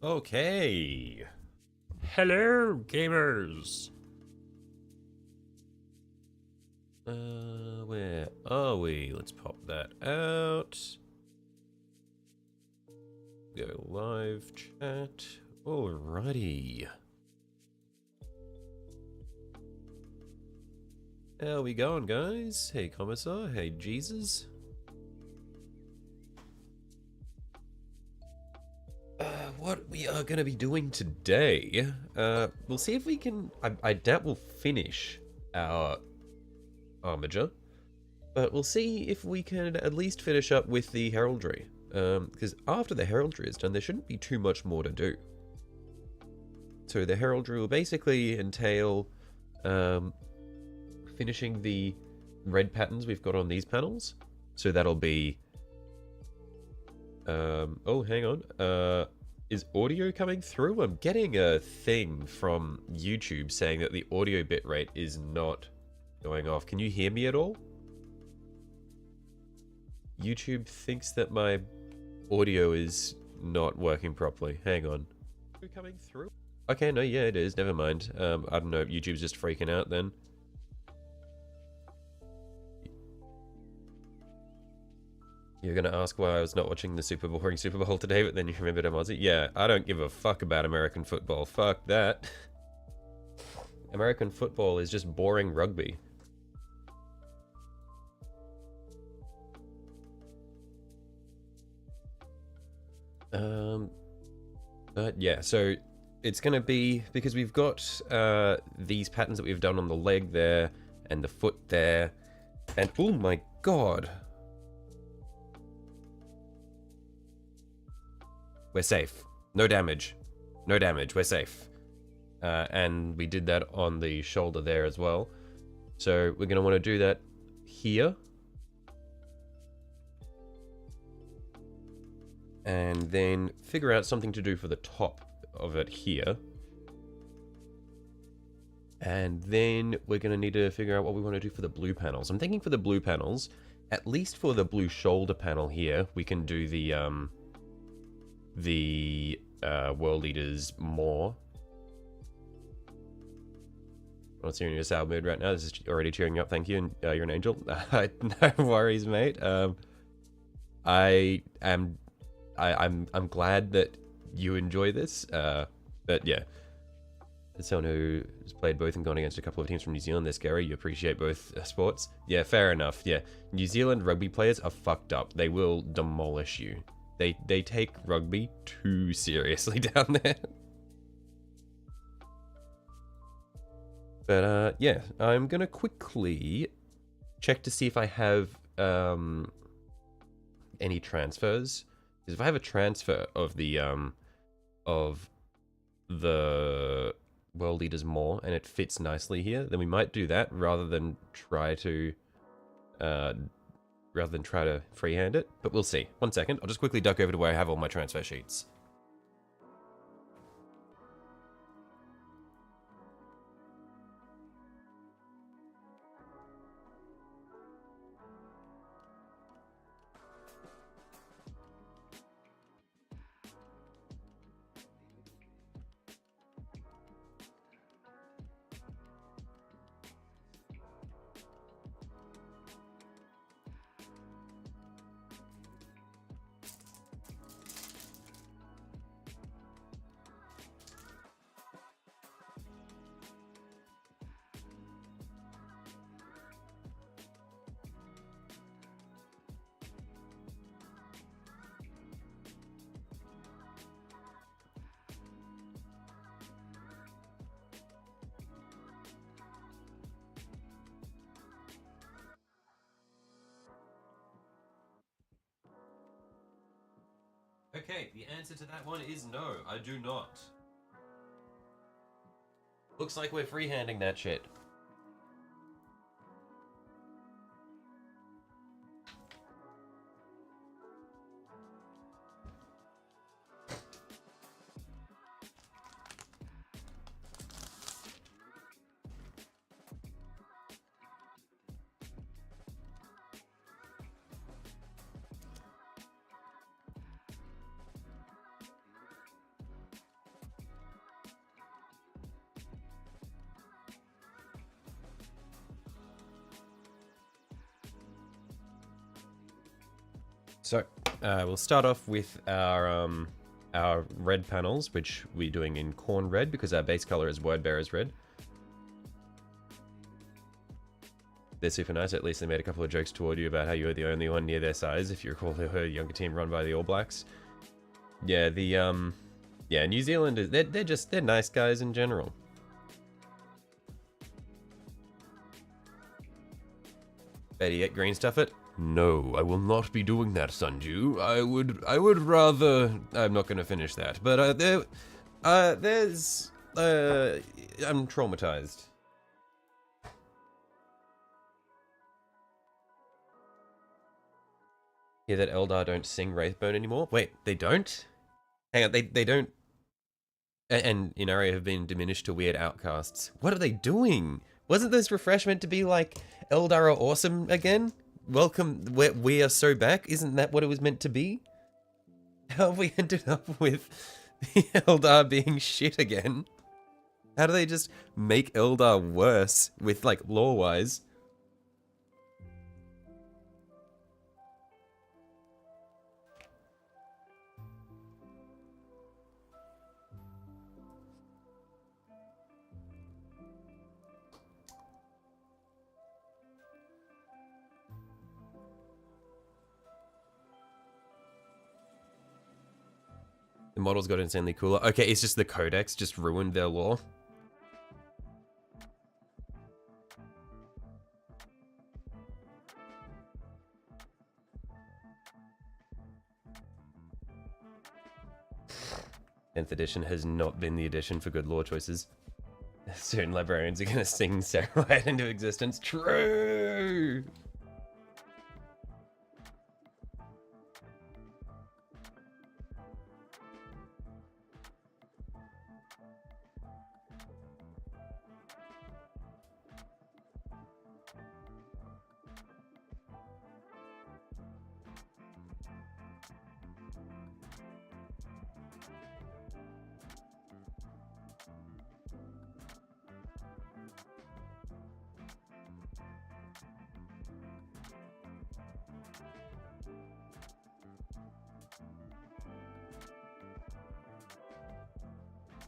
Okay. Hello, gamers. Where are we? Let's pop that out. Go live chat. Alrighty. How we going, guys? Hey, Commissar. Hey, Jesus. What we are going to be doing today, we'll see if we can... I doubt we'll finish our armiger, but we'll see if we can at least finish up with the heraldry. Because after the heraldry is done, there shouldn't be too much more to do. So the heraldry will basically entail finishing the red patterns we've got on these panels. So that'll be... oh, hang on. Is audio coming through? I'm getting a thing from YouTube saying that the audio bitrate is not going off. Can you hear me at all? YouTube thinks that my audio is not working properly. Hang on. Coming through? Okay, no, yeah, it is. Never mind. I don't know. YouTube's just freaking out then. You're gonna ask why I was not watching the super boring Super Bowl today, but then you remembered I'm Aussie? Yeah, I don't give a fuck about American football. Fuck that. American football is just boring rugby. But yeah, so it's gonna be, because we've got these patterns that we've done on the leg there, and the foot there, and oh my god. We're safe. No damage. No damage. We're safe. And we did that on the shoulder there as well. So we're going to want to do that here. And then figure out something to do for the top of it here. And then we're going to need to figure out what we want to do for the blue panels. I'm thinking for the blue panels, at least for the blue shoulder panel here, we can do the world leaders more. I'm not seeing your sad mood right now. This is already cheering you up. Thank you, and you're an angel. No worries, mate. I'm glad that you enjoy this. But yeah, as someone who has played both and gone against a couple of teams from New Zealand, they're scary. You appreciate both sports. Yeah, fair enough. Yeah, New Zealand rugby players are fucked up. They will demolish you. They take rugby too seriously down there. But yeah, I'm gonna quickly check to see if I have any transfers. Because if I have a transfer of the world leaders more and it fits nicely here, then we might do that rather than try to freehand it, but we'll see. 1 second, I'll just quickly duck over to where I have all my transfer sheets. Okay, the answer to that one is no, I do not. Looks like we're freehanding that shit. we'll start off with our red panels, which we're doing in corn red because our base color is Wordbearer's red. They're super nice. At least they made a couple of jokes toward you about how you were the only one near their size. If you recall, they were a younger team run by the All Blacks. Yeah, yeah, New Zealand is they're nice guys in general. Better yet, green stuff it. No, I will not be doing that, Sunju. I would rather. I'm not going to finish that, but I'm traumatized. Yeah, that Eldar don't sing Wraithbone anymore. Wait, they don't? Hang on, they don't. And Inaria have been diminished to weird outcasts. What are they doing? Wasn't this refresh meant to be like Eldar are awesome again? Welcome, we are so back. Isn't that what it was meant to be? How have we ended up with the Eldar being shit again? How do they just make Eldar worse with like lore-wise? The models got insanely cooler. Okay, it's just the codex just ruined their lore. Tenth edition has not been the edition for good lore choices. Certain librarians are gonna sing Sarawite into existence. True!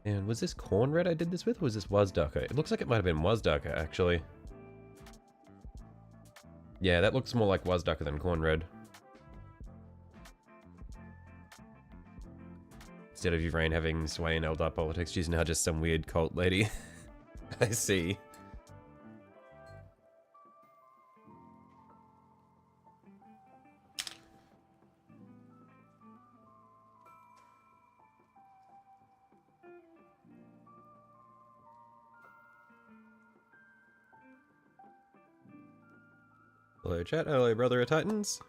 And was this corn red I did this with, or was this Wazdaka? It looks like it might have been Wazdaka, actually. Yeah, that looks more like Wazdaka than corn red. Instead of Ukraine having sway in Eldar politics, she's now just some weird cult lady. I see. Hello chat, hello brother of Titans.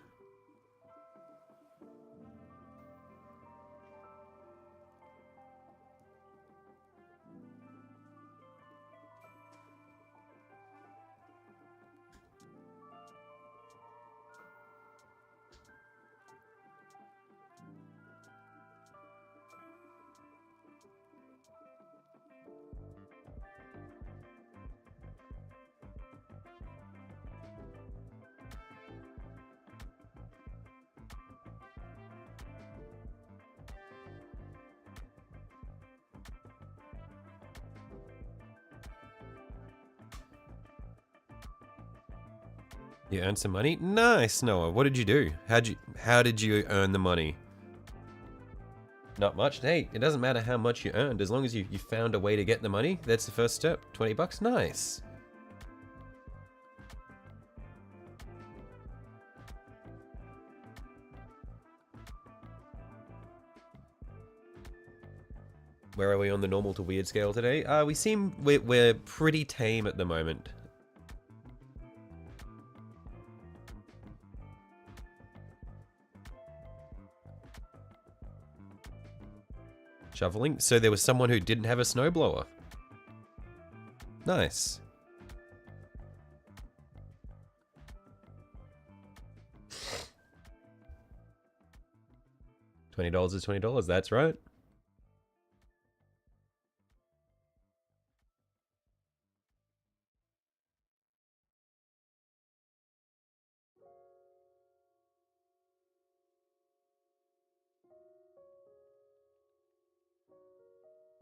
You earned some money? Nice, Noah. What did you do? How did you earn the money? Not much. Hey, it doesn't matter how much you earned, as long as you found a way to get the money. That's the first step. 20 bucks? Nice. Where are we on the normal to weird scale today? We're pretty tame at the moment. Shoveling? So there was someone who didn't have a snowblower. Nice. $20 is $20, that's right.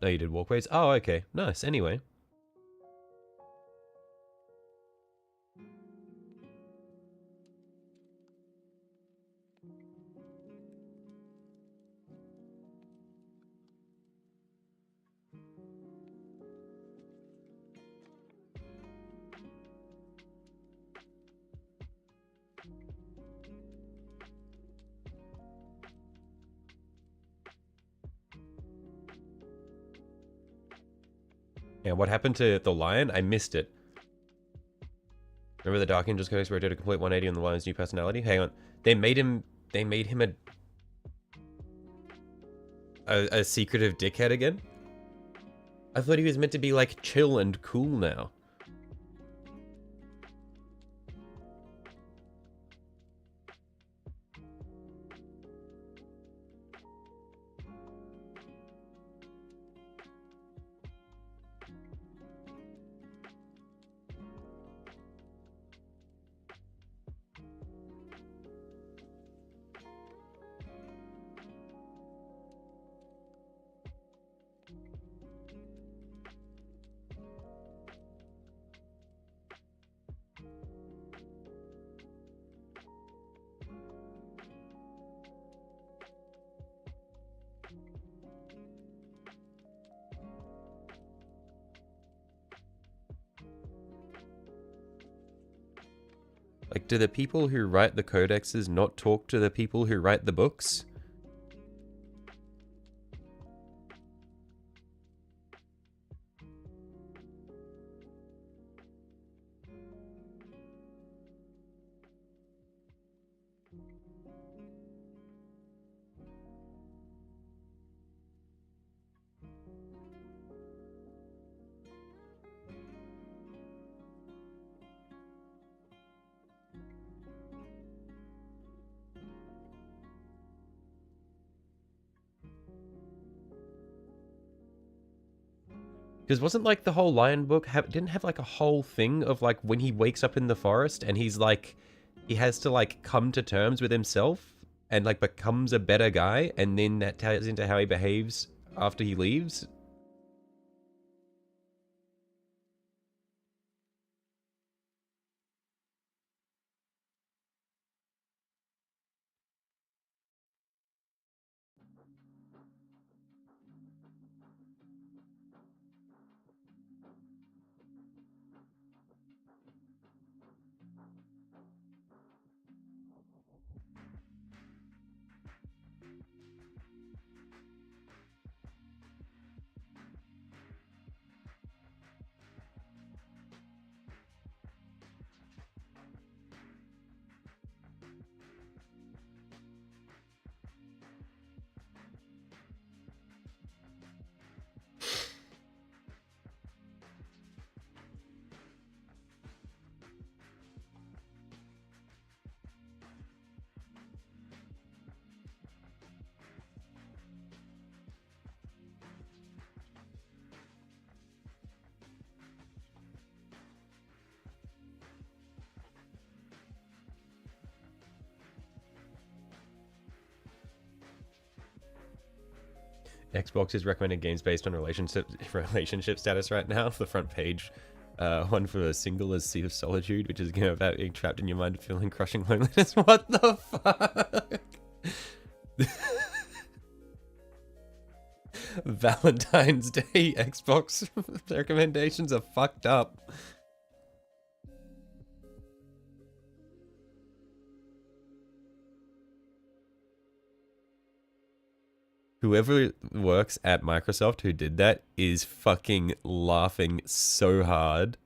Oh, you did walkways? Oh, okay. Nice. Anyway. Yeah, what happened to the lion? I missed it. Remember the Dark Angels codex where it did a complete 180 on the lion's new personality? Hang on. They made him a secretive dickhead again? I thought he was meant to be like chill and cool now. Like, do the people who write the codexes not talk to the people who write the books? Because wasn't like the whole lion book didn't have like a whole thing of like when he wakes up in the forest and he's like, he has to like come to terms with himself and like becomes a better guy, and then that ties into how he behaves after he leaves? Xbox's recommended games based on relationship status right now. The front page, one for a single is Sea of Solitude, which is a game about being trapped in your mind and feeling crushing loneliness. What the fuck? Valentine's Day Xbox recommendations are fucked up. Whoever works at Microsoft who did that is fucking laughing so hard.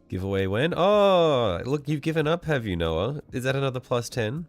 Giveaway when? Oh, look, you've given up, have you, Noah? Is that another plus 10?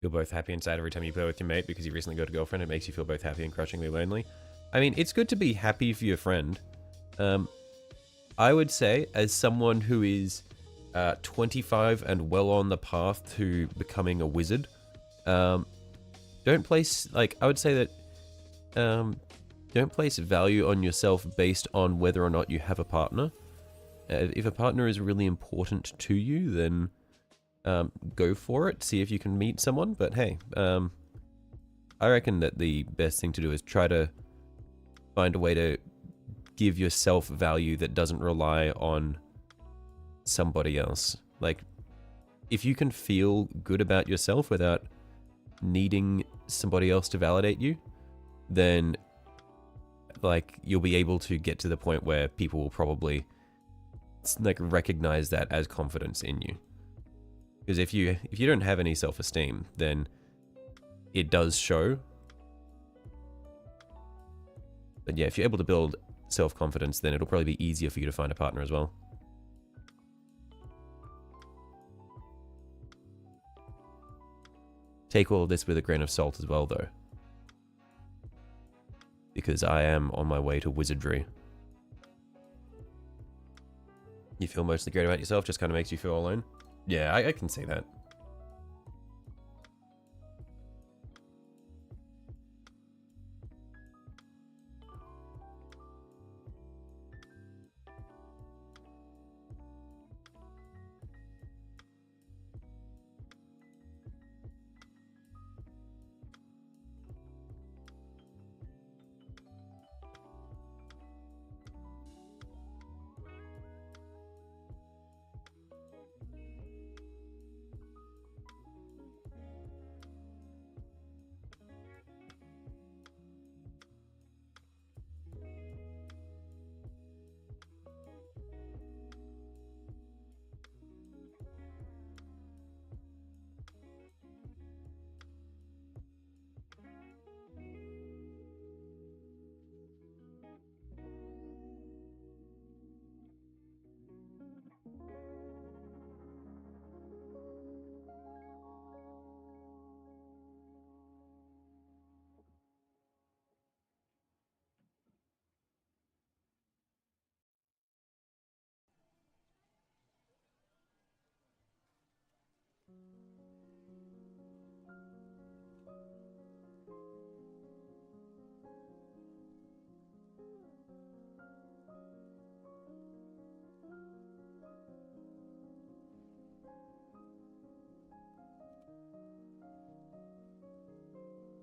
feel both happy and sad every time you play with your mate because you recently got a girlfriend. It makes you feel both happy and crushingly lonely. I mean, it's good to be happy for your friend. I would say, as someone who is 25 and well on the path to becoming a wizard, don't place, like, I would say that, don't place value on yourself based on whether or not you have a partner. If a partner is really important to you, then go for it. See if you can meet someone. But hey, I reckon that the best thing to do is try to find a way to give yourself value that doesn't rely on somebody else. Like, if you can feel good about yourself without needing somebody else to validate you, then like you'll be able to get to the point where people will probably like recognize that as confidence in you. Because if you don't have any self-esteem, then it does show. But yeah, if you're able to build self-confidence, then it'll probably be easier for you to find a partner as well. Take all of this with a grain of salt as well, though, because I am on my way to wizardry. You feel mostly great about yourself, just kind of makes you feel alone. Yeah, I can see that.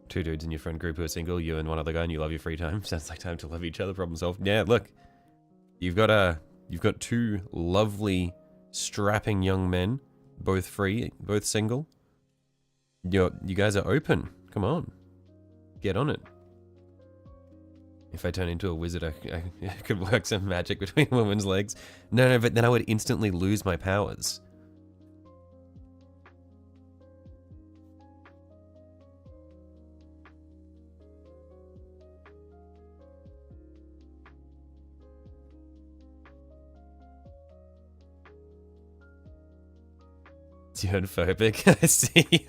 Two dudes in your friend group who are single, you and one other guy, and you love your free time. Sounds like time to love each other, problem solved. Yeah, look. You've got two lovely, strapping young men, both free, both single. You guys are open. Come on. Get on it. If I turn into a wizard, I could work some magic between a woman's legs. No, but then I would instantly lose my powers. Phobic, I see.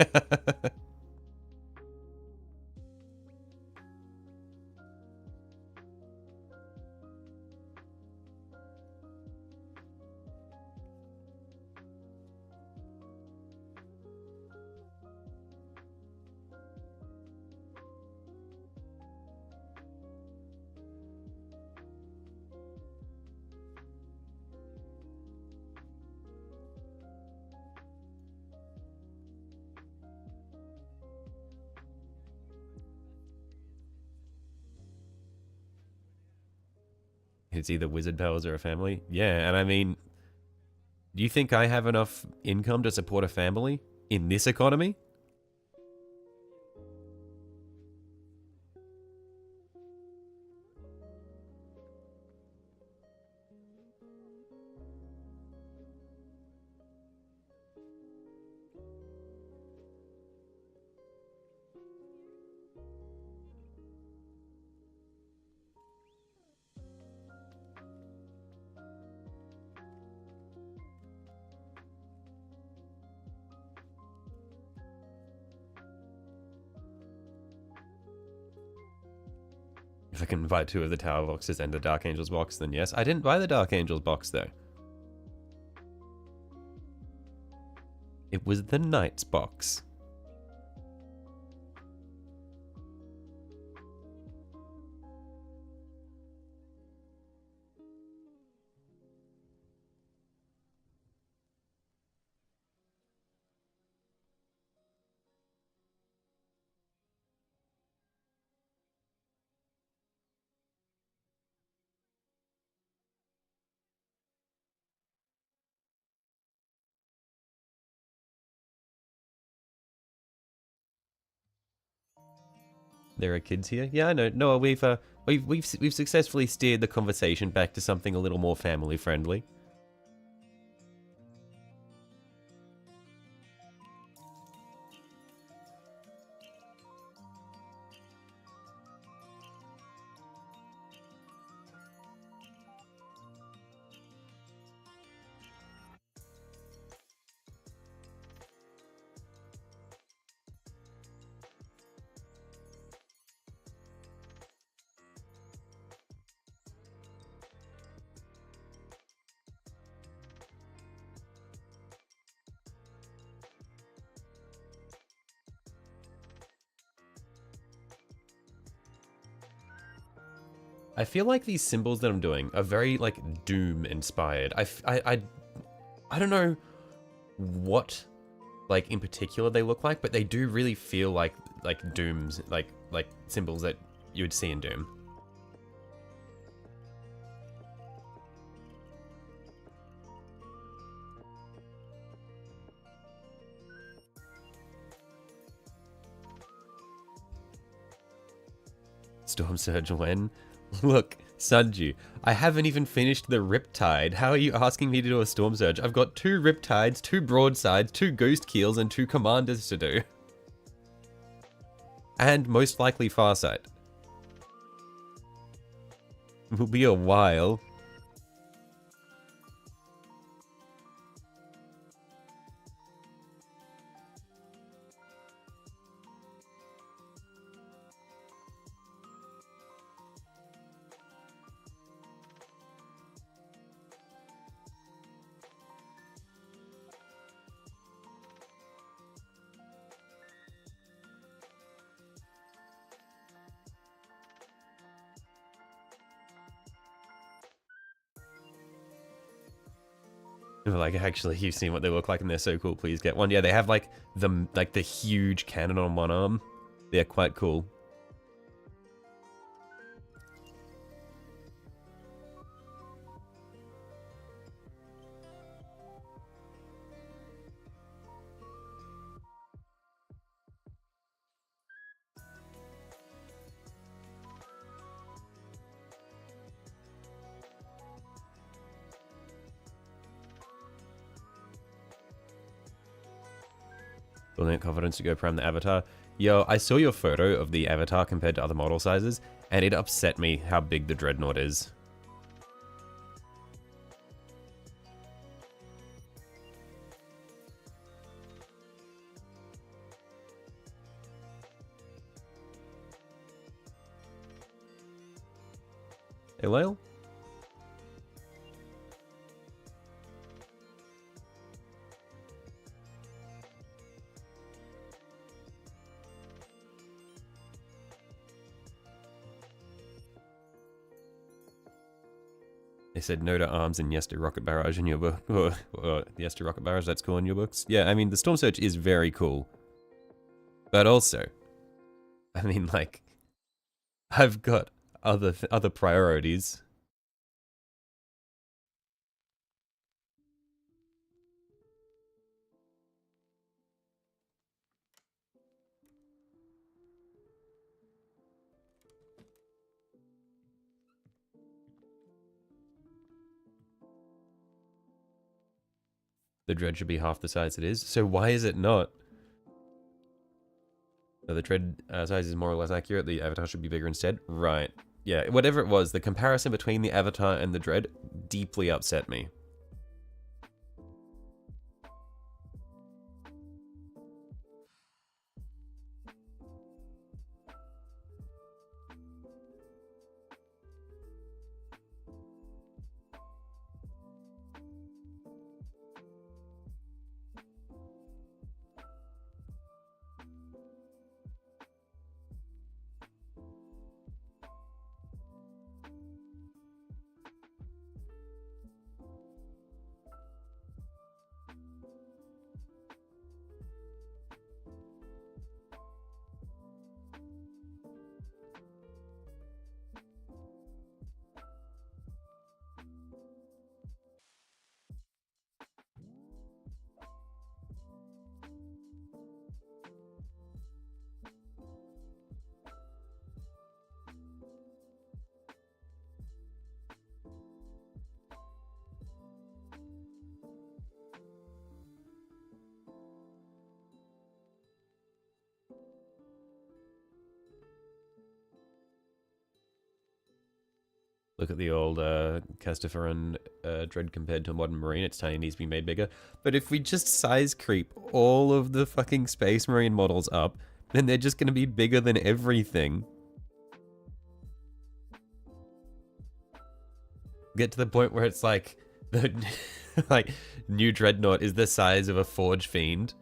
It's either wizard powers or a family. Yeah, and I mean, do you think I have enough income to support a family in this economy? If I can buy 2 of the Tower boxes and the Dark Angels box, then yes. I didn't buy the Dark Angels box, though. It was the Knights box. There are kids here. Yeah, I know. No, we've successfully steered the conversation back to something a little more family friendly. I feel like these symbols that I'm doing are very, like, Doom inspired. I don't know what, like, in particular they look like, but they do really feel like Doom's, like symbols that you would see in Doom. Storm Surge when? Look, Sanju, I haven't even finished the Riptide. How are you asking me to do a Storm Surge? I've got 2 Riptides, 2 Broadsides, 2 Ghost Keels, and 2 Commanders to do. And most likely Farsight. Will be a while. Like, actually, you've seen what they look like and they're so cool. Please get one. Yeah, they have like the huge cannon on one arm. They're quite cool. Building up confidence to go prime the avatar. Yo, I saw your photo of the avatar compared to other model sizes, and it upset me how big the Dreadnought is. Hey, Lyle? They said no to arms and yes to rocket barrage in your book. Or yes to rocket barrage, that's cool in your books. Yeah, I mean, the Storm Surge is very cool. But also, I mean, like, I've got other priorities. The Dread should be half the size it is. So why is it not? So the Dread size is more or less accurate. The Avatar should be bigger instead. Right. Yeah, whatever it was, the comparison between the Avatar and the Dread deeply upset me. Look at the old Castaferan Dread compared to a modern Marine. It's tiny, needs to be made bigger. But if we just size creep all of the fucking Space Marine models up, then they're just going to be bigger than everything. Get to the point where it's like the like new Dreadnought is the size of a Forge Fiend.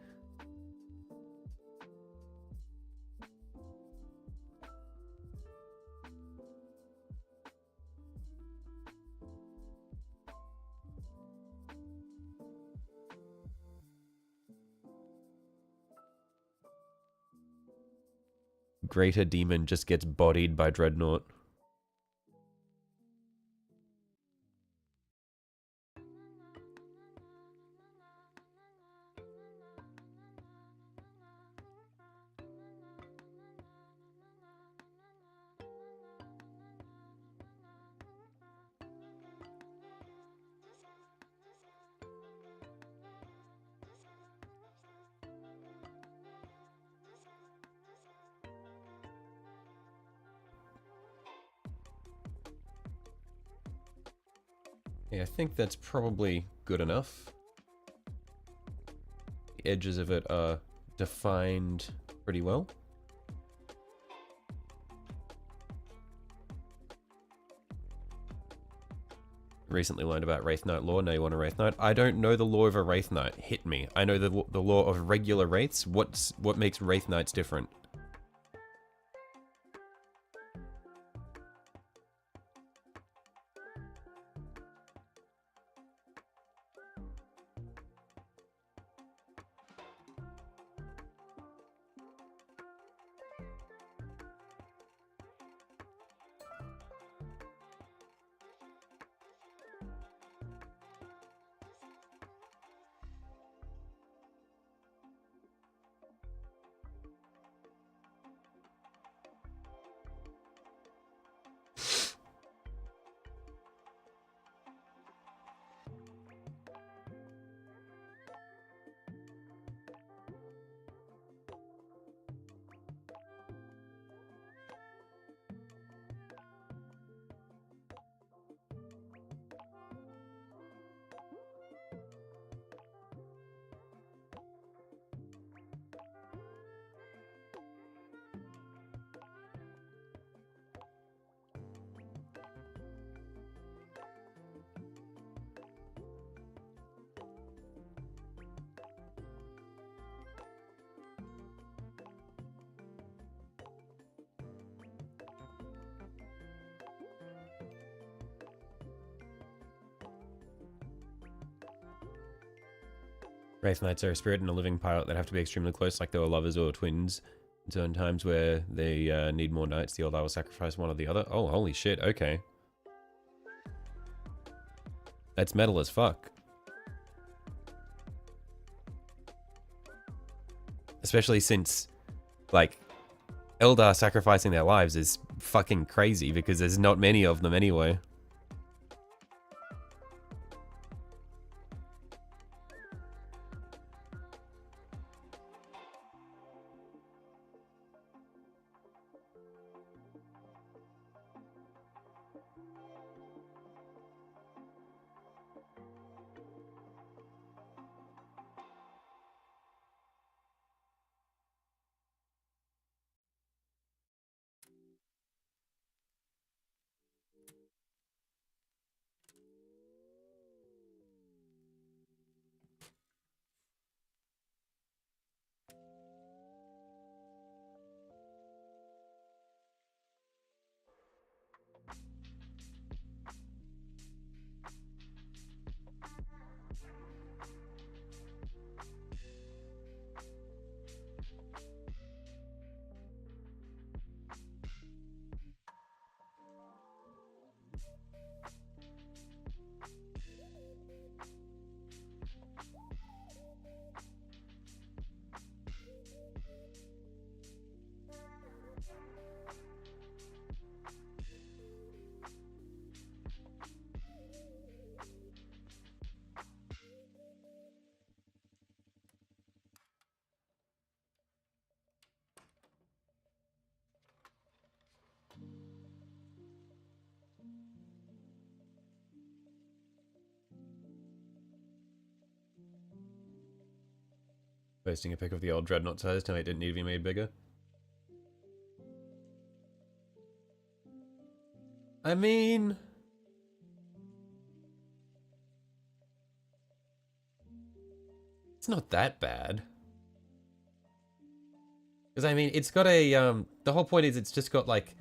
Greater Demon just gets bodied by Dreadnought. Yeah, I think that's probably good enough. The edges of it are defined pretty well. Recently learned about Wraith Knight lore, now you want a Wraith Knight. I don't know the lore of a Wraith Knight. Hit me. I know the lore of regular Wraiths. What makes Wraith Knights different? Wraith Knights are a spirit and a living pilot that have to be extremely close, like they were lovers or twins. In certain times where they need more knights, the Eldar will sacrifice one or the other. Oh, holy shit, okay. That's metal as fuck. Especially since, like, Eldar sacrificing their lives is fucking crazy because there's not many of them anyway. Posting a pic of the old dreadnought size, telling it didn't need to be made bigger. I mean... it's not that bad. Because, I mean, it's got a, the whole point is it's just got, like,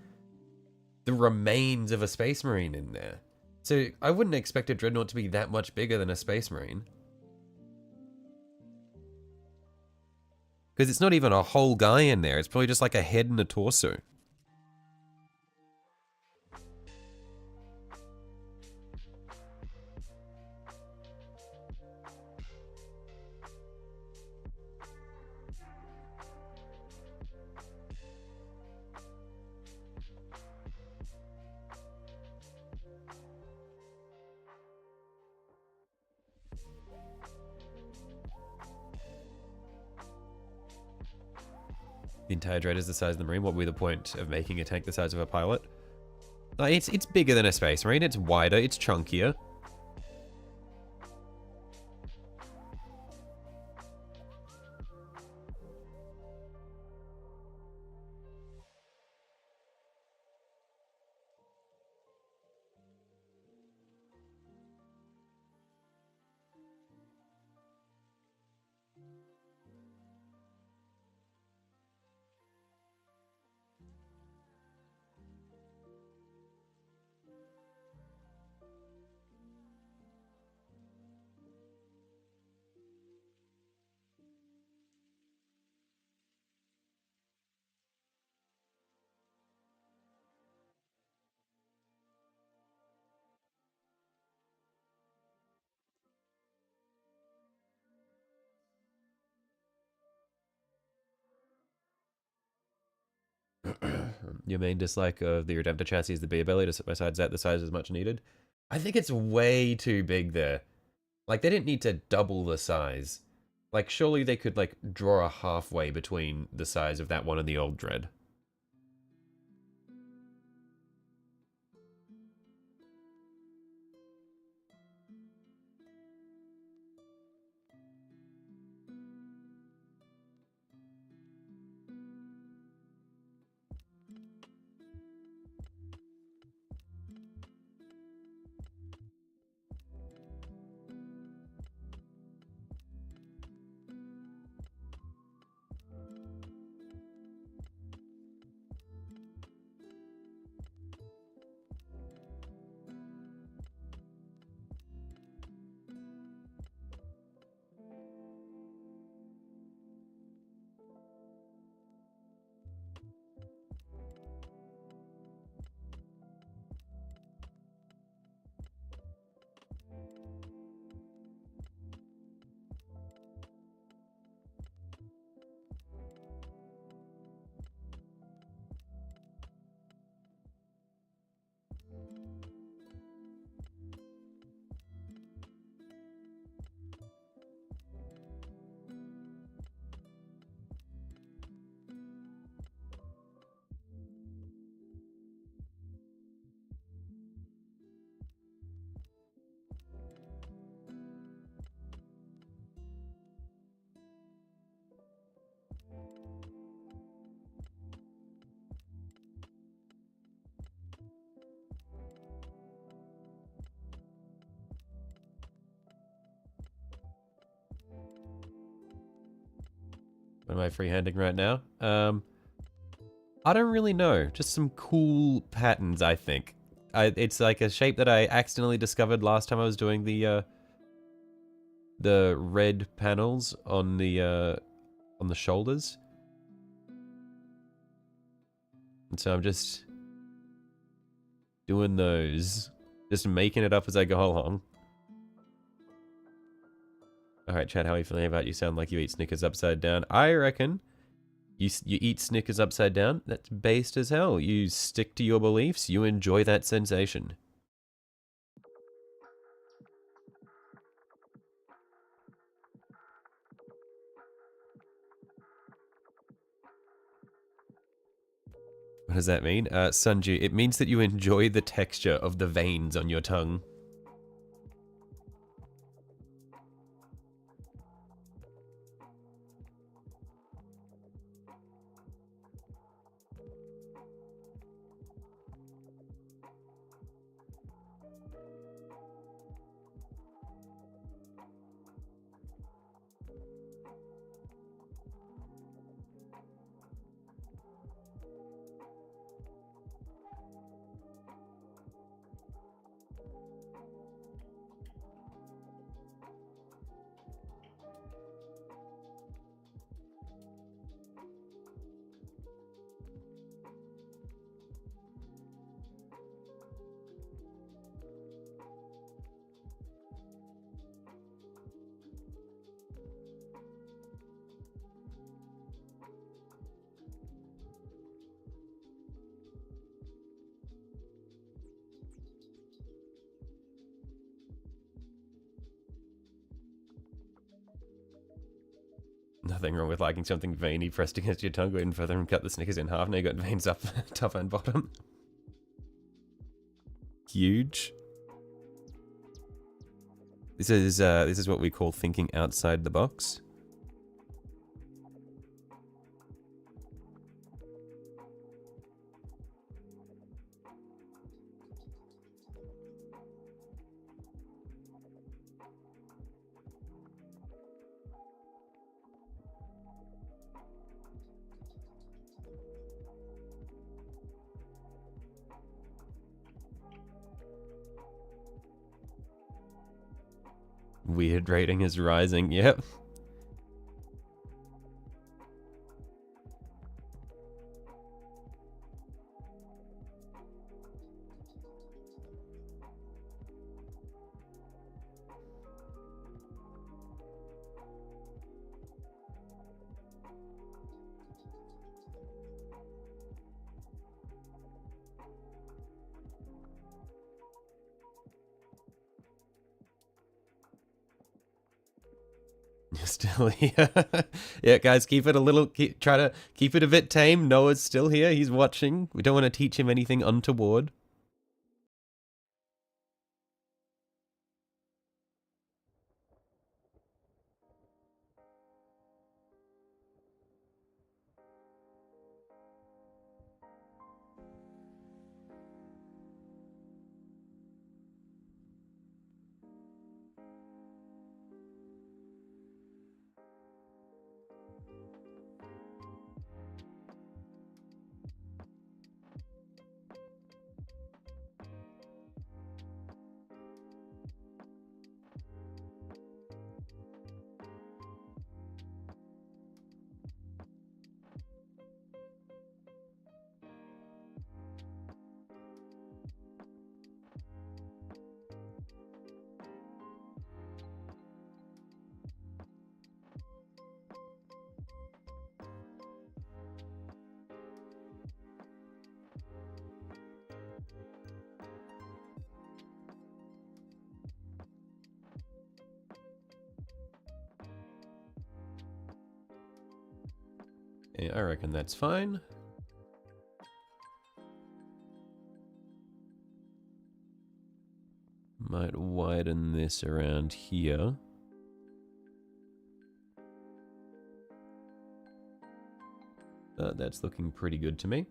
the remains of a Space Marine in there. So, I wouldn't expect a dreadnought to be that much bigger than a Space Marine. Because it's not even a whole guy in there, it's probably just like a head and a torso. The entire dread is the size of the Marine. What would be the point of making a tank the size of a pilot? It's bigger than a Space Marine. It's wider. It's chunkier. Your main dislike of the Redemptor chassis is the beer belly. Besides that, the size is much needed. I think it's way too big there. Like, they didn't need to double the size. Like, surely they could, like, draw a halfway between the size of that one and the old Dread. What am I freehanding right now? I don't really know. Just some cool patterns, I think. It's like a shape that I accidentally discovered last time I was doing the red panels on the shoulders. And so I'm just doing those. Just making it up as I go along. Alright, Chad, how are you feeling about you sound like you eat Snickers upside down? I reckon you eat Snickers upside down. That's based as hell. You stick to your beliefs. You enjoy that sensation. What does that mean? Sunju, it means that you enjoy the texture of the veins on your tongue. nothing wrong with liking something veiny pressed against your tongue. Go ahead and further and cut the Snickers in half. Now you got veins up top and bottom. Huge. This is what we call thinking outside the box. Weird rating is rising, yep. Still here. Yeah, guys, keep it a little, try to keep it a bit tame. Noah's still here. He's watching. We don't want to teach him anything untoward. Yeah, I reckon that's fine. Might widen this around here. That's looking pretty good to me.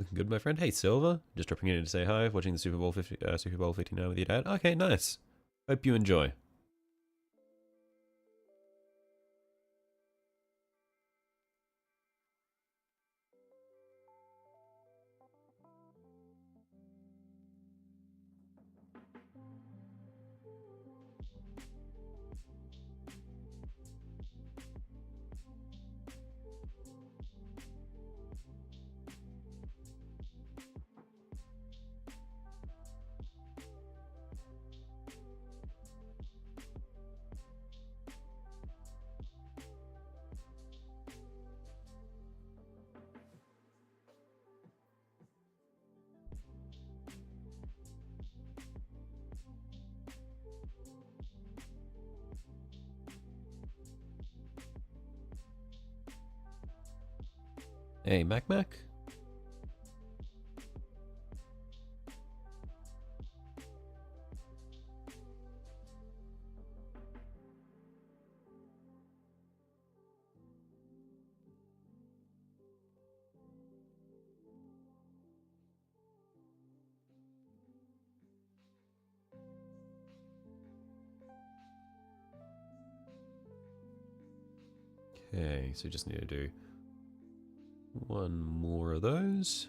Looking good, my friend. Hey, Silver. Just dropping in to say hi. Watching the Super Bowl 59 with your dad. Okay, nice. Hope you enjoy. Hey, Mac Mac. Okay, so just need to do one more of those.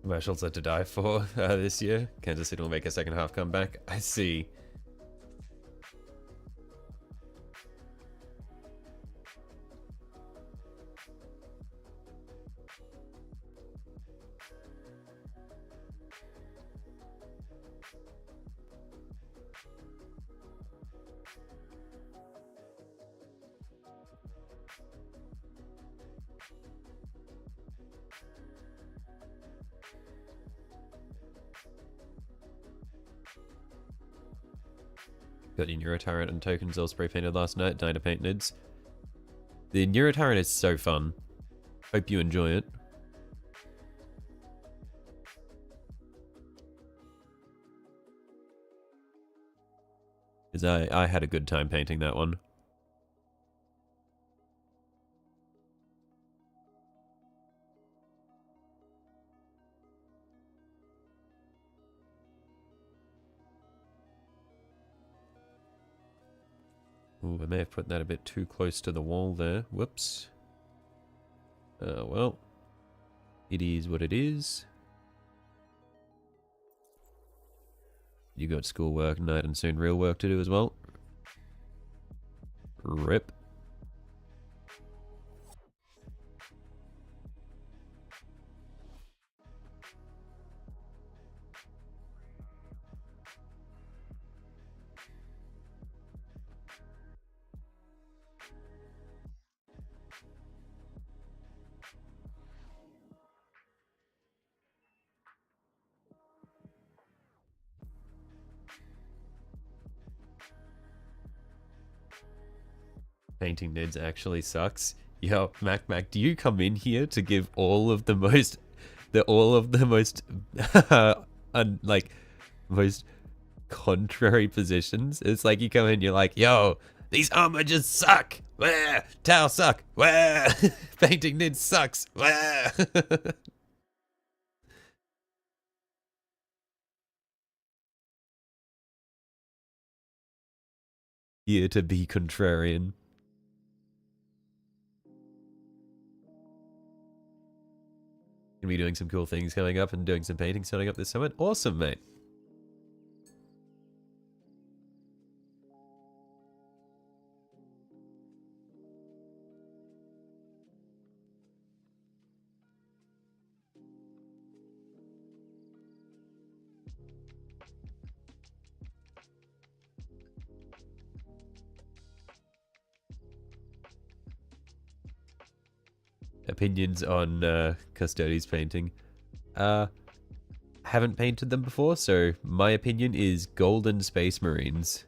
Commercials are to die for this year. Kansas City will make a second half comeback. I see. Got your Neurotyrant and tokens all spray painted last night. Dyna paint nids. The Neurotyrant is so fun. Hope you enjoy it. Because I had a good time painting that one. Ooh, I may have put that a bit too close to the wall there. Whoops. Well. It is what it is. You got schoolwork night and soon real work to do as well. Rip. Painting Nids actually sucks. Yo, Mac, do you come in here to give all of the most, like, most contrary positions? It's like you come in, you're like, yo, these armigers suck. Where? Tau suck. Where? Painting Nids sucks. Where? Here to be contrarian. Gonna be doing some cool things coming up and doing some painting starting up this summer. Awesome, mate. Opinions on Custodes painting. Haven't painted them before, so my opinion is Golden Space Marines.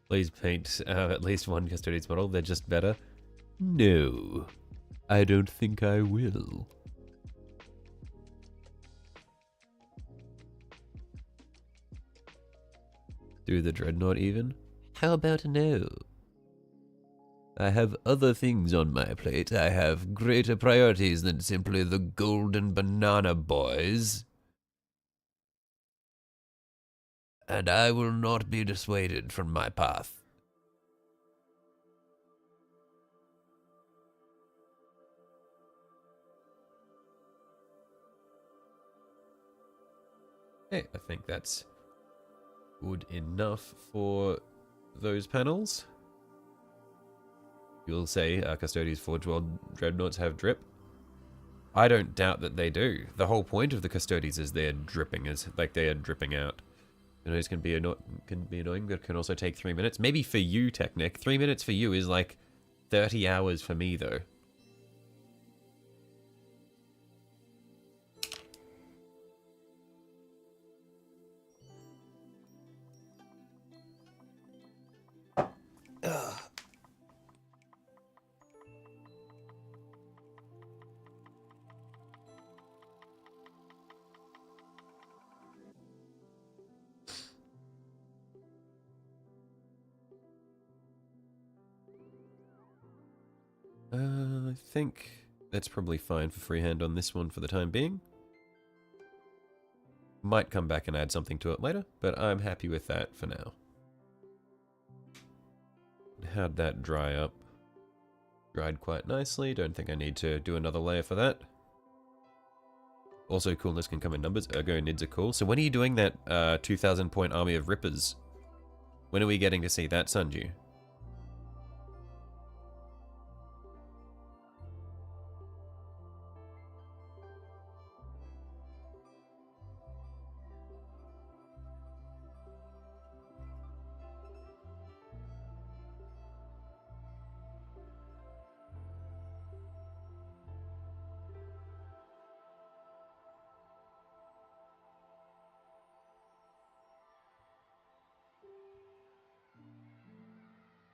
Please paint at least one Custodes model. They're just better. No, I don't think I will. Do the Dreadnought even? How about no? I have other things on my plate. I have greater priorities than simply the Golden Banana Boys. And I will not be dissuaded from my path. Hey, I think that's good enough for those panels. You'll say Custodes Forge World Dreadnoughts have drip. I don't doubt that they do. The whole point of the Custodes is they're dripping, they are dripping out. You know, it can be annoying, but can also take 3 minutes. Maybe for you, Technic. 3 minutes for you is like 30 hours for me, though. I think that's probably fine for freehand on this one for the time being. Might come back and add something to it later, but I'm happy with that for now. How'd that dry up? Dried quite nicely. Don't think I need to do another layer for that. Also, coolness can come in numbers. Ergo Nids are cool. So when are you doing that 2,000 point army of Rippers? When are we getting to see that, Sunju?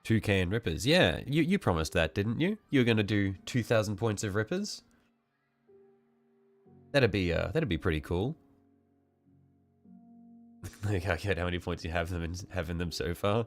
2k in Rippers. Yeah, you promised that, didn't you? You were going to do 2,000 points of Rippers? That'd be pretty cool. I calculate how many points you have in them so far.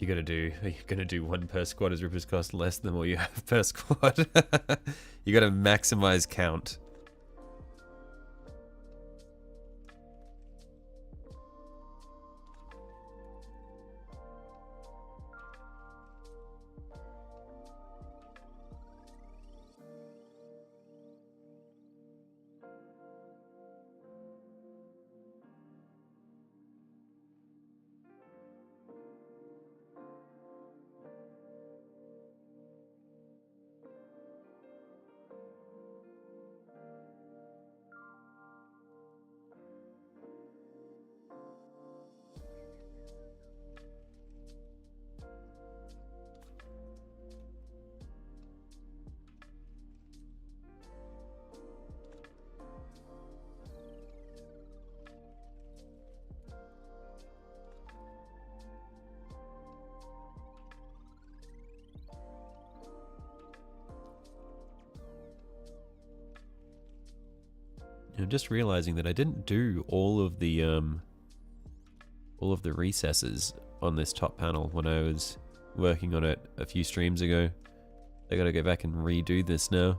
You're gonna do one per squad as rippers cost less than what you have per squad. You gotta maximize count. I'm just realizing that I didn't do all of the recesses on this top panel when I was working on it a few streams ago. I gotta go back and redo this now.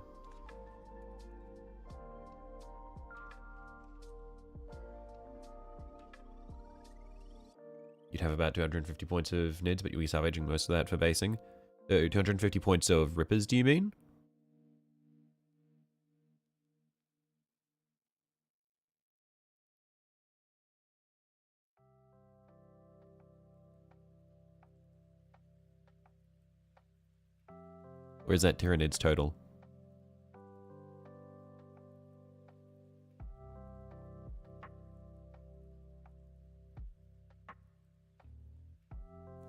You'd have about 250 points of NIDs, but you'll be salvaging most of that for basing. 250 points of rippers, do you mean? Or is that Tyranids total?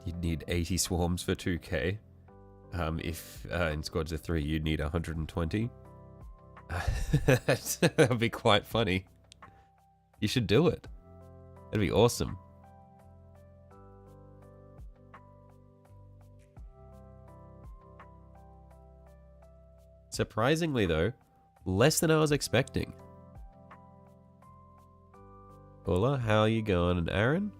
You'd need 80 swarms for 2k. If in squads of 3 you'd need 120. That'd be quite funny. You should do it. That'd be awesome. Surprisingly though, less than I was expecting. Paula, how are you going? And Aaron?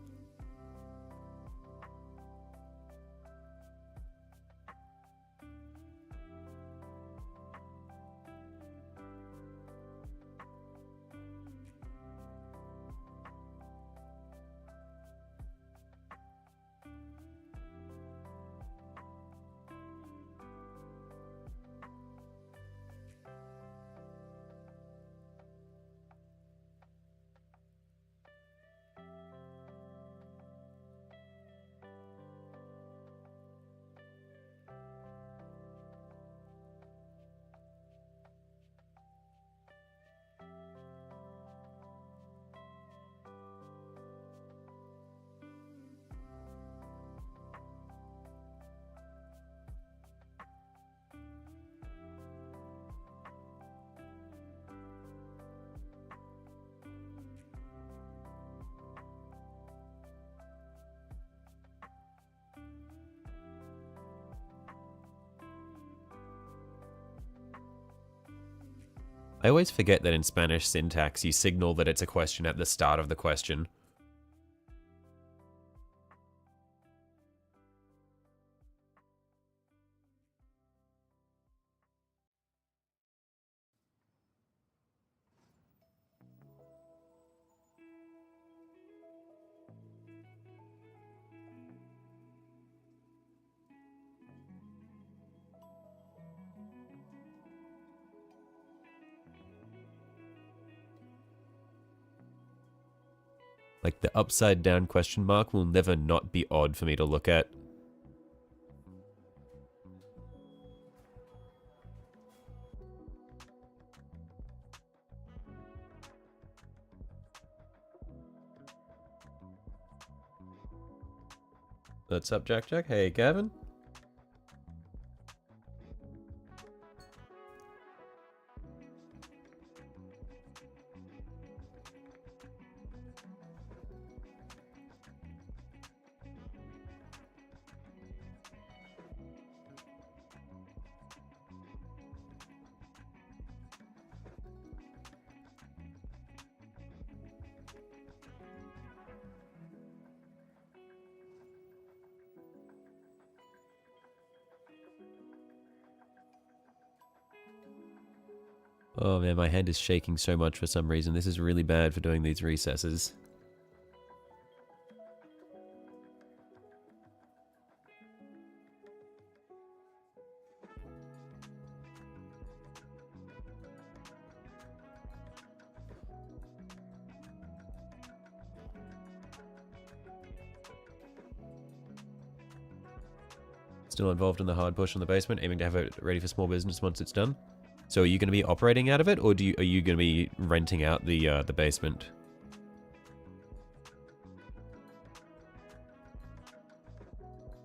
I always forget that in Spanish syntax you signal that it's a question at the start of the question. Like, the upside down question mark will never not be odd for me to look at. What's up, Jack Jack? Hey, Gavin. Oh man, my hand is shaking so much for some reason. This is really bad for doing these recesses. Still involved in the hard push on the basement, aiming to have it ready for small business once it's done. So are you going to be operating out of it, or are you going to be renting out the basement?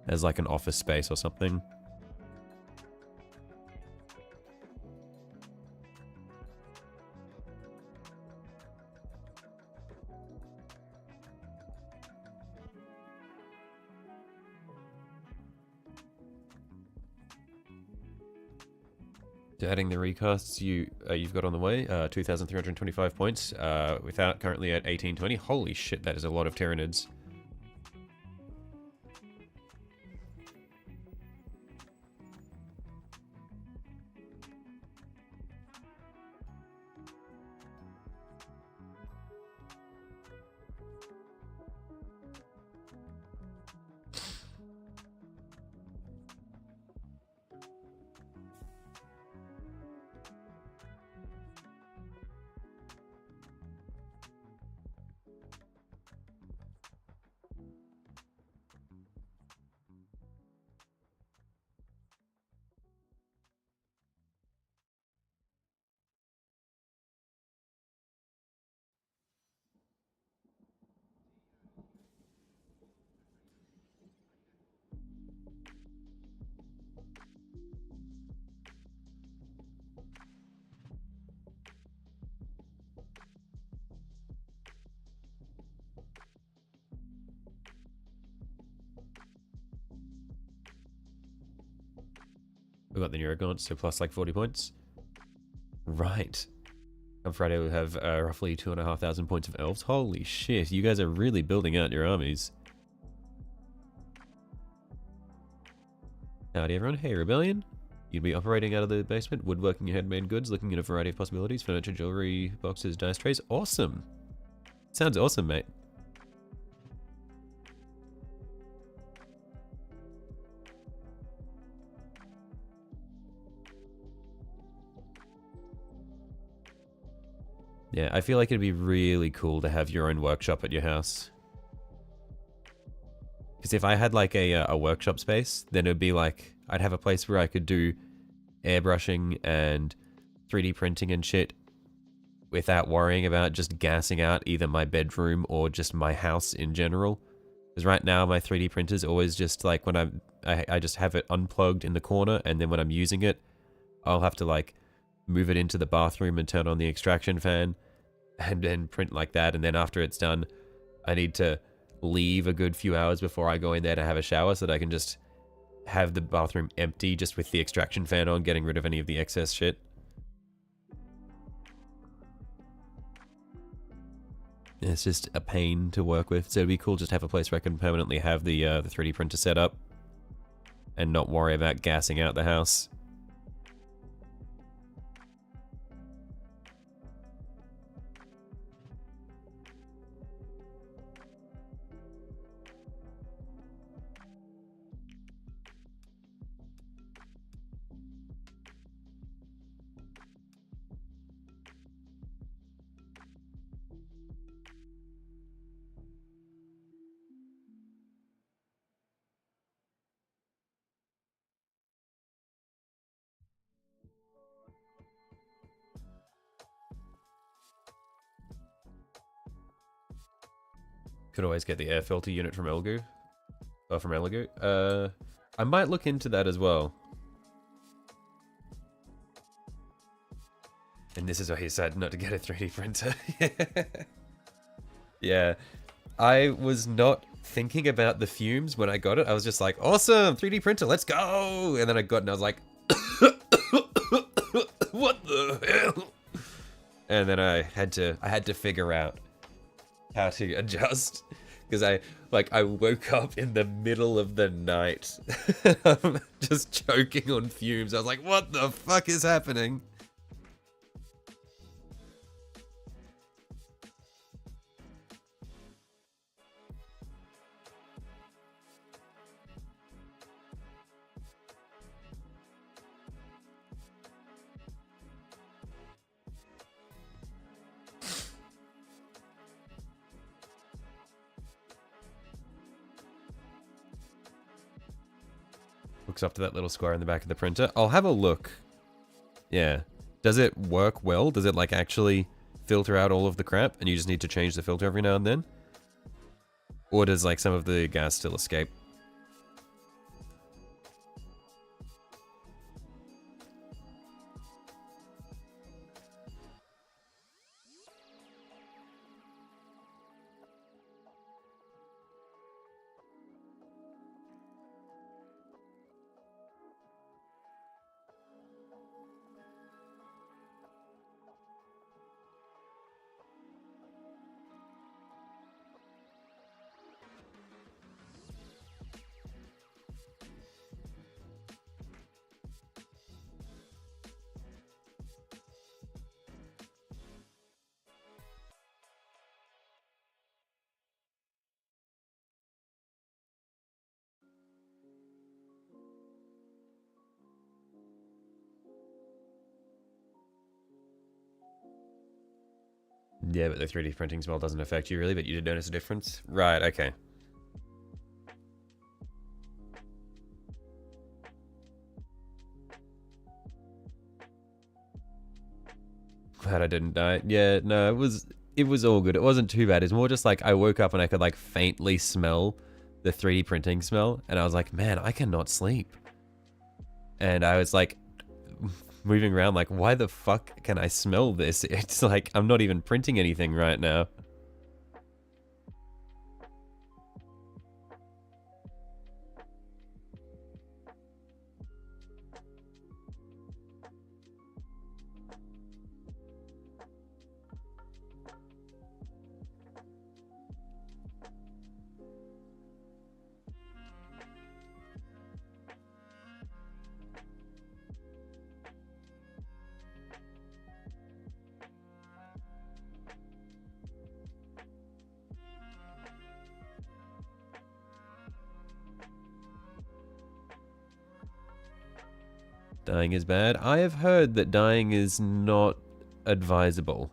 As like an office space or something? To adding the recasts you've got on the way, 2,325 points, without currently at 1820. Holy shit, that is a lot of Tyranids. We got the Neurogaunt, so plus like 40 points. Right. On Friday we'll have roughly 2,500 points of elves. Holy shit, you guys are really building out your armies. Howdy everyone, hey Rebellion. You'd be operating out of the basement, woodworking your handmade goods, looking at a variety of possibilities, furniture, jewelry, boxes, dice trays. Awesome. Sounds awesome, mate. Yeah, I feel like it'd be really cool to have your own workshop at your house. Because if I had like a workshop space, then it'd be like, I'd have a place where I could do airbrushing and 3D printing and shit without worrying about just gassing out either my bedroom or just my house in general. Because right now my 3D printer's always just like when I just have it unplugged in the corner, and then when I'm using it, I'll have to like move it into the bathroom and turn on the extraction fan and then print like that, and then after it's done, I need to leave a good few hours before I go in there to have a shower so that I can just have the bathroom empty just with the extraction fan on, getting rid of any of the excess shit. It's just a pain to work with, so it'd be cool just to have a place where I can permanently have the 3D printer set up and not worry about gassing out the house. Could always get the air filter unit from Elgu. Or from Elegoo. I might look into that as well. And this is why he said not to get a 3D printer. Yeah. I was not thinking about the fumes when I got it. I was just like, awesome, 3D printer, let's go! And then I got it and I was like, what the hell? And then I had to figure out how to adjust. Because I woke up in the middle of the night. Just choking on fumes. I was like, what the fuck is happening? Hooks up to that little square in the back of the printer. I'll have a look. Yeah. Does it work well? Does it like actually filter out all of the crap and you just need to change the filter every now and then? Or does like some of the gas still escape? Yeah, but the 3D printing smell doesn't affect you really, but you did notice a difference? Right, okay. Glad I didn't die. Yeah, no, it was all good. It wasn't too bad. It's more just like I woke up and I could like faintly smell the 3D printing smell, and I was like, man, I cannot sleep. And I was like moving around like, why the fuck can I smell this? It's like I'm not even printing anything right now. Dying is bad. I have heard that dying is not advisable.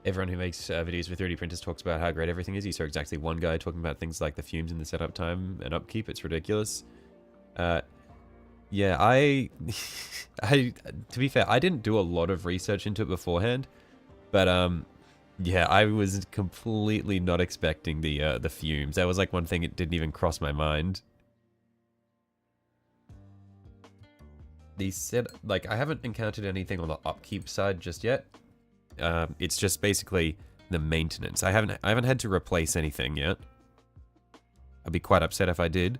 Everyone who makes videos with 3D printers talks about how great everything is. You saw exactly one guy talking about things like the fumes in the setup time and upkeep. It's ridiculous. Yeah, to be fair, I didn't do a lot of research into it beforehand, but yeah, I was completely not expecting the fumes. That was like one thing it didn't even cross my mind. Like I haven't encountered anything on the upkeep side just yet. It's just basically the maintenance. I haven't had to replace anything yet. I'd be quite upset if I did.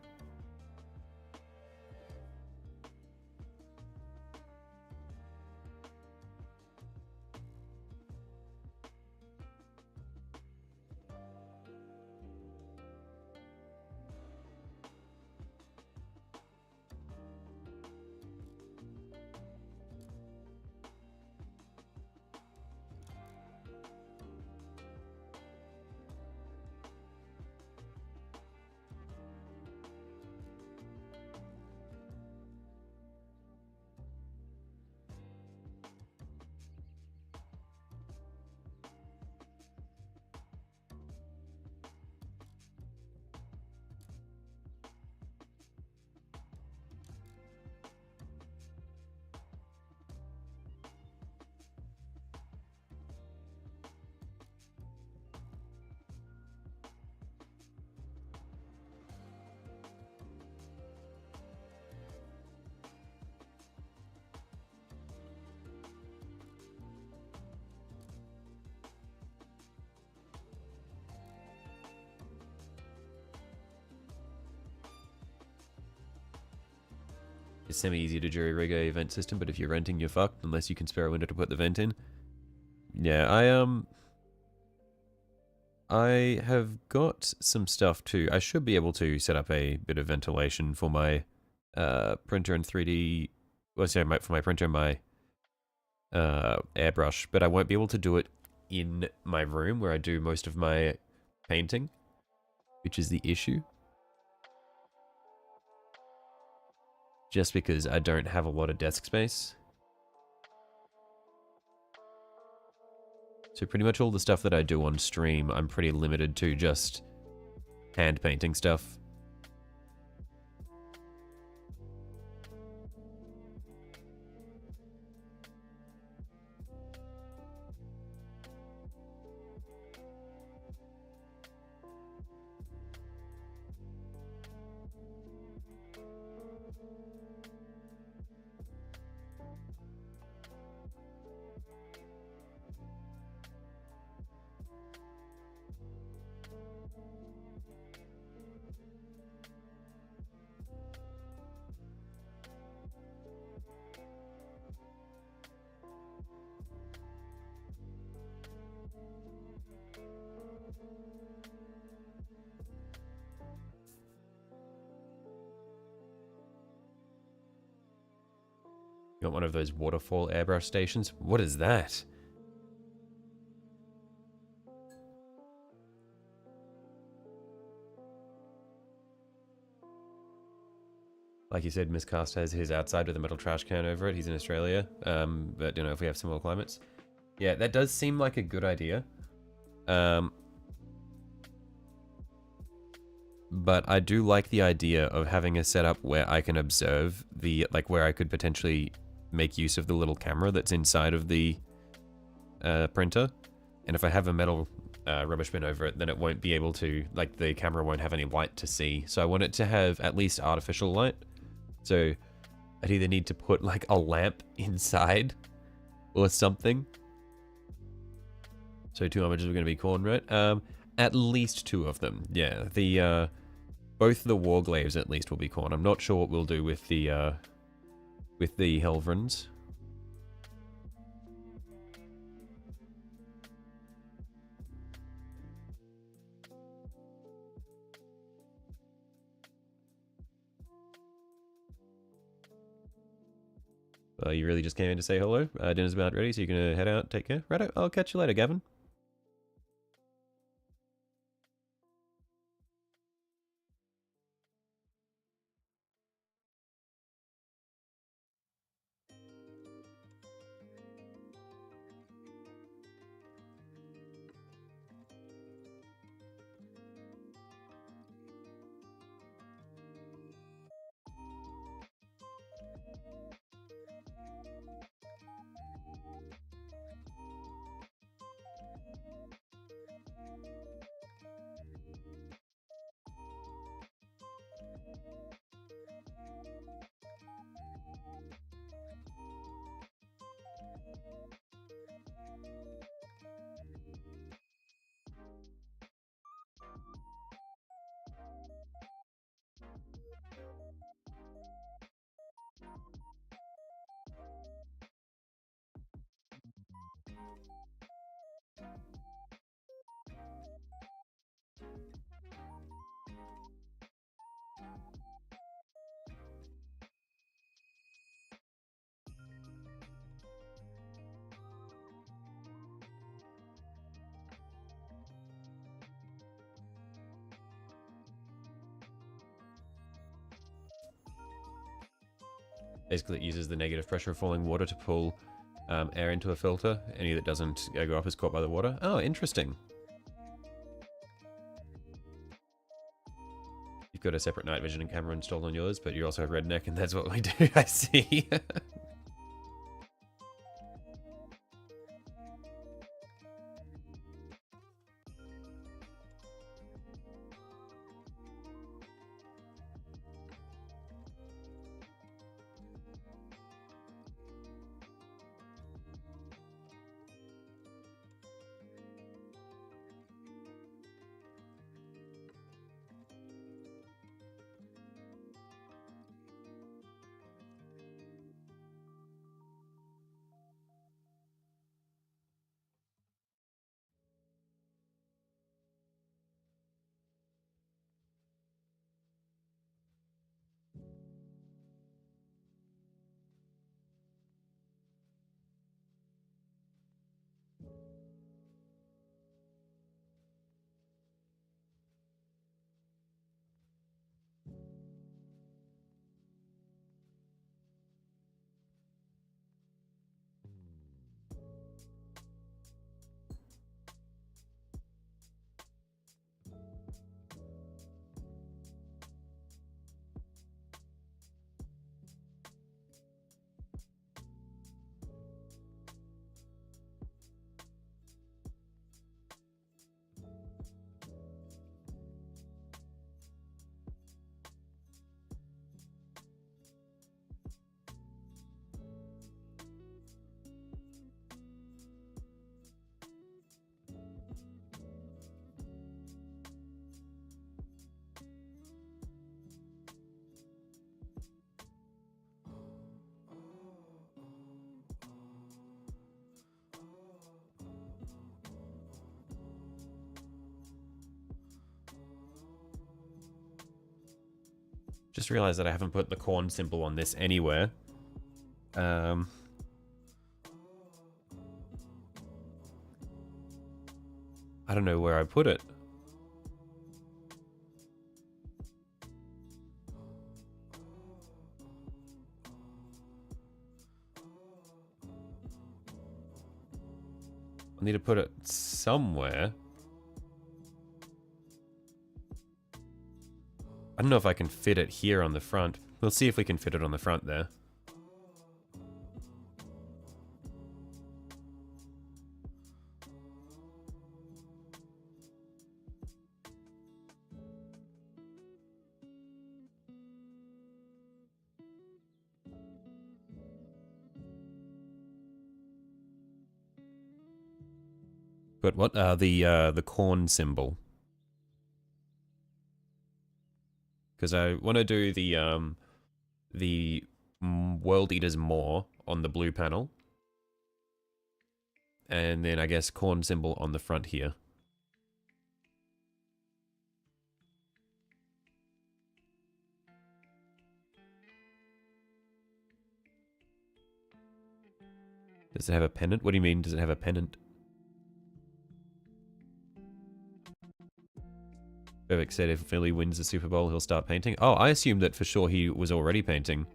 It's semi-easy to jury-rig a vent system, but if you're renting, you're fucked unless you can spare a window to put the vent in. Yeah, I have got some stuff too. I should be able to set up a bit of ventilation for my printer and 3D. Well, sorry, for my printer and my airbrush, but I won't be able to do it in my room where I do most of my painting, which is the issue. Just because I don't have a lot of desk space. So pretty much all the stuff that I do on stream, I'm pretty limited to just hand painting stuff. Got one of those waterfall airbrush stations. What is that? Like you said, Miscast has his outside with a metal trash can over it. He's in Australia, but don't know if we have similar climates. Yeah, that does seem like a good idea. But I do like the idea of having a setup where I can observe the, like where I could potentially make use of the little camera that's inside of the printer. And if I have a metal rubbish bin over it, then it won't be able to, like the camera won't have any light to see. So I want it to have at least artificial light. So I'd either need to put like a lamp inside or something. So 2 armigers are going to be corn, right? At least 2 of them. Yeah, the both the warglaves at least will be corn. I'm not sure what we'll do with the Helvrans. You really just came in to say hello? Dinner's about ready, so you're going to head out. Take care. Right, I'll catch you later, Gavin. Basically, it uses the negative pressure of falling water to pull air into a filter. Any that doesn't go up is caught by the water. Oh, interesting. You've got a separate night vision and camera installed on yours, but you also have redneck, and that's what we do. I see. Just realized that I haven't put the corn symbol on this anywhere. I don't know where I put it. I need to put it somewhere. I don't know if I can fit it here on the front. We'll see if we can fit it on the front there. But what the corn symbol? Because I want to do the World Eaters More on the blue panel. And then I guess corn symbol on the front here. Does it have a pennant? What do you mean, does it have a pennant? Vivek said if Philly wins the Super Bowl, he'll start painting. Oh, I assumed that for sure he was already painting.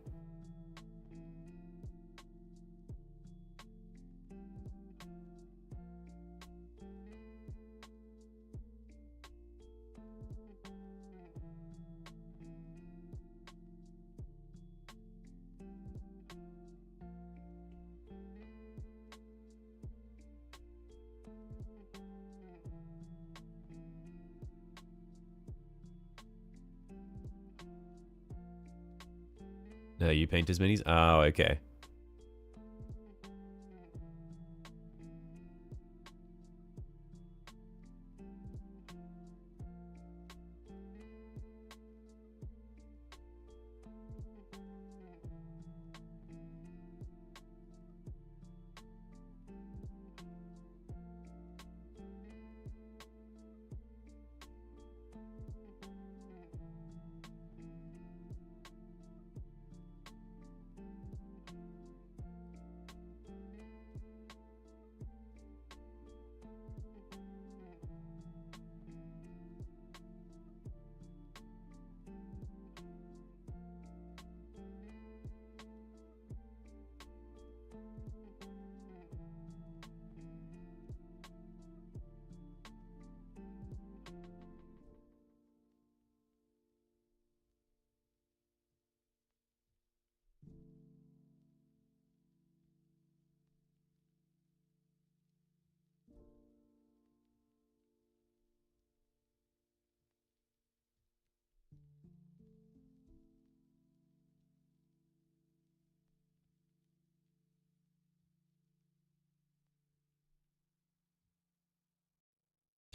No, you paint his minis? Oh, okay.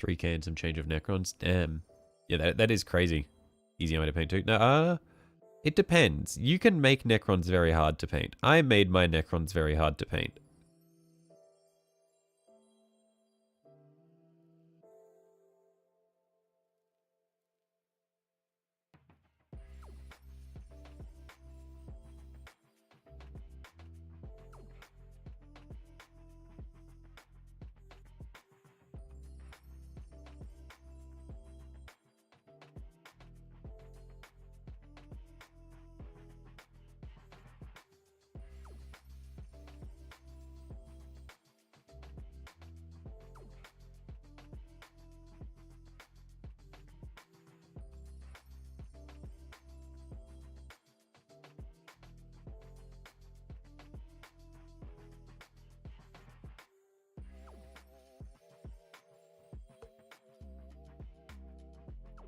3k and some change of Necrons. Damn. Yeah, that is crazy. Easy armor to paint too. No, it depends. You can make Necrons very hard to paint. I made my Necrons very hard to paint.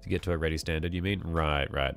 To get to a ready standard, you mean? Right, right.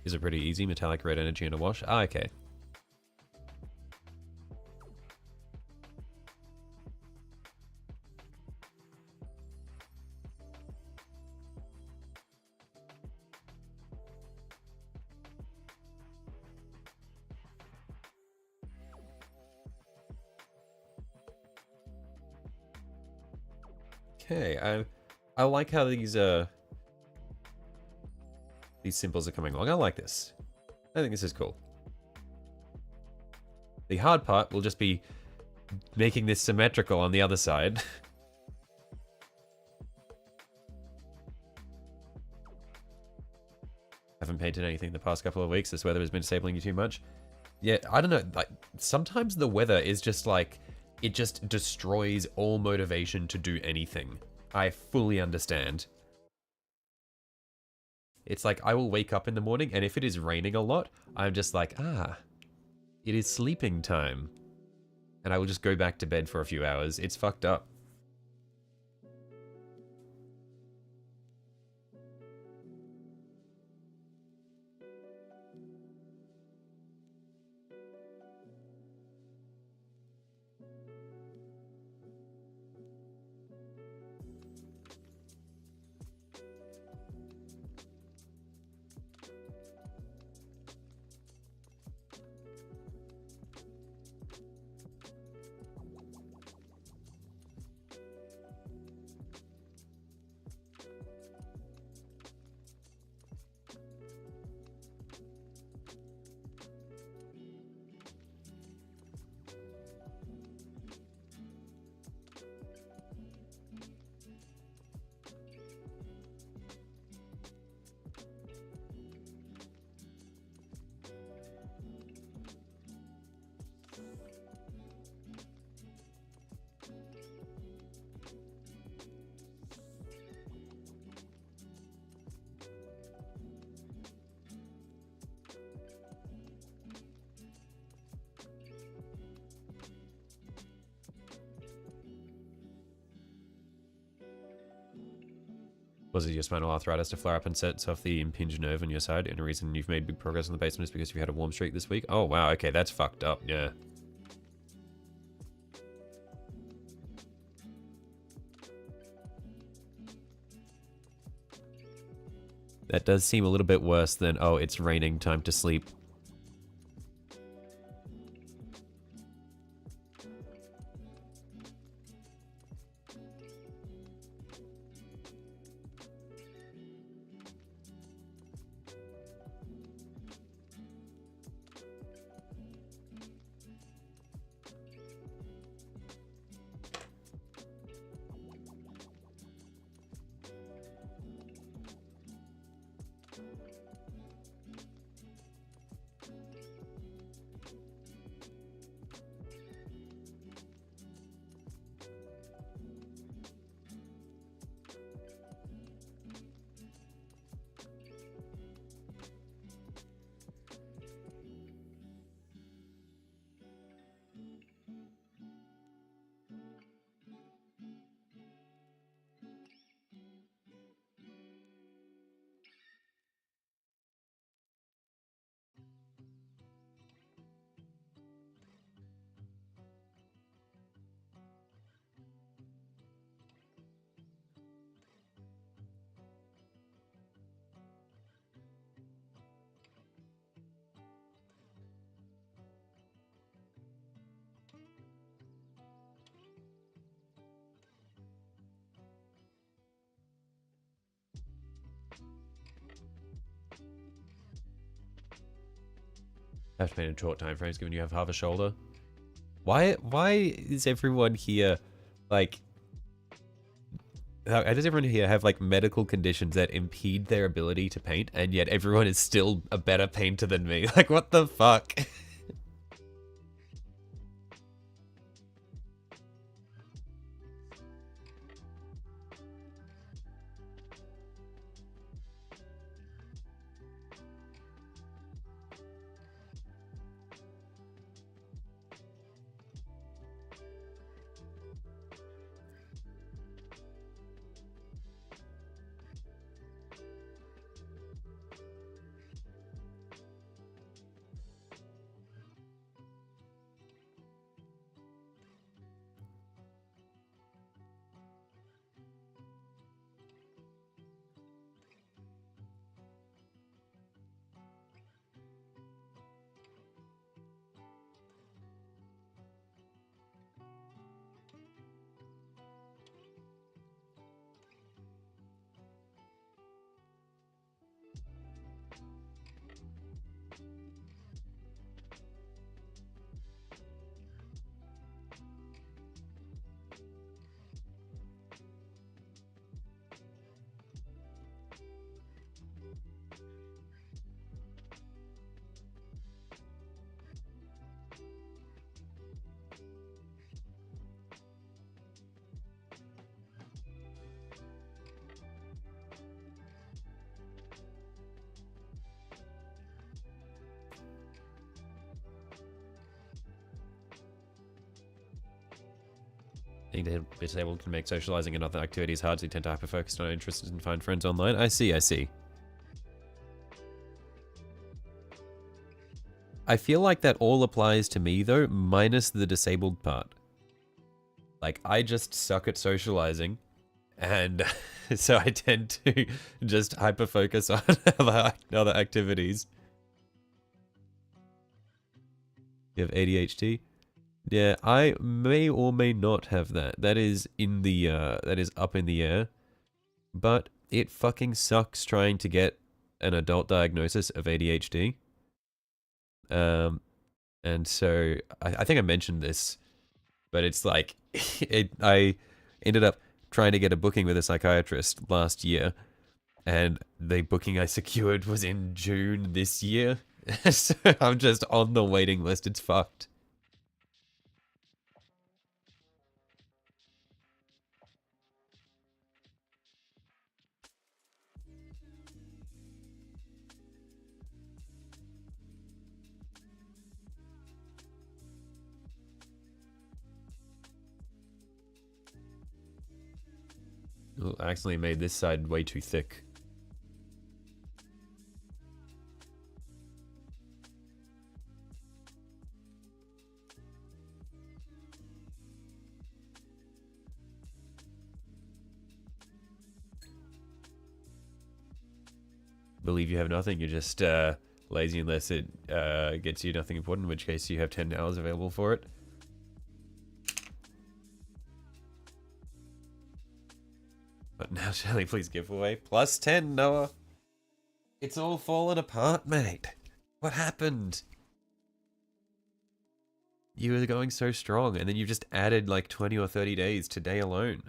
Is it pretty easy? Metallic red energy and a wash? Ah, okay. Okay, I like how these symbols are coming along. I like this. I think this is cool. The hard part will just be making this symmetrical on the other side. Haven't painted anything the past couple of weeks. This weather has been disabling you too much. Yeah, I don't know. Like, sometimes the weather is just like, it just destroys all motivation to do anything. I fully understand. It's like, I will wake up in the morning, and if it is raining a lot, I'm just like, it is sleeping time. And I will just go back to bed for a few hours. It's fucked up. Was it your spinal arthritis to flare up and sets off the impinged nerve on your side? And a reason you've made big progress in the basement is because you've had a warm streak this week? Oh, wow. Okay, that's fucked up. Yeah. That does seem a little bit worse than, oh, it's raining, time to sleep. Have to paint in short time frames given you have half a shoulder. Why is everyone here, like... How does everyone here have, like, medical conditions that impede their ability to paint, and yet everyone is still a better painter than me? Like, what the fuck? Being disabled can make socializing and other activities hard, so you tend to hyper-focus on interests and find friends online. I see, I see. I feel like that all applies to me, though, minus the disabled part. Like, I just suck at socializing, and so I tend to just hyper-focus on other activities. You have ADHD? Yeah, I may or may not have that. That is in the that is up in the air. But it fucking sucks trying to get an adult diagnosis of ADHD. And so I think I mentioned this, but it's like I ended up trying to get a booking with a psychiatrist last year, and the booking I secured was in June this year. So I'm just on the waiting list. It's fucked. Ooh, I accidentally made this side way too thick. Believe you have nothing, you're just lazy unless it gets you nothing important, in which case you have 10 hours available for it. But now, Shelly, please give away. Plus 10, Noah. It's all fallen apart, mate. What happened? You were going so strong, and then you just added like 20 or 30 days today alone.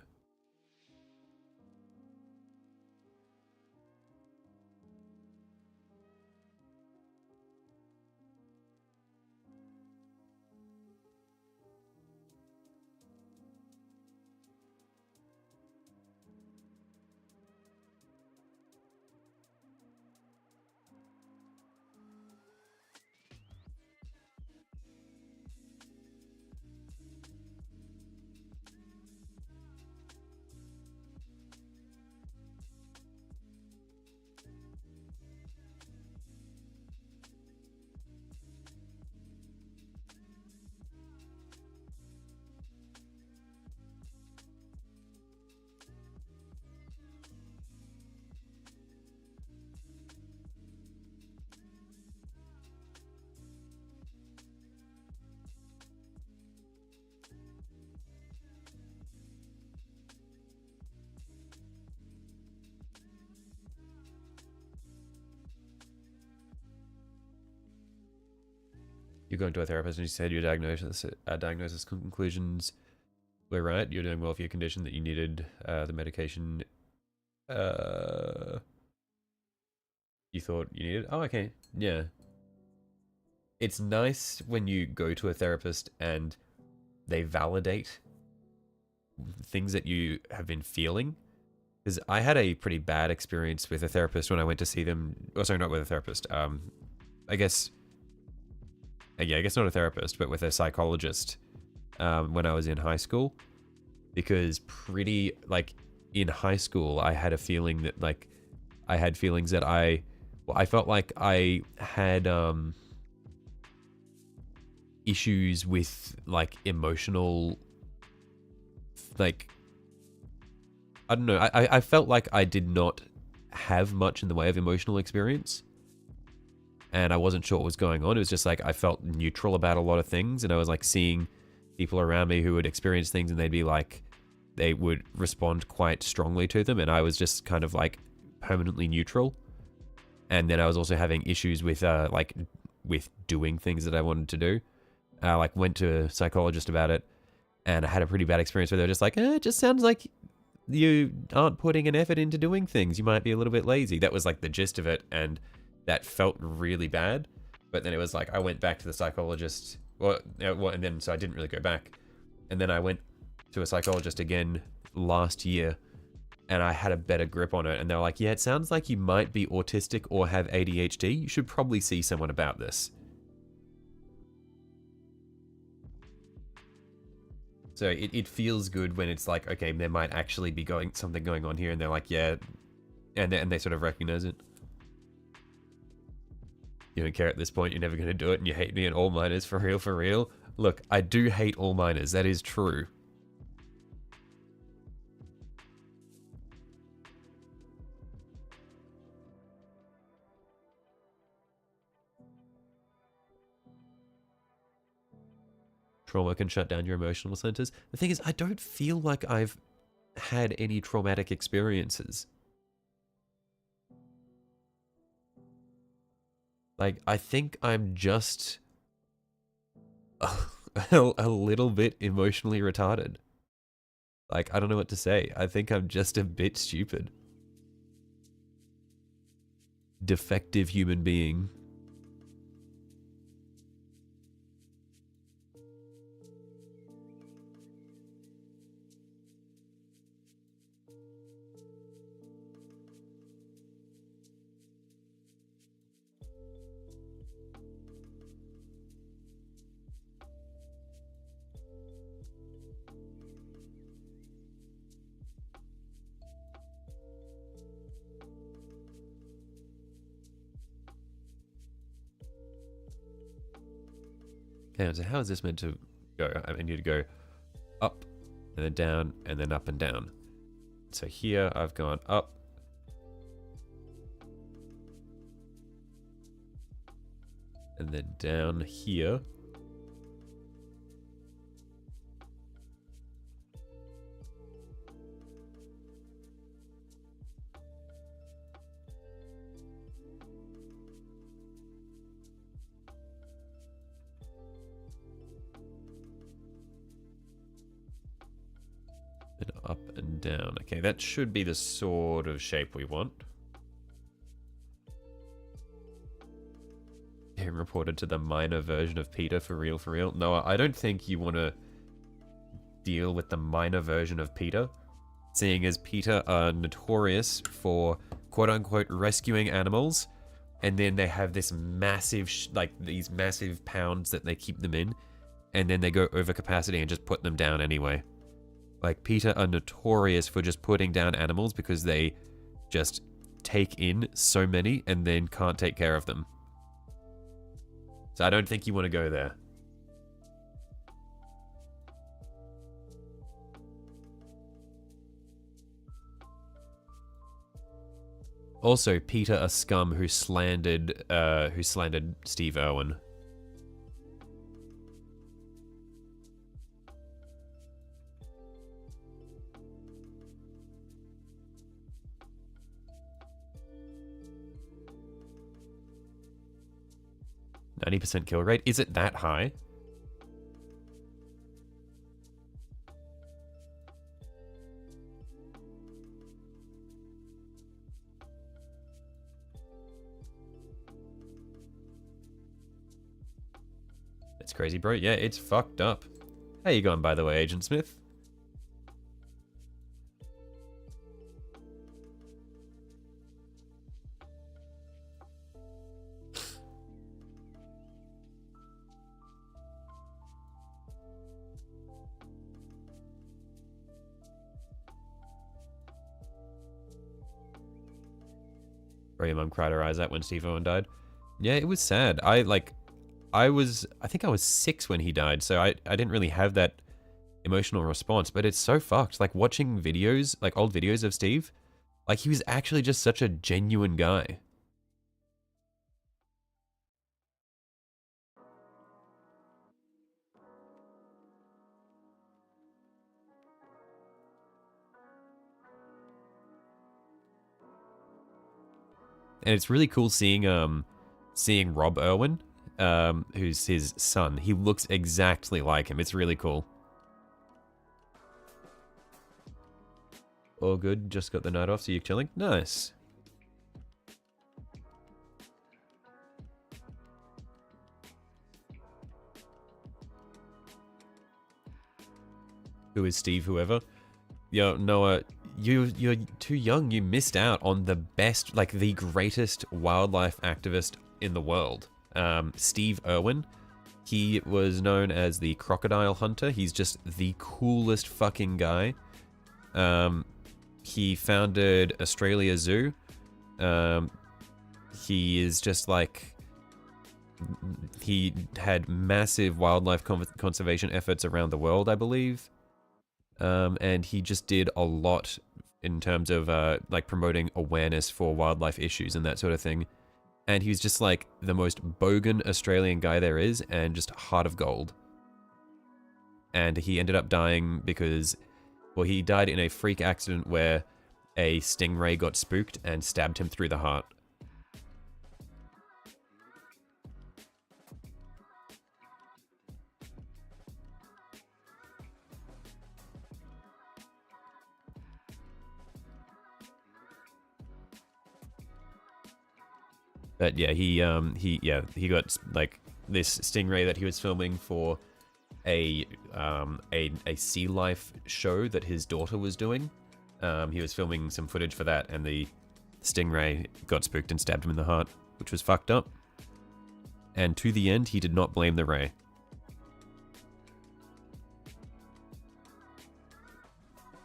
You're going to a therapist and you said your diagnosis conclusions were right. You're doing well for your condition, that you needed the medication you thought you needed. Oh, okay. Yeah. It's nice when you go to a therapist and they validate things that you have been feeling. Because I had a pretty bad experience with a therapist when I went to see them. Oh, sorry, not with a therapist. I guess not a therapist, but with a psychologist when I was in high school. Because in high school, I had a feeling that I had feelings that I felt like I had issues with emotional, I don't know. I felt like I did not have much in the way of emotional experience. And I wasn't sure what was going on. It was just I felt neutral about a lot of things. And I was seeing people around me who would experience things and they'd be they would respond quite strongly to them. And I was just kind of permanently neutral. And then I was also having issues with with doing things that I wanted to do. I went to a psychologist about it and I had a pretty bad experience where they were just it just sounds like you aren't putting an effort into doing things. You might be a little bit lazy. That was the gist of it, and that felt really bad. But then it was I went back to the psychologist, and then so I didn't really go back. And then I went to a psychologist again last year, and I had a better grip on it. And they were yeah, it sounds like you might be autistic or have ADHD. You should probably see someone about this. So it feels good when it's okay, there might actually be something going on here, and they're yeah, and they sort of recognize it. You don't care at this point, you're never going to do it, and you hate me and all miners, for real, for real. Look, I do hate all miners, that is true. Trauma can shut down your emotional centers. The thing is, I don't feel like I've had any traumatic experiences. I think I'm just a little bit emotionally retarded. I don't know what to say. I think I'm just a bit stupid. Defective human being. Okay, so how is this meant to go? I need to go up and then down and then up and down. So here I've gone up. And then down here. And up and down. Okay, that should be the sort of shape we want. Game reported to the minor version of Peter, for real, for real. No, I don't think you want to deal with the minor version of Peter, seeing as Peter are notorious for quote-unquote rescuing animals, and then they have this massive, these massive pounds that they keep them in, and then they go over capacity and just put them down anyway. Peter are notorious for just putting down animals because they just take in so many and then can't take care of them. So I don't think you want to go there. Also, Peter a scum who slandered Steve Irwin. 90% kill rate? Is it that high? It's crazy, bro. Yeah, it's fucked up. How you going, by the way, Agent Smith? Bro, your mum cried her eyes out when Steve Owen died. Yeah, it was sad. I think I was 6 when he died, so I didn't really have that emotional response, but it's so fucked. Like, watching videos, like old videos of Steve, like, he was actually just such a genuine guy. And it's really cool seeing Rob Irwin, who's his son. He looks exactly like him. It's really cool. All good. Just got the night off, so you're chilling? Nice. Who is Steve, whoever? Yo, Noah, you're too young. You missed out on the best, like the greatest wildlife activist in the world. Steve Irwin. He was known as the crocodile hunter. He's just the coolest fucking guy. He founded Australia Zoo. He is just like... He had massive wildlife conservation efforts around the world, I believe. And he just did a lot in terms of like promoting awareness for wildlife issues and that sort of thing. And he's just like the most bogan Australian guy there is, and just heart of gold. And he ended up dying because, well, he died in a freak accident where a stingray got spooked and stabbed him through the heart. But yeah, he got like this stingray that he was filming for a sea life show that his daughter was doing. He was filming some footage for that, and the stingray got spooked and stabbed him in the heart, which was fucked up. And to the end, he did not blame the ray.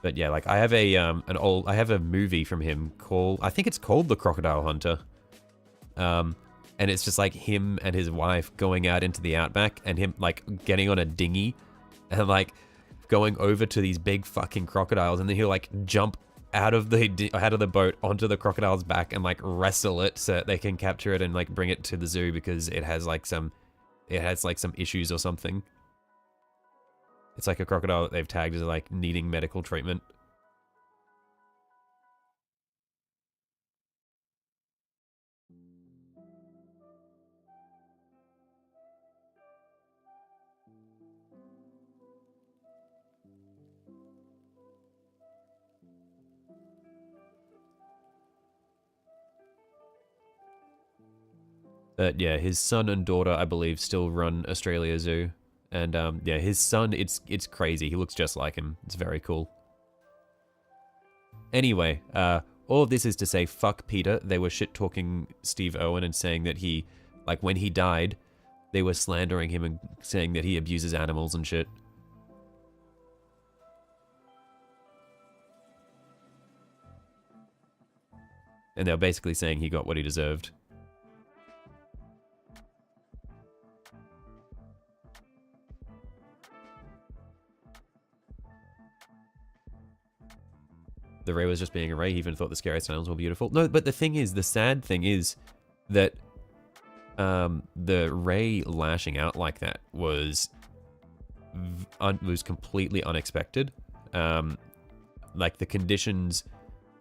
But yeah, like I have I have a movie from him called, I think it's called The Crocodile Hunter. And it's just like him and his wife going out into the outback, and him like getting on a dinghy and like going over to these big fucking crocodiles, and then he'll like jump out of the boat onto the crocodile's back and like wrestle it so that they can capture it and like bring it to the zoo because it has like some issues or something. It's like a crocodile that they've tagged as like needing medical treatment. But yeah, his son and daughter, I believe, still run Australia Zoo. And yeah, his son, it's crazy. He looks just like him. It's very cool. Anyway, all of this is to say, fuck Peter. They were shit-talking Steve Irwin and saying that he, like, when he died, they were slandering him and saying that he abuses animals and shit. And they were basically saying he got what he deserved. The Ray was just being a Ray. He even thought the scariest animals were beautiful. No, but the thing is, the sad thing is that the Ray lashing out like that was completely unexpected. Like the conditions,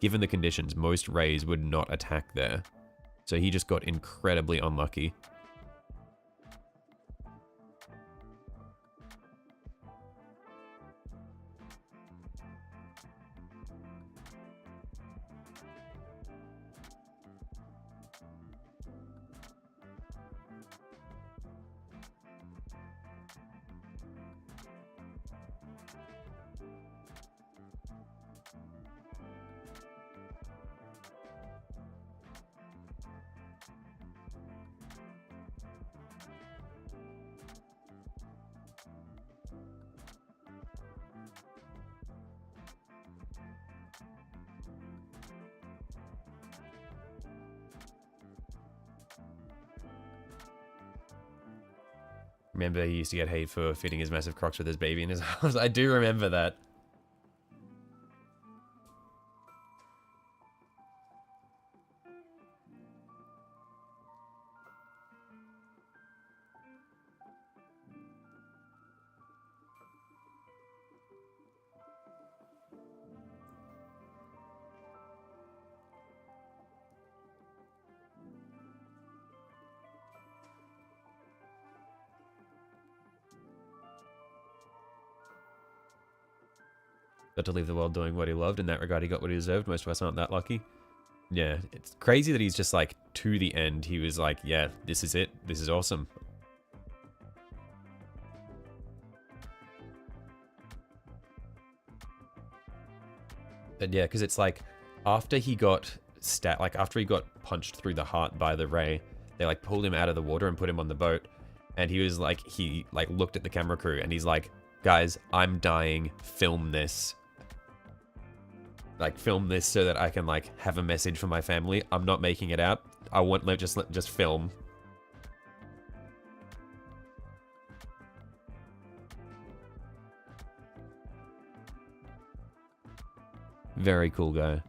given the conditions, most Rays would not attack there. So he just got incredibly unlucky. Remember, he used to get hate for fitting his massive crocs with his baby in his arms. I do remember that. Got to leave the world doing what he loved. In that regard, he got what he deserved. Most of us aren't that lucky. Yeah, it's crazy that he's just like, to the end, he was like, yeah, this is it. This is awesome. And yeah, because it's like, after he got after he got punched through the heart by the ray, they like pulled him out of the water and put him on the boat. And he was like, he like looked at the camera crew and he's like, guys, I'm dying. Film this. Like, film this so that I can like have a message for my family. I'm not making it out. I want just film. Very cool guy.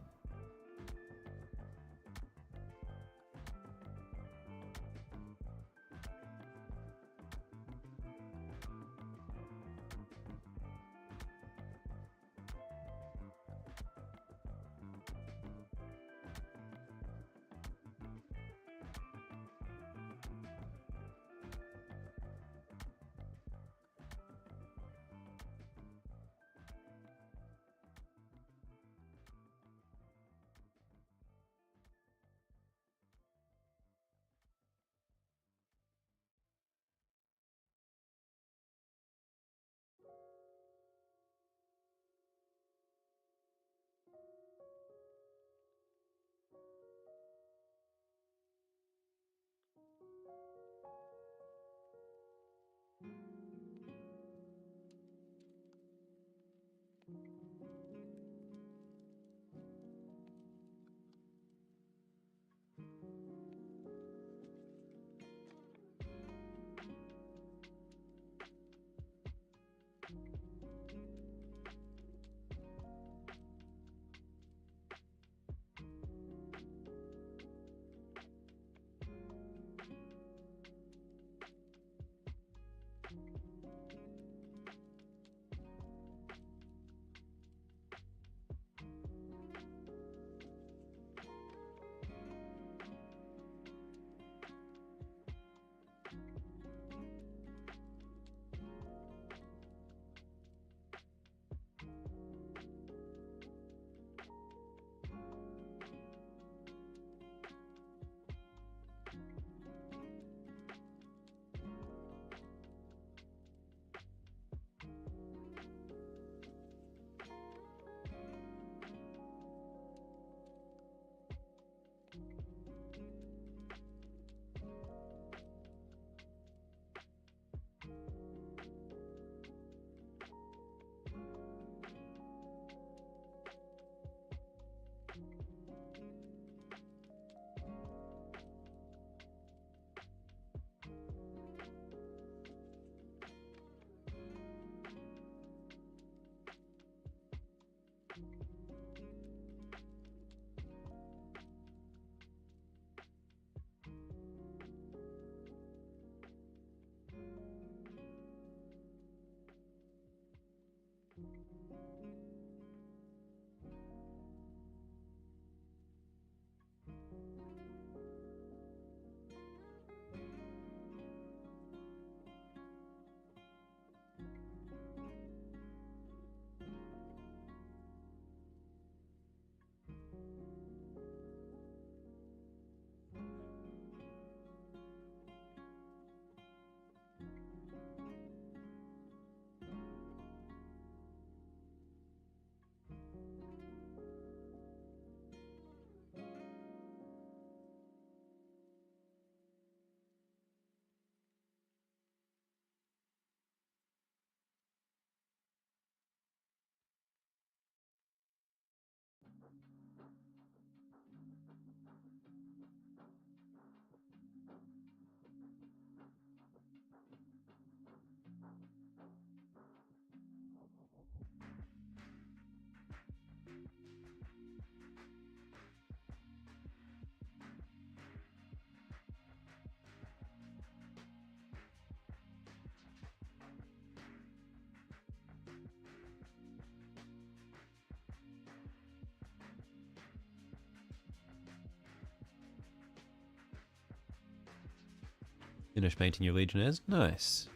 Finish painting your legionnaires? Nice.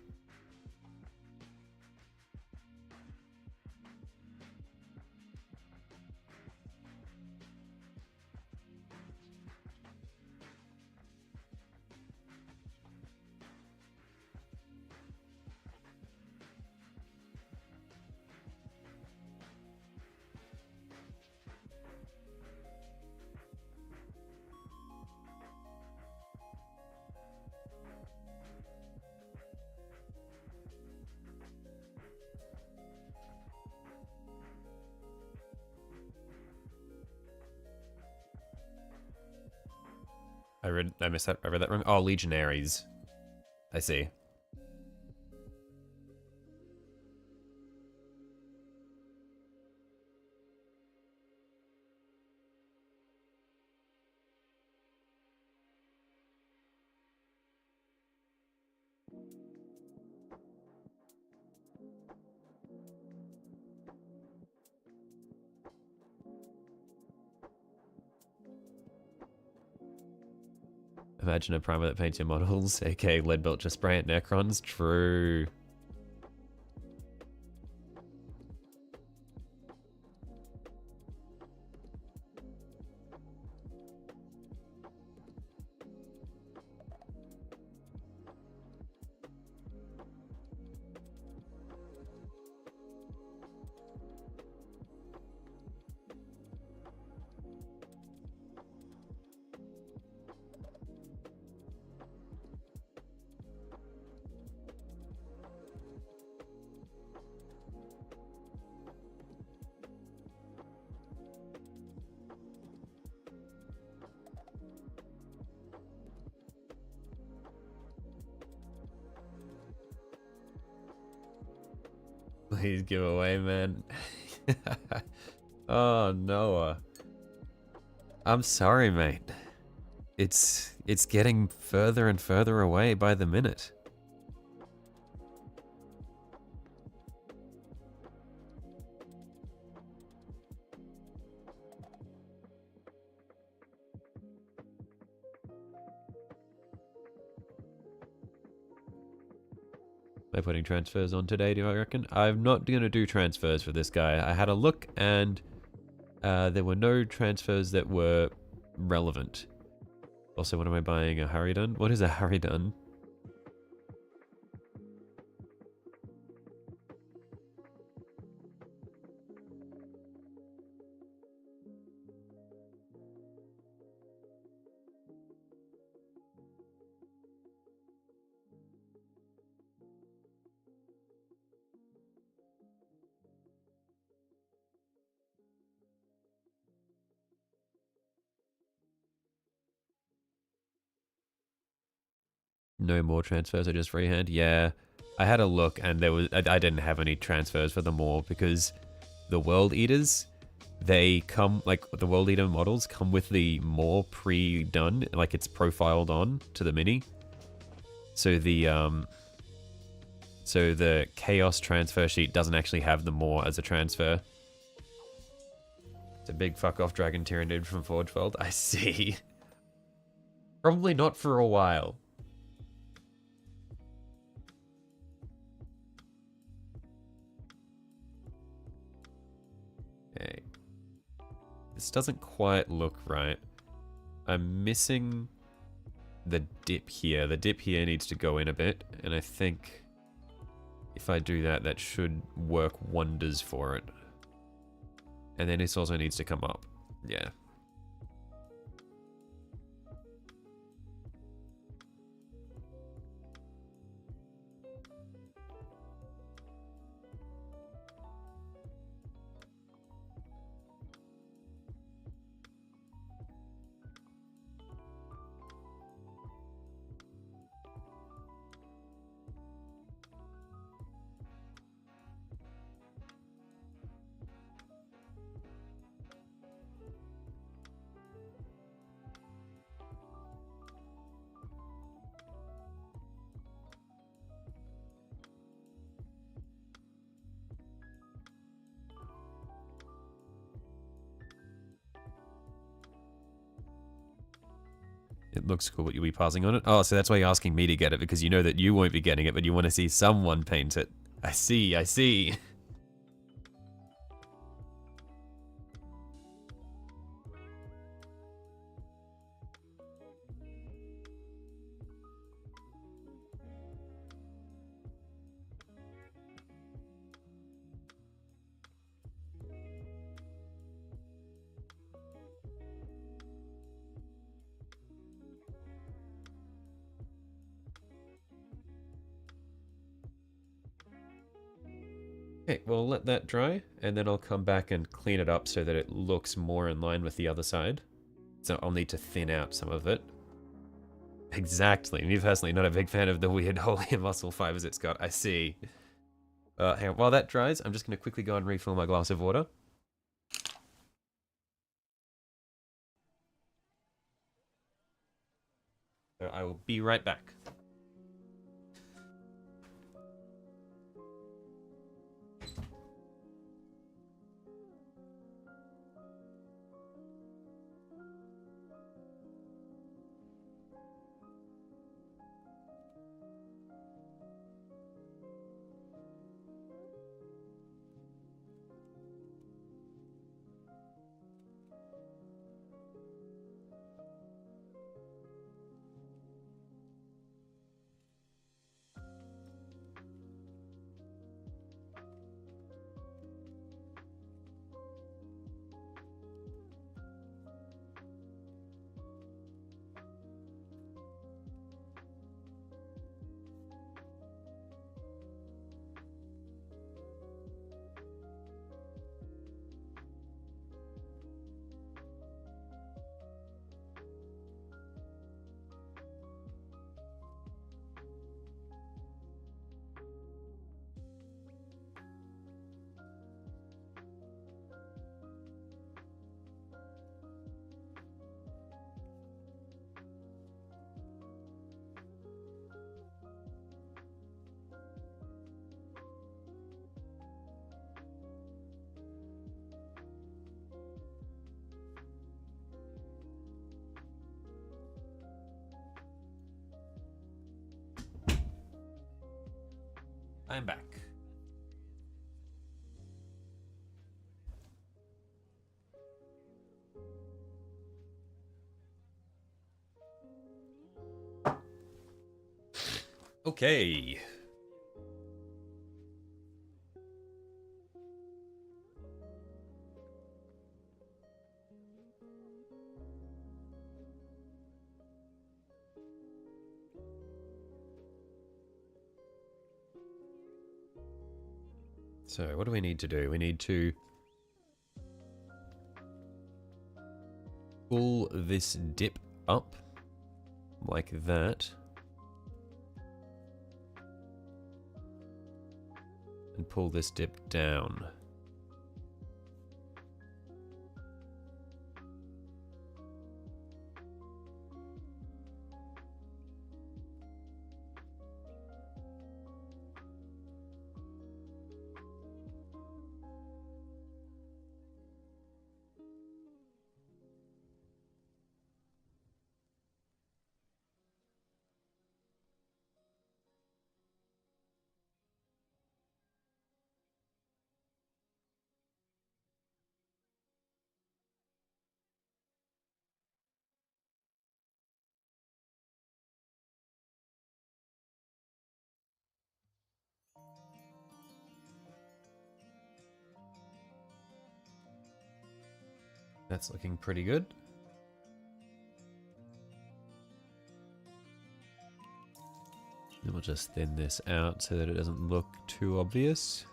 I missed that. I read that wrong. Oh, legionaries. I see. Imagine a primer that paints your models, aka lead belt just spray at Necrons. True. Please give away, man. Oh, Noah. I'm sorry, mate. It's getting further and further away by the minute. Am I putting transfers on today, do I reckon? I'm not going to do transfers for this guy. I had a look and there were no transfers that were relevant. Also, what am I buying? A Harridan? What is a Harridan? No more transfers, I just freehand. Yeah, I had a look and there was I didn't have any transfers for the more because the World Eaters, they come, like the World Eater models come with the more pre-done, like it's profiled on to the mini. So the Chaos transfer sheet doesn't actually have the more as a transfer. It's a big fuck off Dragon Tyrannid from Forge World. I see. Probably not for a while. Okay. This doesn't quite look right. I'm missing the dip here. The dip here needs to go in a bit, and I think if I do that, that should work wonders for it. And then this also needs to come up. Yeah. It looks cool, but you'll be passing on it? Oh, so that's why you're asking me to get it, because you know that you won't be getting it, but you want to see someone paint it. I see, I see. Okay, well, let that dry, and then I'll come back and clean it up so that it looks more in line with the other side. So I'll need to thin out some of it. Exactly. Me personally, not a big fan of the weird holy muscle fibers it's got. I see. Hang on. While that dries, I'm just going to quickly go and refill my glass of water. So I will be right back. I'm back. Okay. So what do we need to do? We need to pull this dip up like that. And pull this dip down. That's looking pretty good. And we'll just thin this out so that it doesn't look too obvious.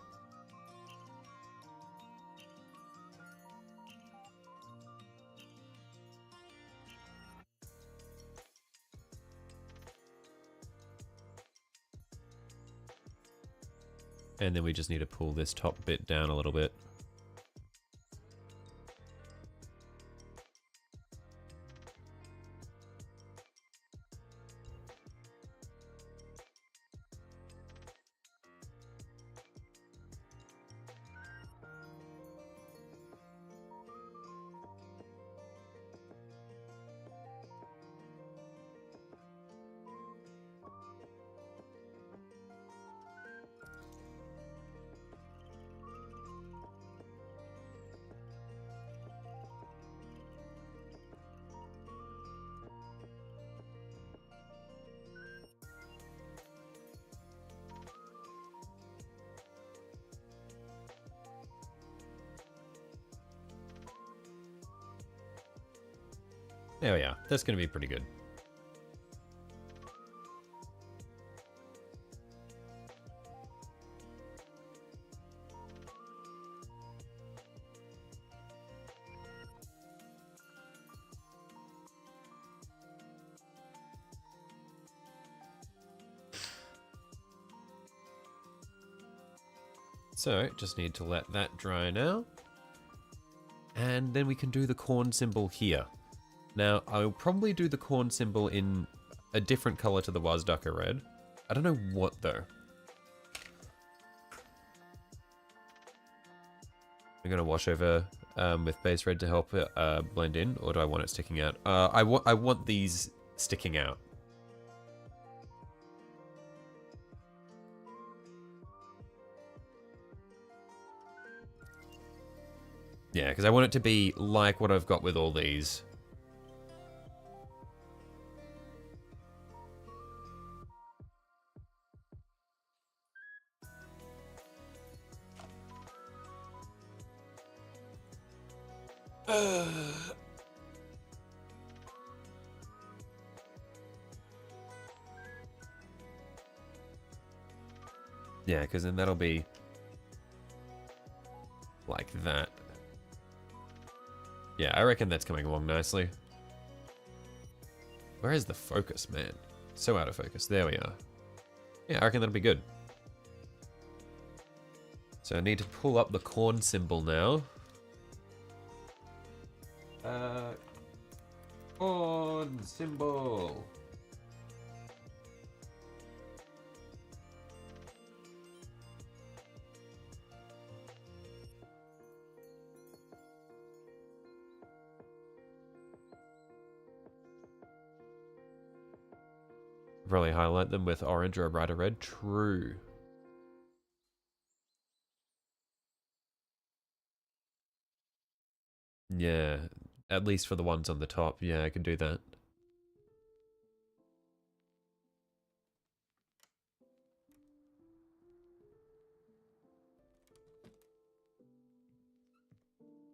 And then we just need to pull this top bit down a little bit. There we are. That's going to be pretty good. So, just need to let that dry now. And then we can do the corn symbol here. Now, I'll probably do the corn symbol in a different color to the Wazdaka red. I don't know what, though. I'm going to wash over with base red to help it blend in, or do I want it sticking out? I want these sticking out. Yeah, because I want it to be like what I've got with all these. Yeah, because then that'll be like that. Yeah, I reckon that's coming along nicely. Where is the focus, man? So out of focus. There we are. Yeah, I reckon that'll be good. So I need to pull up the corn symbol now. Corn symbol. Probably highlight them with orange or a brighter red. True. Yeah, at least for the ones on the top. Yeah, I can do that.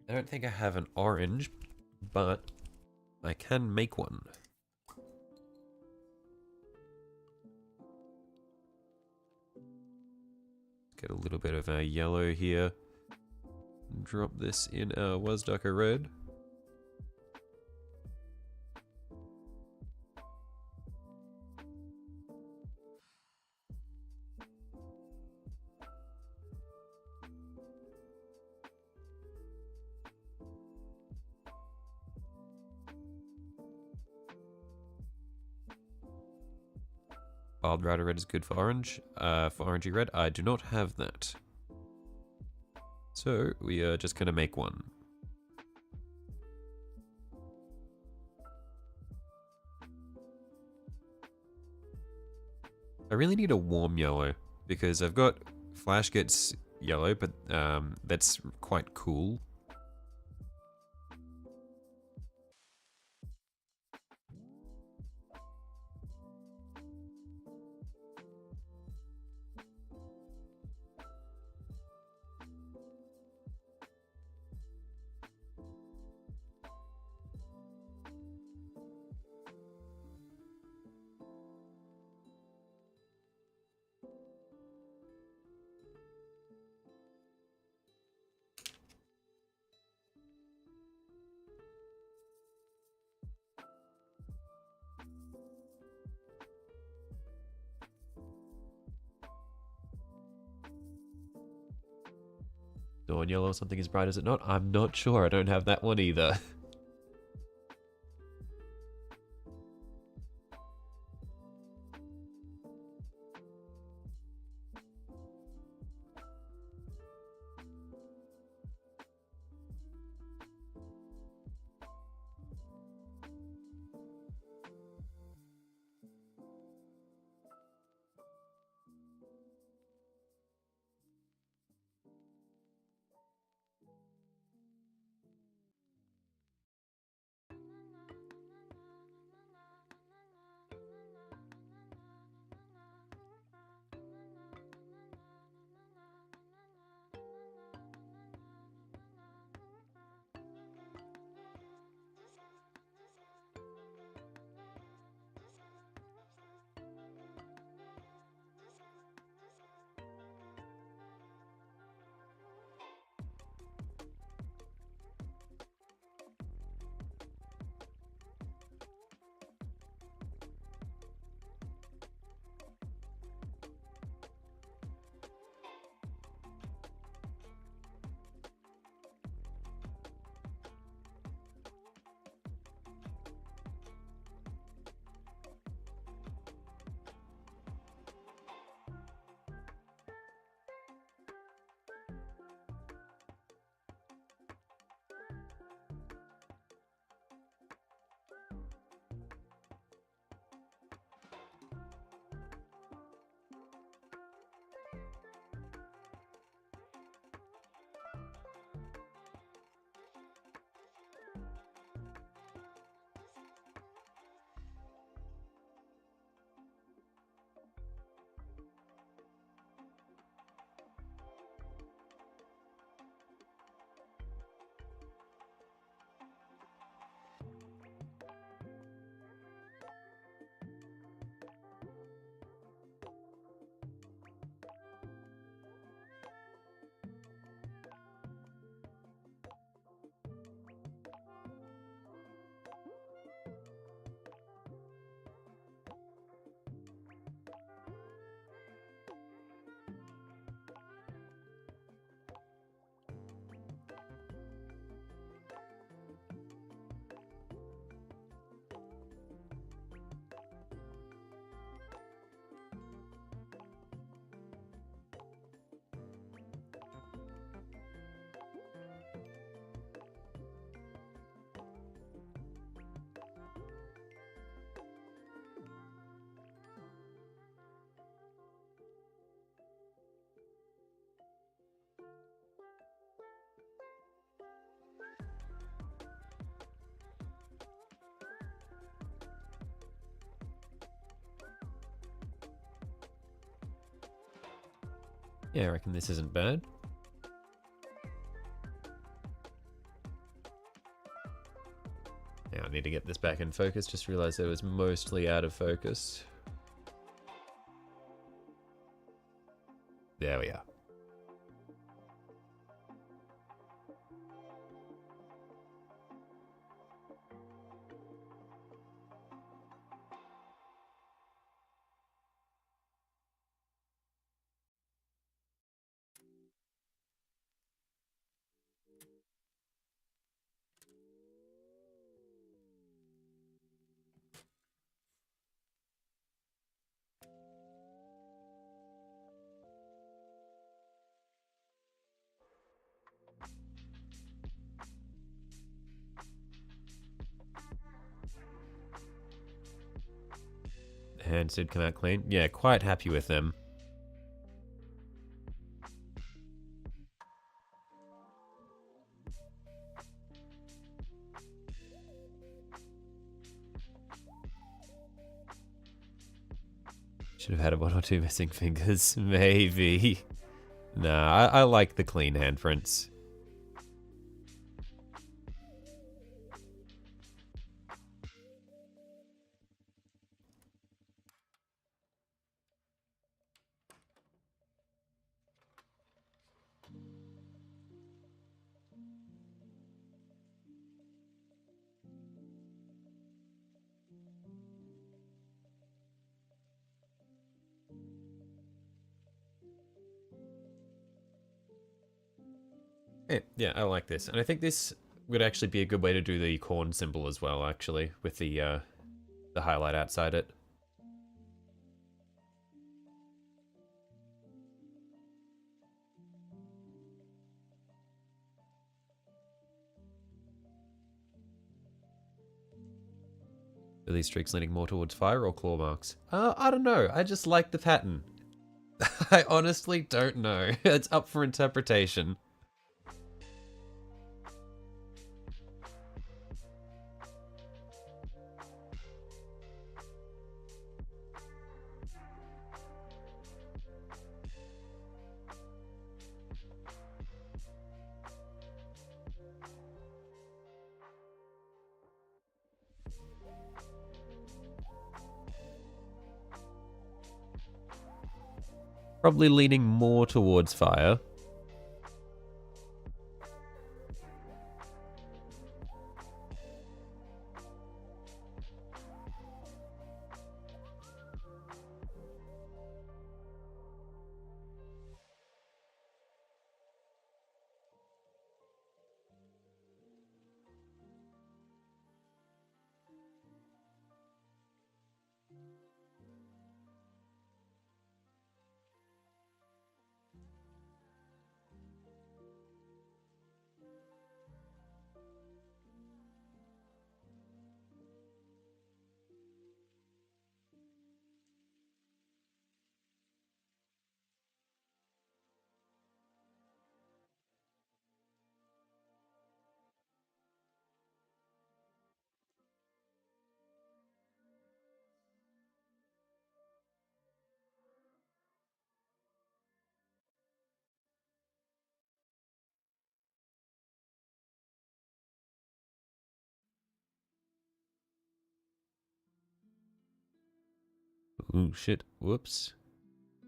I don't think I have an orange, but I can make one. Get a little bit of a yellow here. Drop this in our Wazdaka red. Wild Rider red is good for orange. For orangey red, I do not have that. So we are just going to make one. I really need a warm yellow because I've got Flash gets yellow, but that's quite cool. Dawn yellow or something as bright as it not? I'm not sure. I don't have that one either. Yeah, I reckon this isn't bad. Now I need to get this back in focus. Just realized it was mostly out of focus. There we are. Hands did come out clean. Yeah, quite happy with them. Should have had one or two missing fingers, maybe. Nah, I like the clean handprints. Yeah, I like this. And I think this would actually be a good way to do the corn symbol as well, actually, with the highlight outside it. Are these streaks leaning more towards fire or claw marks? I don't know. I just like the pattern. I honestly don't know. It's up for interpretation. Probably leaning more towards fire. Ooh, shit. Whoops.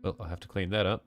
Well, I'll have to clean that up.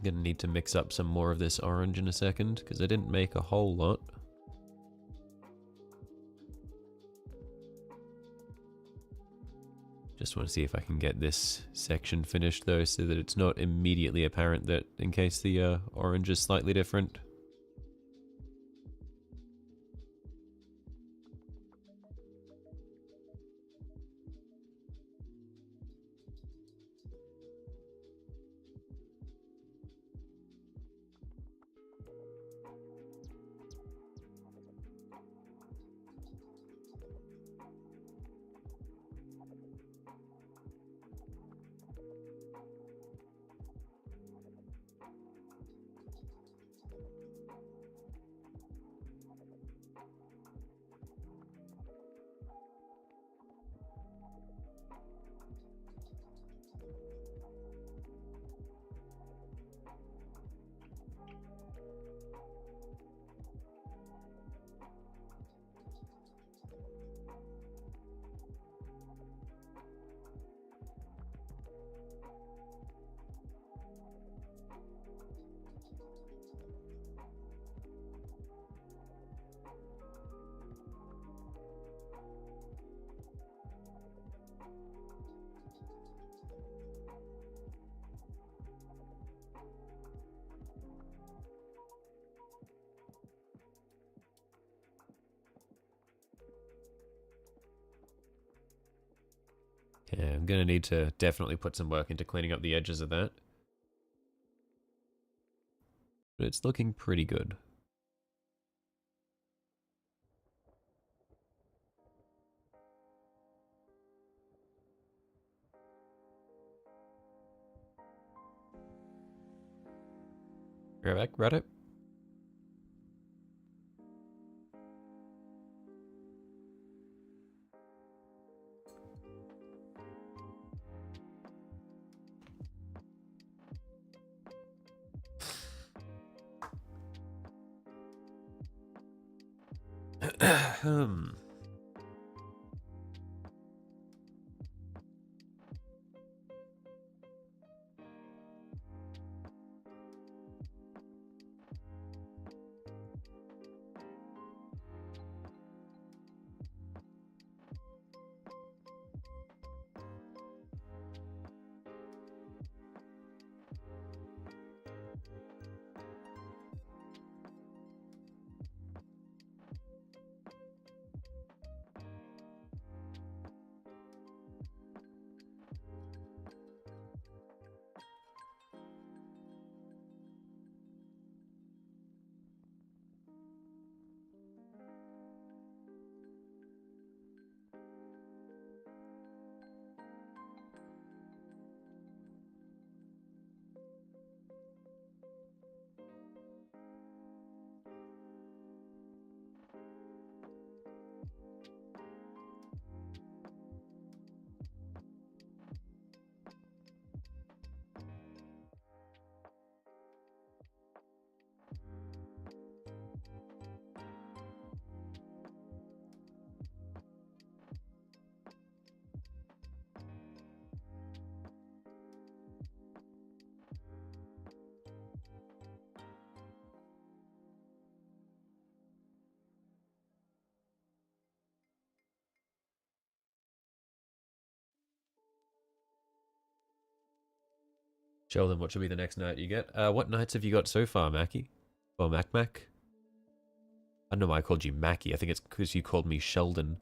gonna need to mix up some more of this orange in a second, because I didn't make a whole lot. Just want to see if I can get this section finished though, so that it's not immediately apparent that in case the orange is slightly different. Yeah, I'm gonna need to definitely put some work into cleaning up the edges of that. But it's looking pretty good. Right back, Reddit. Sheldon, what should be the next knight you get? What knights have you got so far, Mackie? Or Mac? I don't know why I called you Mackie. I think it's because you called me Sheldon.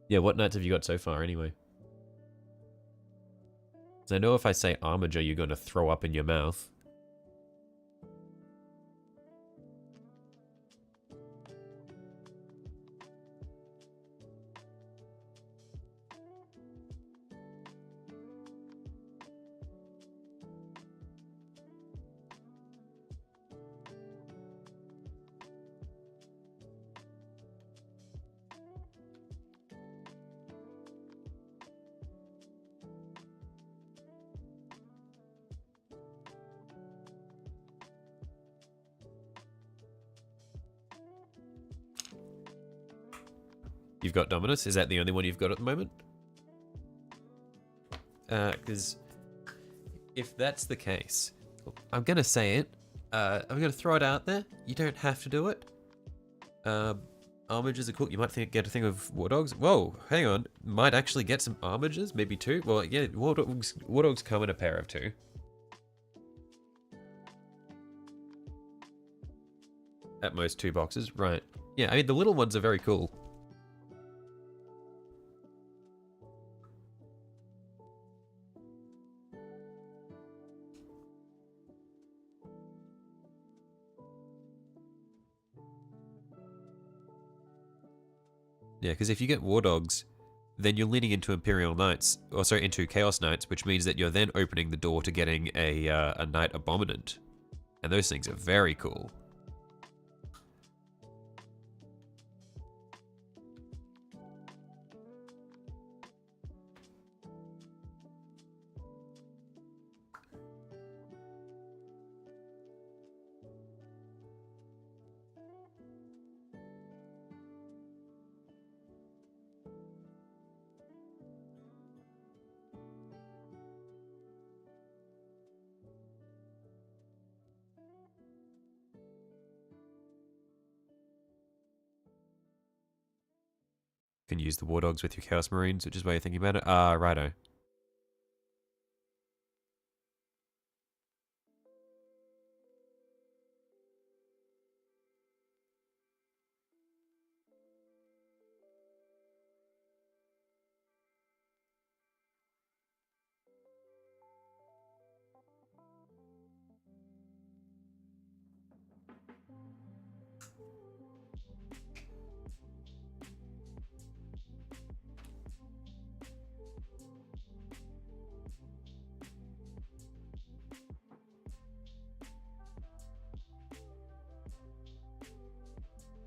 Yeah, what knights have you got so far, anyway? Because I know if I say armiger, you're going to throw up in your mouth. You've got Dominus? Is that the only one you've got at the moment? Because if that's the case, I'm gonna say it. I'm gonna throw it out there. You don't have to do it. Armigers are cool. You might get a thing of war dogs. Whoa, hang on. Might actually get some armigers, maybe 2. Well, yeah, war dogs come in a pair of 2. At most 2 boxes, right? Yeah, I mean the little ones are very cool. Yeah, because if you get War Dogs, then you're leaning into Imperial Knights, or sorry, into Chaos Knights, which means that you're then opening the door to getting a Knight Abominant. And those things are very cool. You can use the War Dogs with your Chaos Marines, which is why you're thinking about it. Ah, righto.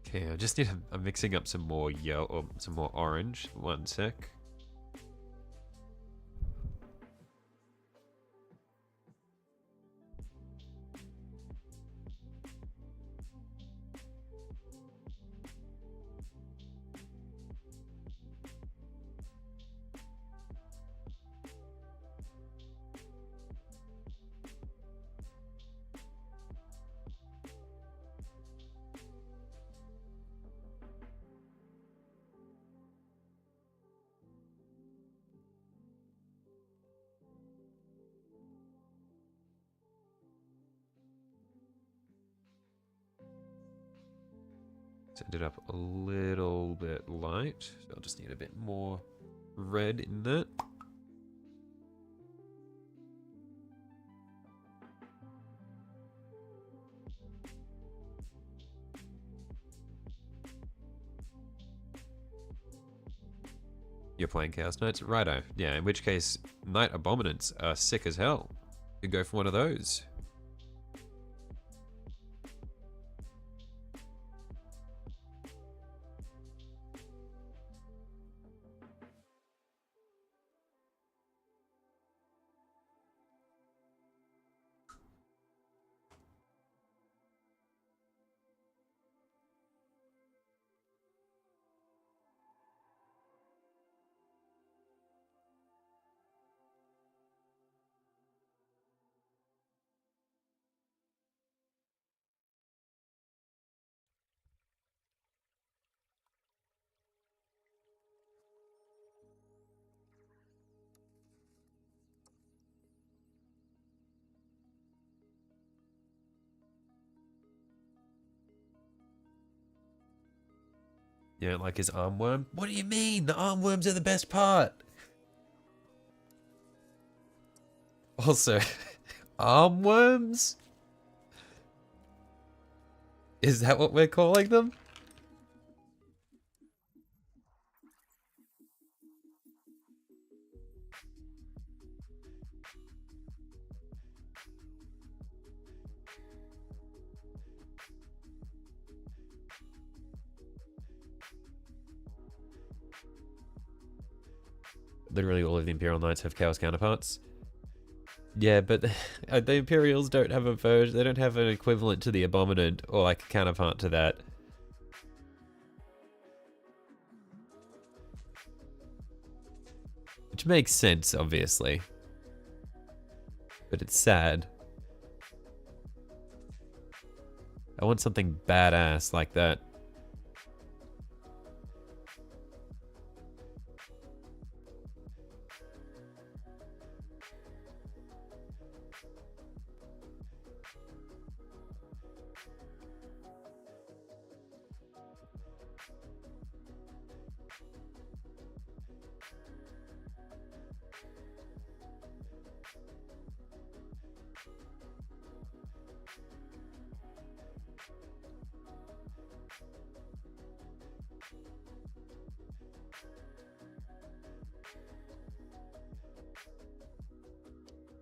Okay, I just need. I'm mixing up some more yellow, or some more orange. 1 sec. Set it up a little bit light. So I'll just need a bit more red in that. You're playing Chaos Knights? Righto. Yeah, in which case, Knight Abominants are sick as hell. Could go for one of those. You don't like his armworm? What do you mean? The armworms are the best part. Also, armworms? Is that what we're calling them? Literally all of the Imperial Knights have Chaos counterparts. Yeah, but the Imperials don't have a version. They don't have an equivalent to the Abominant or like a counterpart to that. Which makes sense, obviously. but it's sad. I want something badass like that.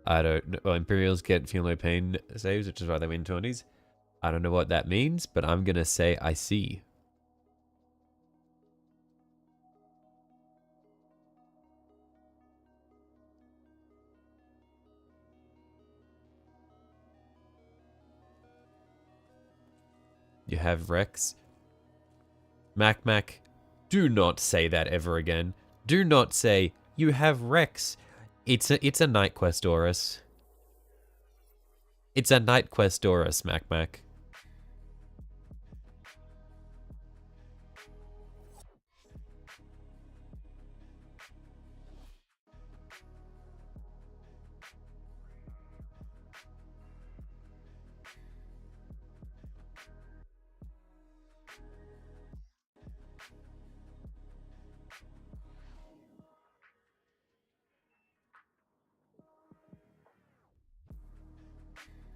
I don't know. Well, Imperials get feel no pain saves, which is why they win 20s. I don't know what that means, but I'm gonna say I see. You have Rex. Mac, do not say that ever again. Do not say, you have Rex. It's a Night Quest, Horus. It's a Night Quest, Horus, Mac.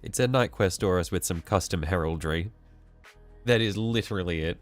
It's a Night Quest Horus with some custom heraldry. That is literally it.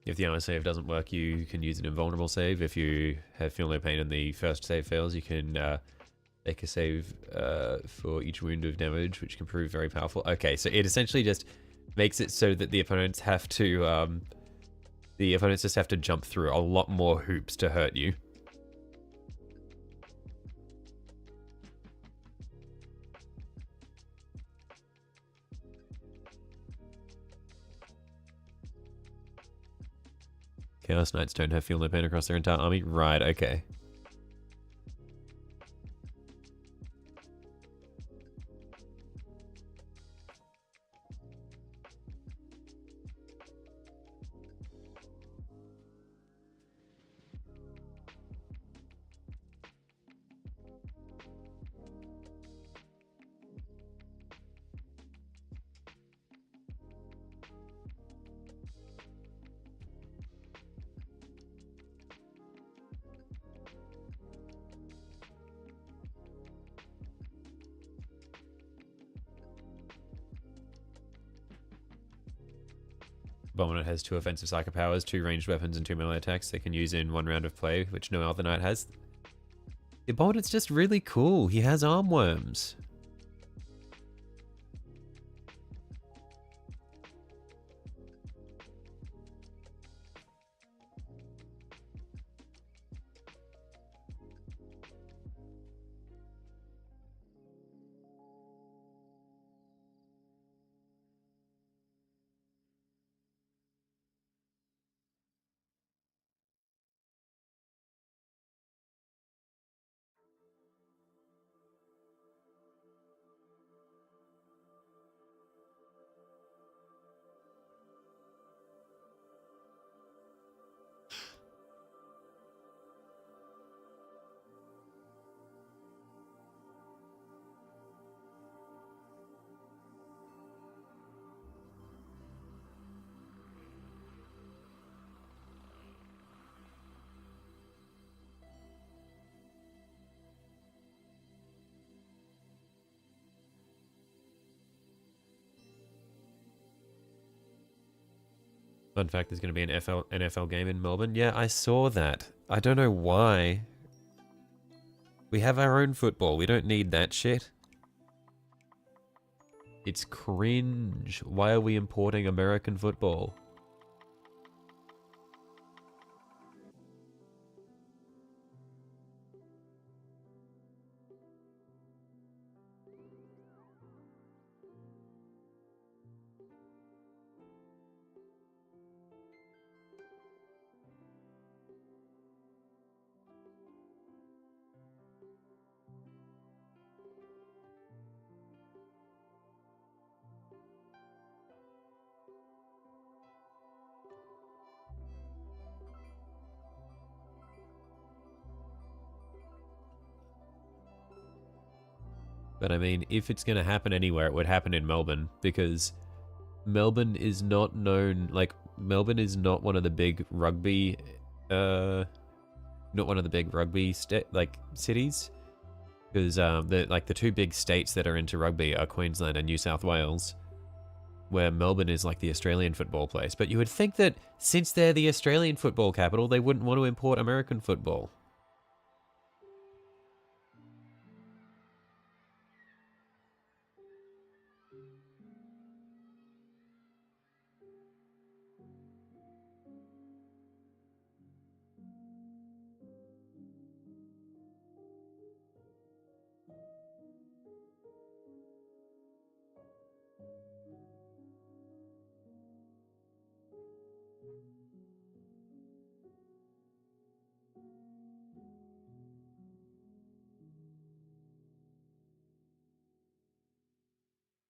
If the armor save doesn't work, you can use an invulnerable save. If you have feel no pain and the first save fails, you can make a save for each wound of damage, which can prove very powerful. Okay, so it essentially just makes it so that the opponents have to just have to jump through a lot more hoops to hurt you. Chaos Knights don't have feel no pain across their entire army? Right, okay. Abominant has 2 offensive psychic powers, 2 ranged weapons, and 2 melee attacks they can use in 1 round of play, which no other knight has. The Abominant's just really cool. He has arm worms. Fun fact, there's going to be an NFL game in Melbourne. Yeah, I saw that. I don't know why. We have our own football. We don't need that shit. It's cringe. Why are we importing American football? But I mean, if it's going to happen anywhere, it would happen in Melbourne, because Melbourne is not known, like, Melbourne is not one of the big rugby, not one of the big rugby, cities, because, the two big states that are into rugby are Queensland and New South Wales, where Melbourne is like the Australian football place. But you would think that since they're the Australian football capital, they wouldn't want to import American football.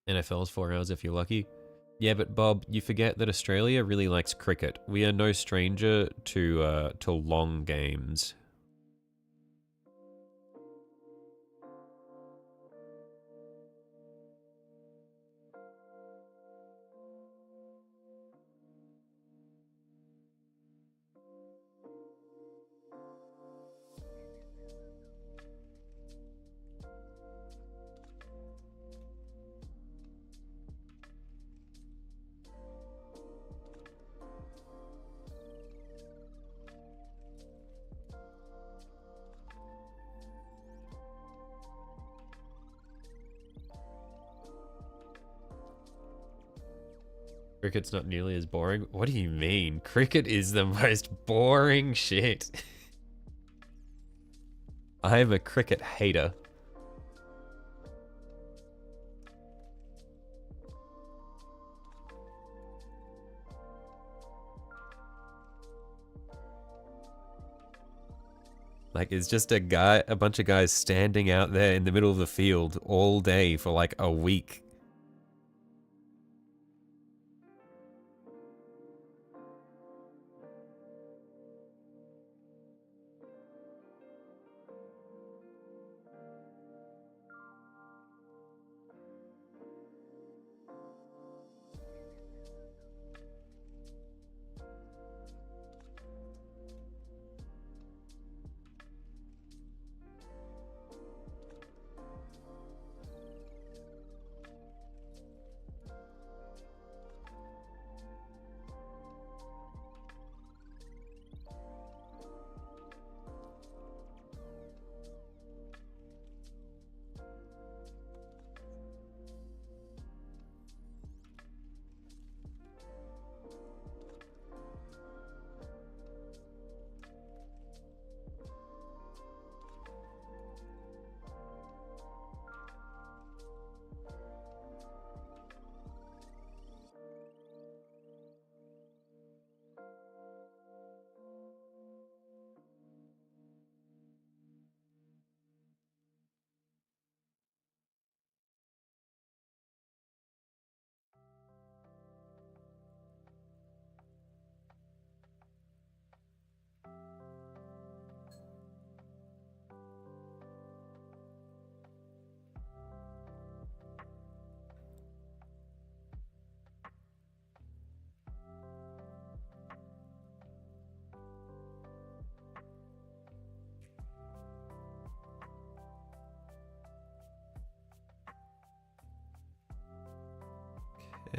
NFL's 4 hours if you're lucky. Yeah, but Bob, you forget that Australia really likes cricket. We are no stranger to long games. Cricket's not nearly as boring. What do you mean? Cricket is the most boring shit. I am a cricket hater. Like, it's just a bunch of guys standing out there in the middle of the field all day for like a week.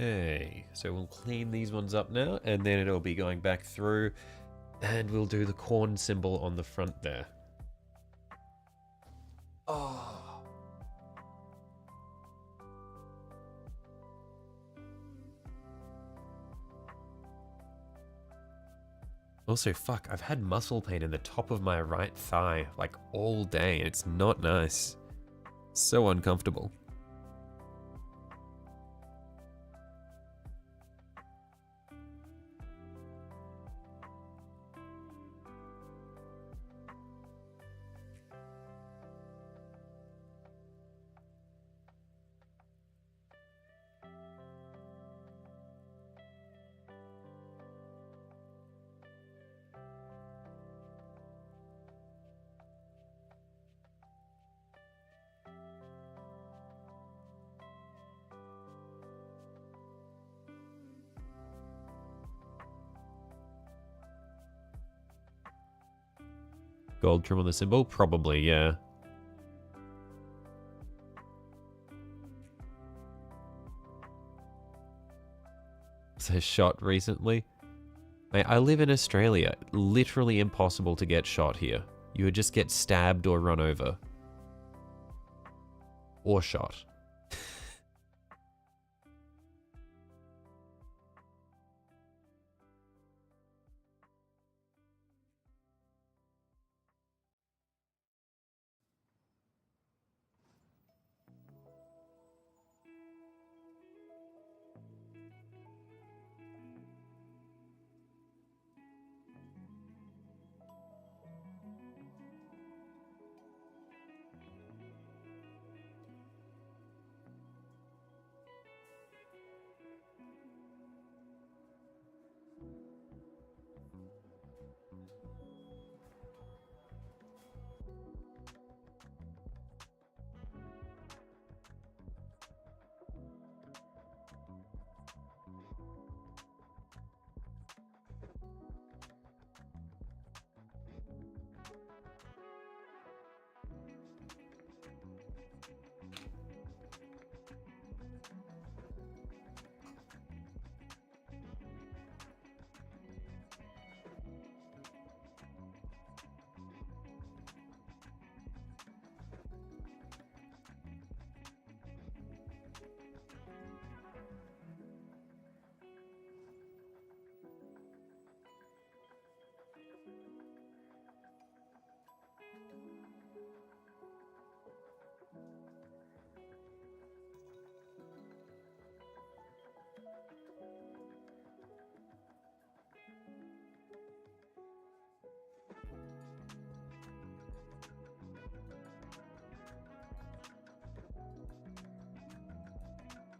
Okay, so we'll clean these ones up now, and then it'll be going back through, and we'll do the corn symbol on the front there. Oh. Also, fuck, I've had muscle pain in the top of my right thigh, like, all day, and it's not nice. So uncomfortable. Gold trim on the symbol? Probably, yeah. So shot recently? Mate, I live in Australia. Literally impossible to get shot here. You would just get stabbed or run over. Or shot.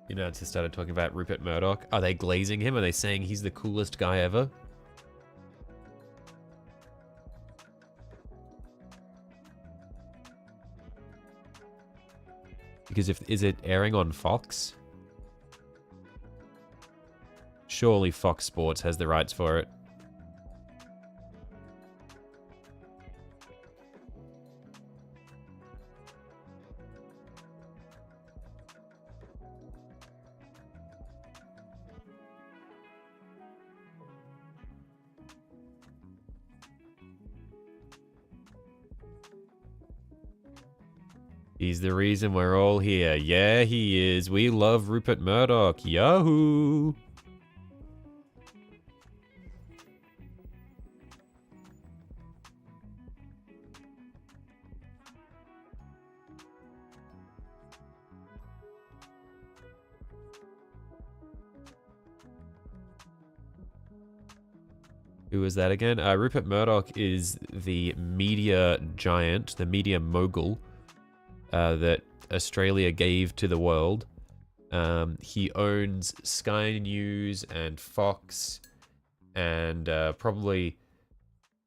You know, just started talking about Rupert Murdoch. Are they glazing him? Are they saying he's the coolest guy ever? Because is it airing on Fox? Surely Fox Sports has the rights for it. He's the reason we're all here. Yeah, he is. We love Rupert Murdoch. Yahoo! Who was that again? Rupert Murdoch is the media giant, the media mogul that Australia gave to the world. He owns Sky News and Fox and probably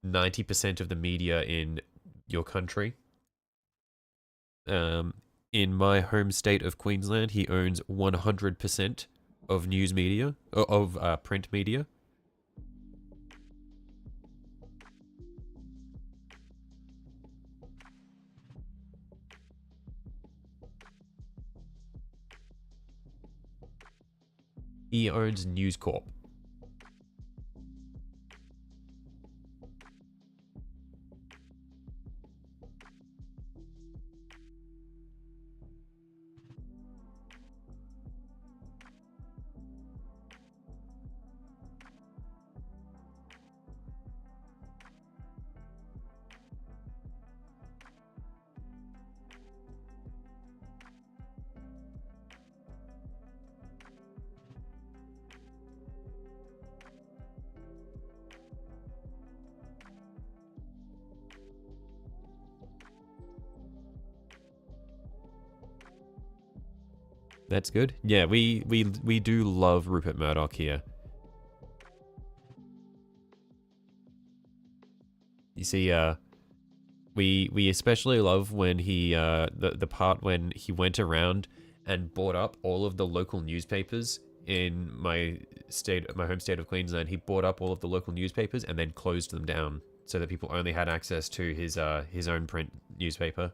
90% of the media in your country. In my home state of Queensland, he owns 100% of news media, of print media. He owns News Corp. That's good. Yeah, we do love Rupert Murdoch here. You see, we especially love when he the part when he went around and bought up all of the local newspapers in my home state of Queensland. He bought up all of the local newspapers and then closed them down so that people only had access to his own print newspaper.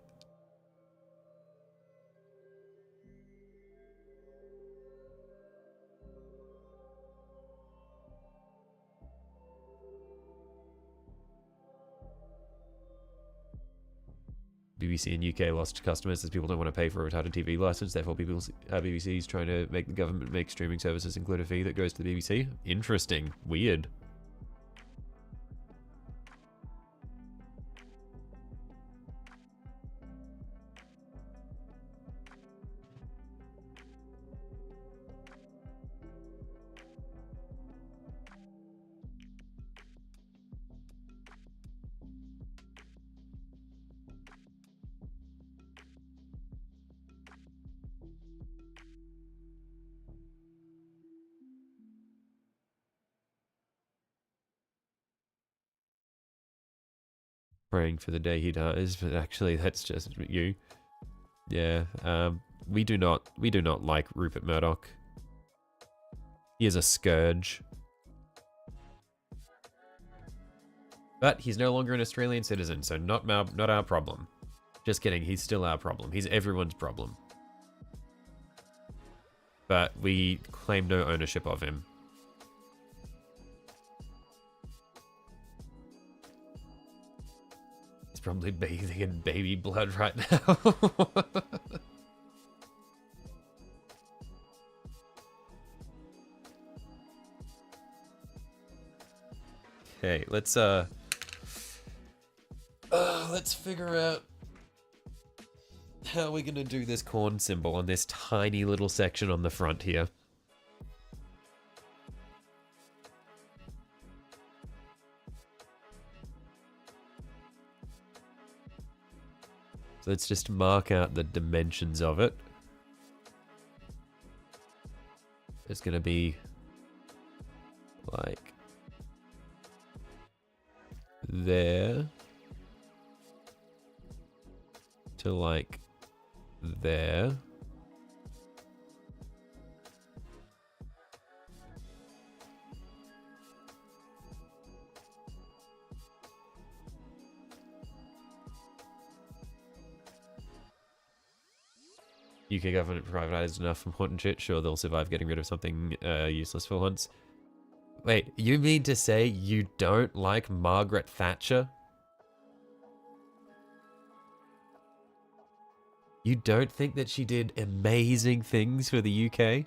BBC in UK lost customers as people don't want to pay for a retarded TV license. Therefore, BBC is trying to make the government make streaming services include a fee that goes to the BBC. Interesting. Weird. Praying for the day he dies, but actually that's just you. Yeah, we do not like Rupert Murdoch. He is a scourge. But he's no longer an Australian citizen, so not our problem. Just kidding, he's still our problem. He's everyone's problem. But we claim no ownership of him. He's probably bathing in baby blood right now. Okay, let's figure out how we're gonna do this corn symbol on this tiny little section on the front here. So let's just mark out the dimensions of it. It's gonna be like there to like there. UK government provides enough important shit. Sure, they'll survive getting rid of something useless for once. Wait, you mean to say you don't like Margaret Thatcher? You don't think that she did amazing things for the UK?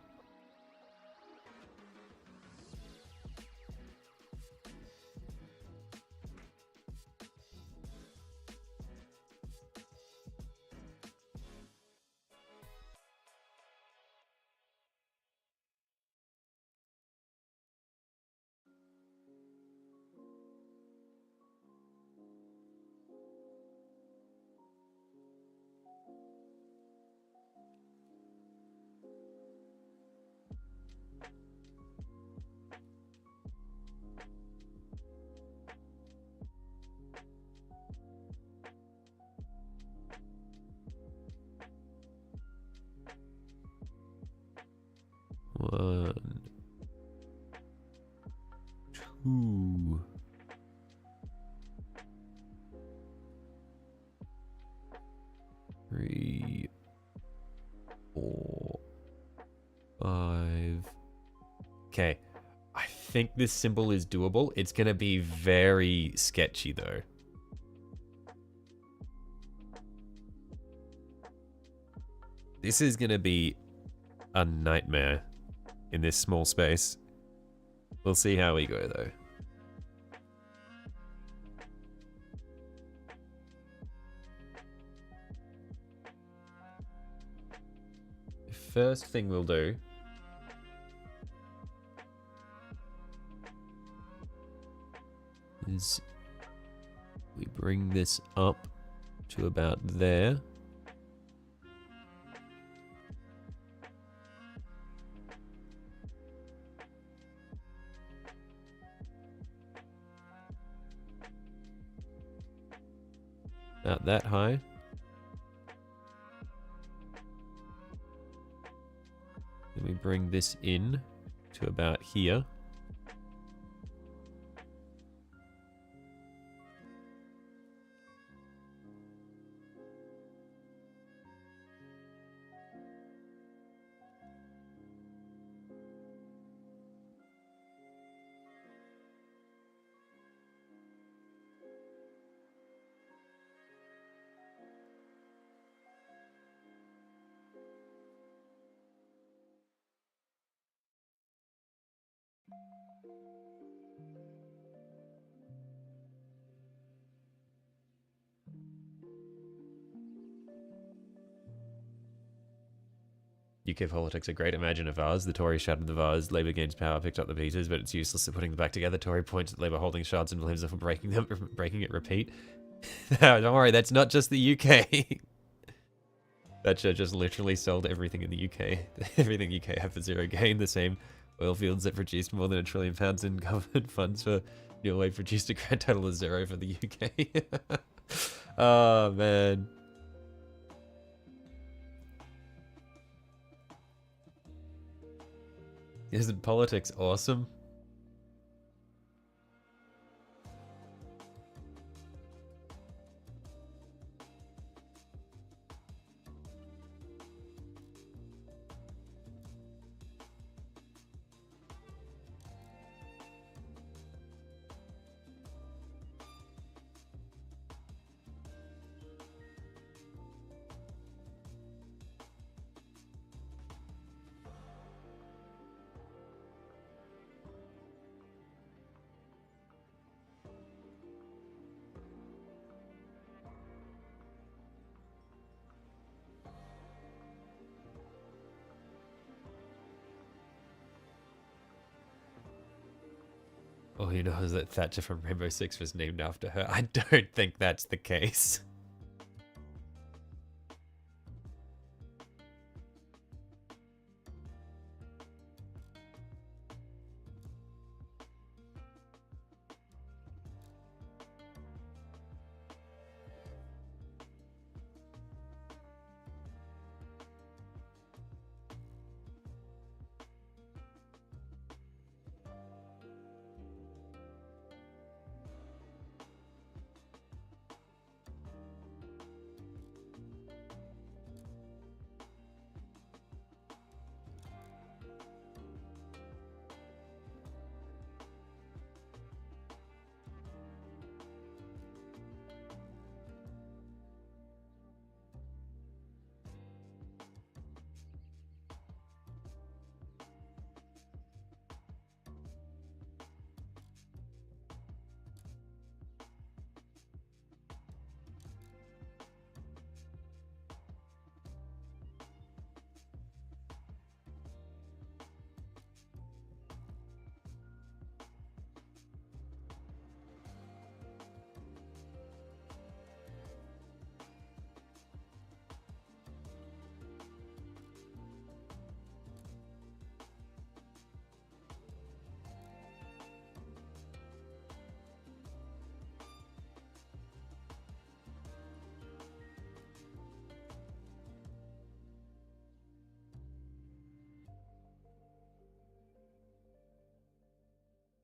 One, two, three, 4, 5, Okay. I think this symbol is doable. It's going to be very sketchy, though. This is going to be a nightmare in this small space. We'll see how we go, though. The first thing we'll do is we bring this up to about there. About that high. Then we bring this in to about here. UK politics are great. Imagine a vase. The Tories shattered the vase. Labour gains power, picked up the pieces, but it's useless at putting them back together. Tory points at Labour holding shards and blames them for breaking them, breaking it. Repeat. No, don't worry. That's not just the UK. Thatcher just literally sold everything in the UK. Everything UK had for zero gain. The same oil fields that produced more than £1 trillion in government funds for Norway produced a grand total of zero for the UK. Oh man. Isn't politics awesome? All you know is that Thatcher from Rainbow Six was named after her. I don't think that's the case.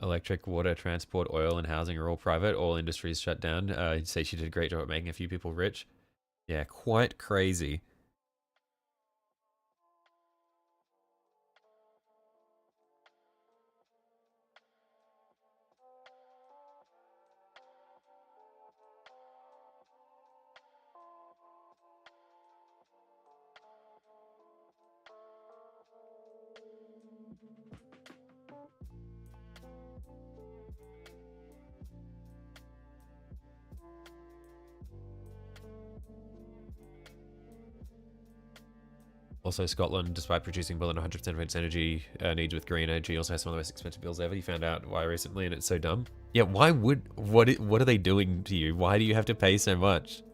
Electric, water, transport, oil, and housing are all private. All industries shut down. I'd say she did a great job at making a few people rich. Yeah, quite crazy. Also, Scotland, despite producing more than 100% of its energy needs with green energy, also has some of the most expensive bills ever. You found out why recently, and it's so dumb. Yeah, why would... What are they doing to you? Why do you have to pay so much?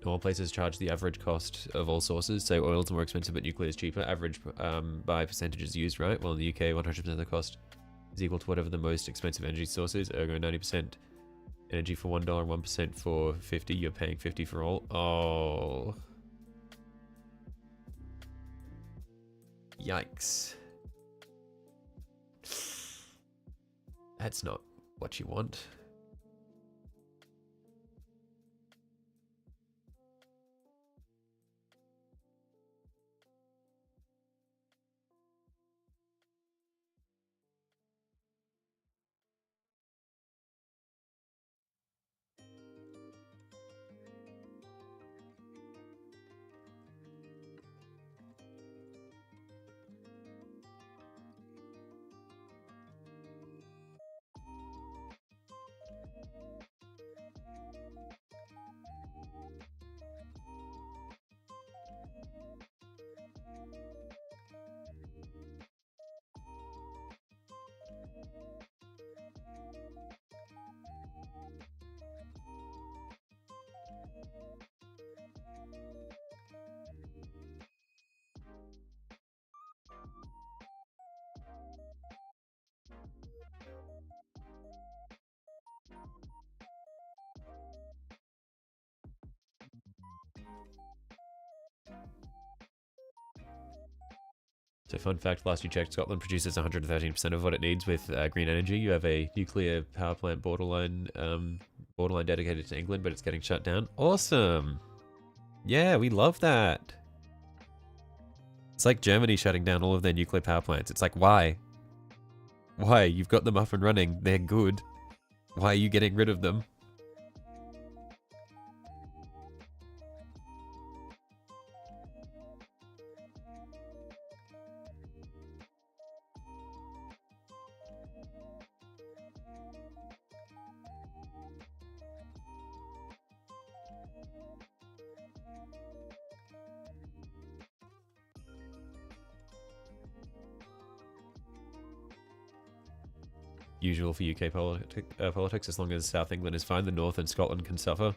All places charge the average cost of all sources, so oil's more expensive but nuclear is cheaper. Average by percentages used, right? Well, in the UK, 100% of the cost is equal to whatever the most expensive energy source is. Ergo, 90% energy for $1, 1% for 50. You're paying 50 for all. Oh. Yikes. That's not what you want. So fun fact, last you checked, Scotland produces 113% of what it needs with green energy. You have a nuclear power plant borderline dedicated to England, but it's getting shut down. Awesome. Yeah, we love that. It's like Germany shutting down all of their nuclear power plants. It's like, why? Why? You've got them up and running. They're good. Why are you getting rid of them? Usual for UK politics, as long as South England is fine, the North and Scotland can suffer.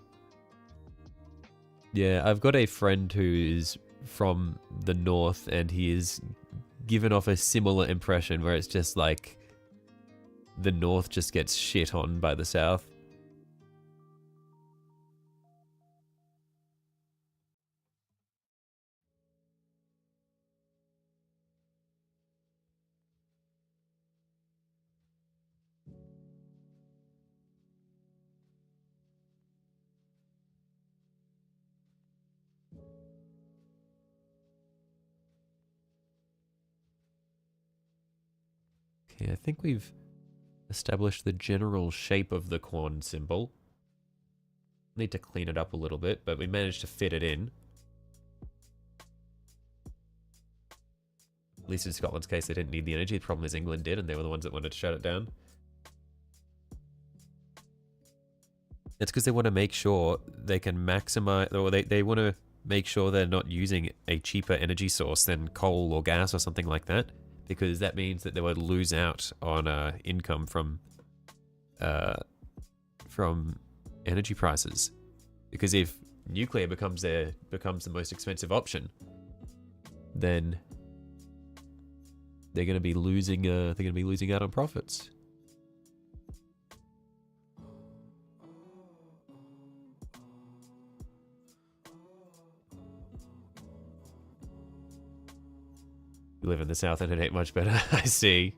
Yeah, I've got a friend who's from the North, and he is given off a similar impression where it's just like the North just gets shit on by the South. Okay, I think we've established the general shape of the corn symbol. Need to clean it up a little bit, but we managed to fit it in. At least in Scotland's case, they didn't need the energy. The problem is England did, and they were the ones that wanted to shut it down. It's because they want to make sure they can maximize, or they want to make sure they're not using a cheaper energy source than coal or gas or something like that, because that means that they would lose out on income from energy prices. Because if nuclear becomes the most expensive option, then they're going to be losing out on profits. You live in the south and it ain't much better. I see.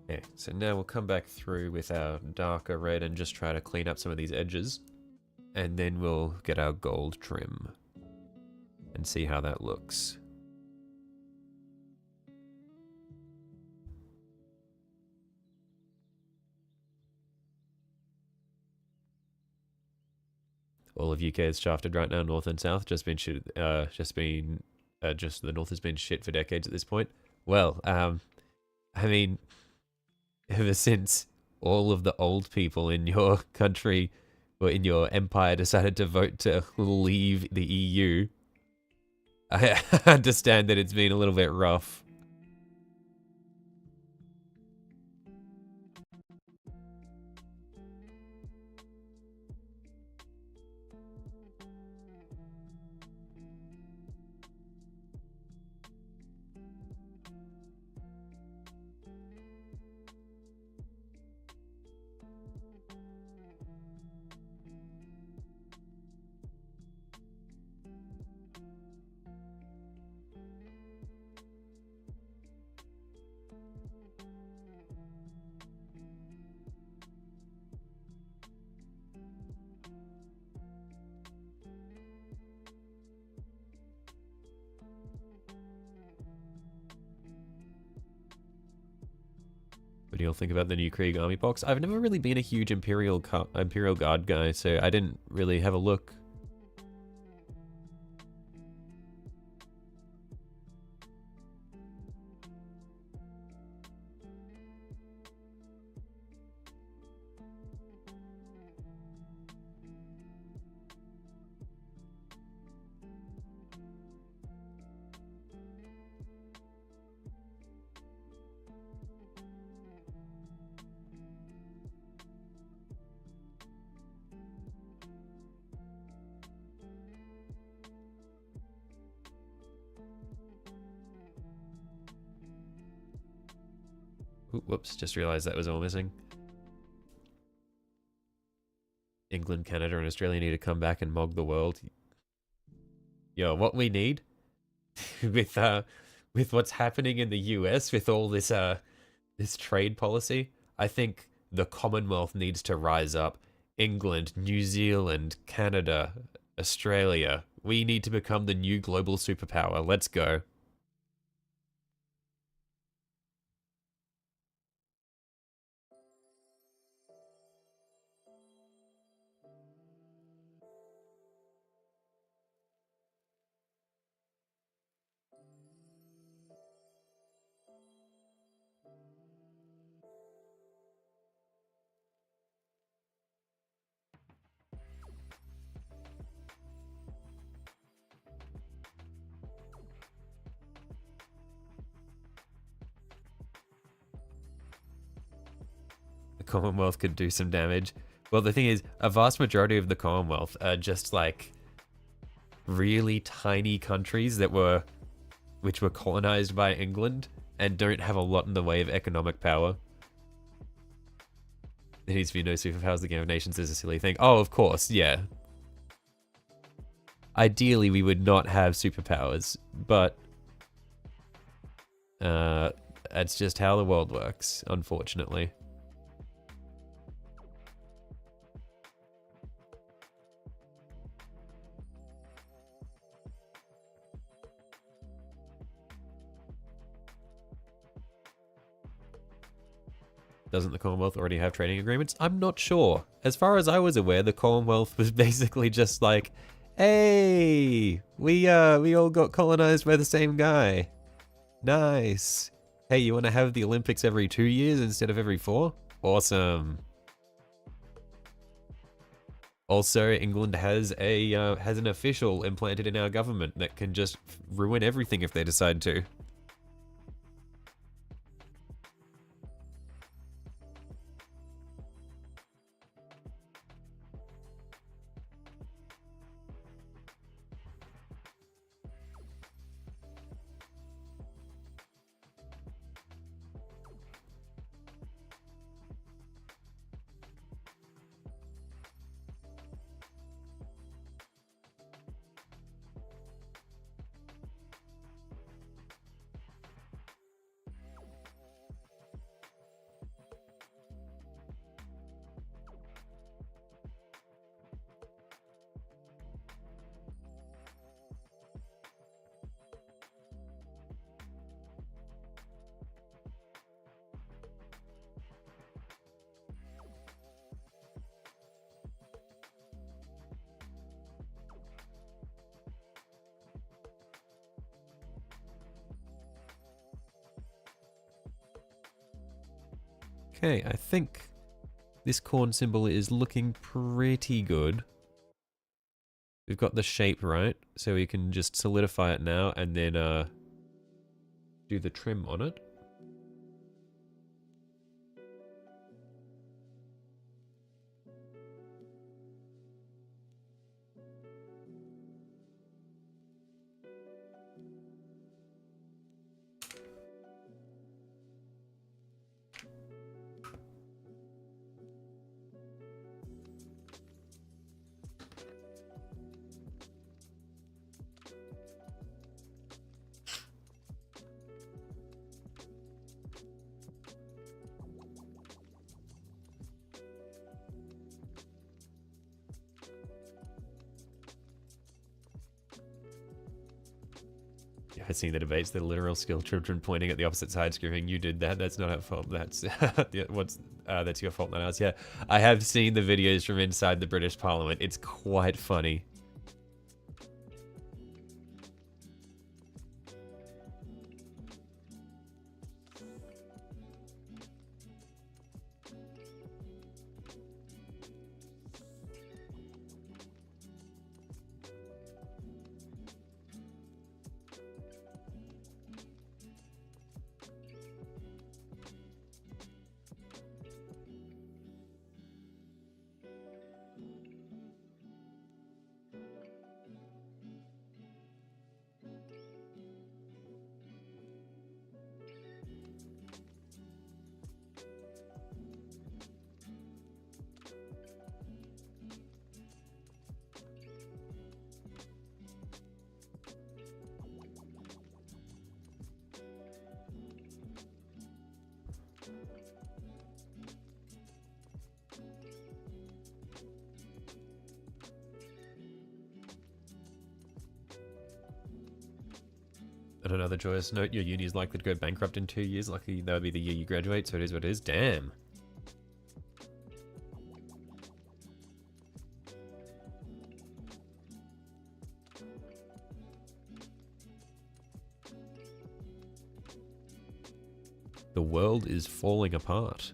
Okay, so now we'll come back through with our darker red and just try to clean up some of these edges. And then we'll get our gold trim and see how that looks. All of UK is shafted right now, north and south. Just the north has been shit for decades at this point. Well, I mean, ever since all of the old people in your country or in your empire decided to vote to leave the EU, I understand that it's been a little bit rough. What do you all think about the new Krieg army box? I've never really been a huge Imperial Guard guy, so I didn't really have a look. Ooh, whoops, just realized that was all missing. England, Canada, and Australia need to come back and mog the world. Yo, what we need with what's happening in the US with all this this trade policy, I think the Commonwealth needs to rise up. England, New Zealand, Canada, Australia. We need to become the new global superpower. Let's go. Commonwealth could do some damage. Well, the thing is, a vast majority of the Commonwealth are just like really tiny countries which were colonized by England and don't have a lot in the way of economic power. There needs to be no superpowers. The Game of Nations is a silly thing. Oh, of course, yeah. Ideally, we would not have superpowers, but that's just how the world works, unfortunately. Doesn't the Commonwealth already have trading agreements? I'm not sure. As far as I was aware, the Commonwealth was basically just like, hey, we all got colonized by the same guy. Nice. Hey, you want to have the Olympics every 2 years instead of every 4? Awesome. Also, England has an official implanted in our government that can just ruin everything if they decide to. Okay, I think this corn symbol is looking pretty good. We've got the shape right, so we can just solidify it now and then do the trim on it. I've seen the debates, the literal skill children pointing at the opposite side screaming, you did that, that's not our fault, that's that's your fault, not ours. Yeah, I have seen the videos from inside the British Parliament. It's quite funny. And another joyous note, your uni is likely to go bankrupt in 2 years. Luckily, that would be the year you graduate, so it is what it is. Damn. The world is falling apart.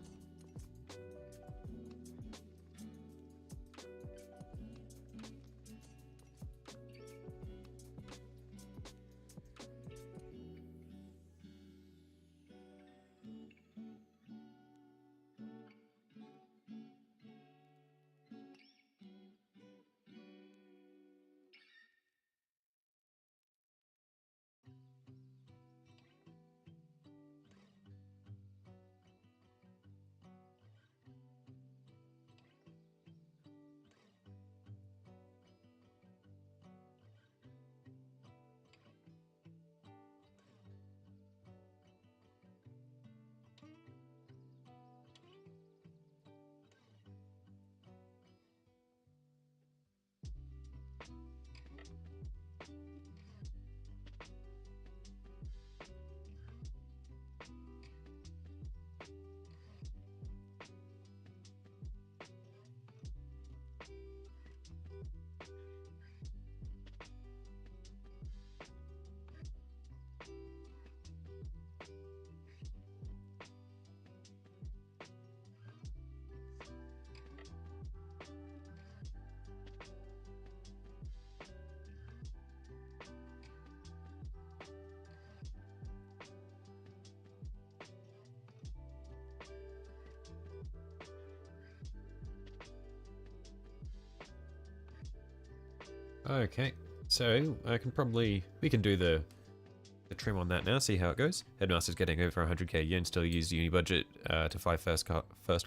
Okay, so we can do the trim on that now, see how it goes. Headmaster's getting over 100k yen, still use uni budget to fly first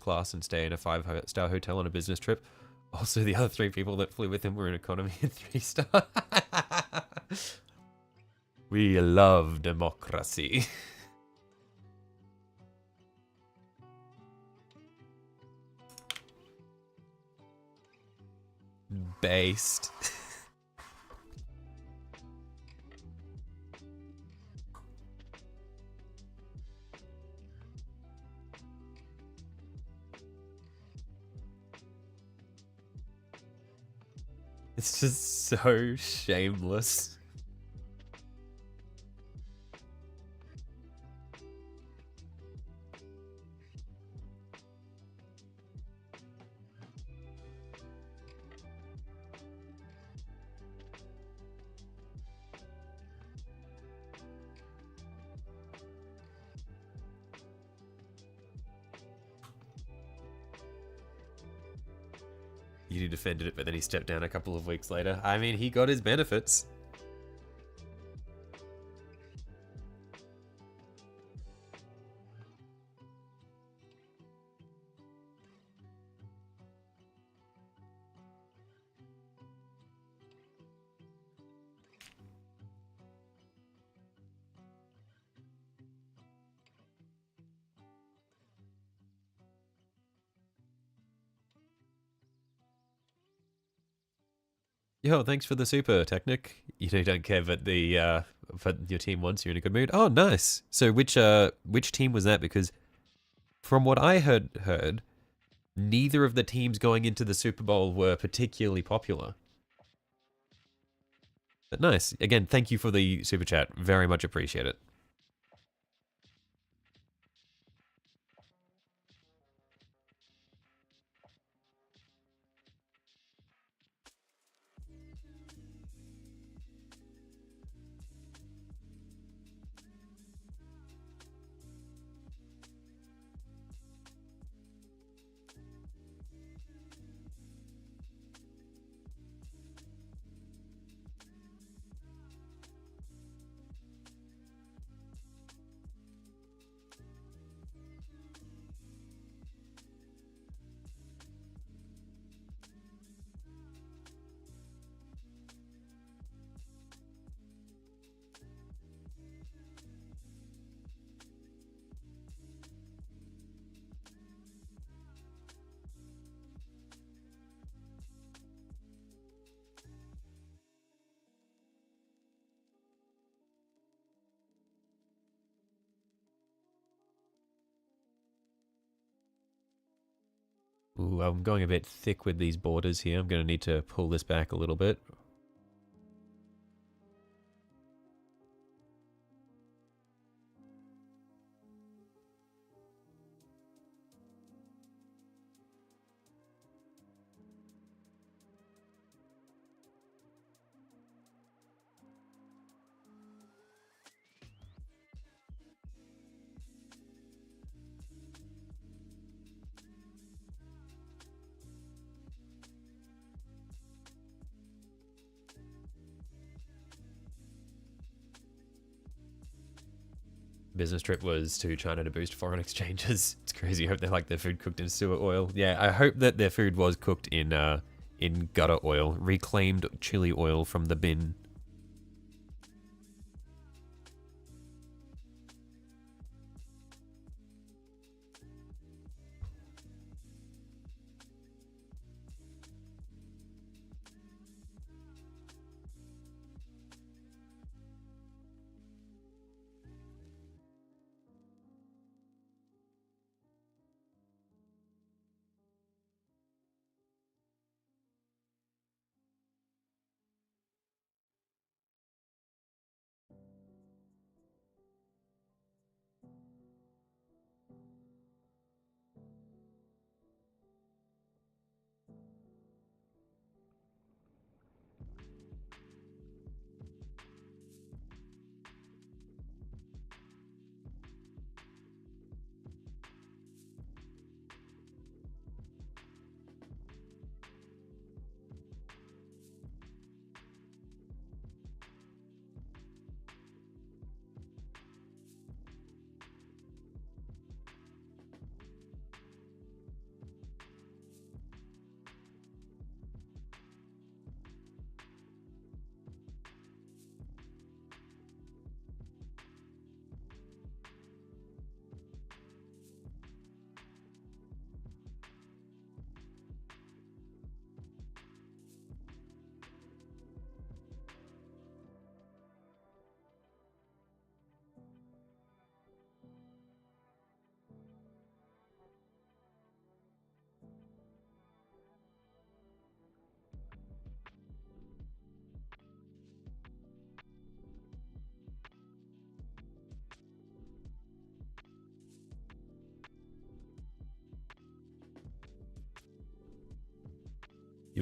class and stay in a 5-star hotel on a business trip. Also, the other 3 people that flew with him were in economy and 3-star. We love democracy. Based. It's just so shameless. He defended it, but then he stepped down a couple of weeks later. I mean, he got his benefits. Yo, thanks for the super, Technic. You know you don't care, but but your team wants you in a good mood. Oh, nice. So which team was that? Because from what I heard, neither of the teams going into the Super Bowl were particularly popular. But nice. Again, thank you for the super chat. Very much appreciate it. Ooh, I'm going a bit thick with these borders here. I'm going to need to pull this back a little bit. Business trip was to China to boost foreign exchanges. It's crazy. I hope they like their food cooked in sewer oil. Yeah, I hope that their food was cooked in gutter oil, reclaimed chili oil from the bin.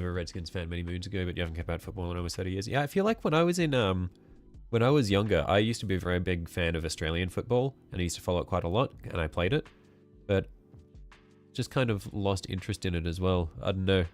You were a Redskins fan many moons ago, but you haven't kept out football in almost 30 years. Yeah, I feel like when I was when I was younger, I used to be a very big fan of Australian football, and I used to follow it quite a lot, and I played it, but just kind of lost interest in it as well. I don't know.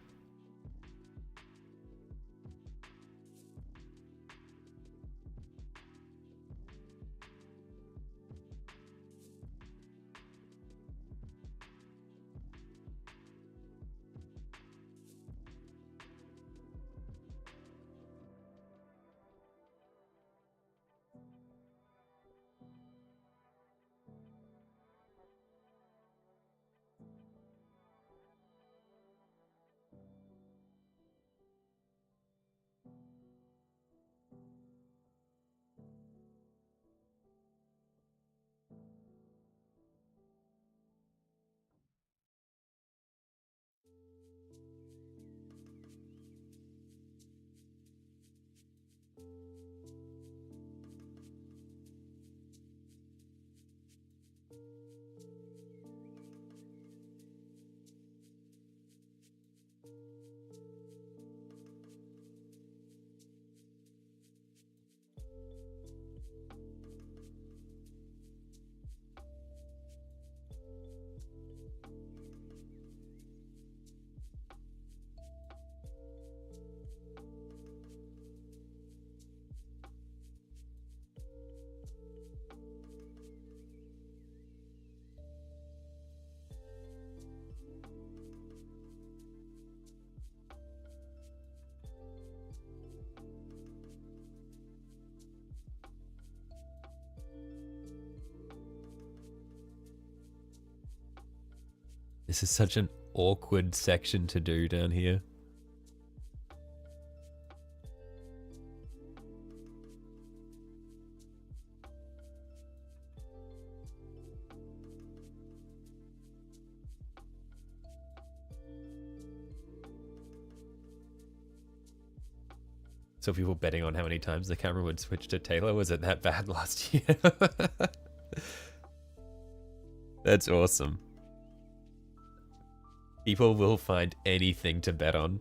This is such an awkward section to do down here. So people betting on how many times the camera would switch to Taylor. Was it that bad last year? That's awesome. People will find anything to bet on.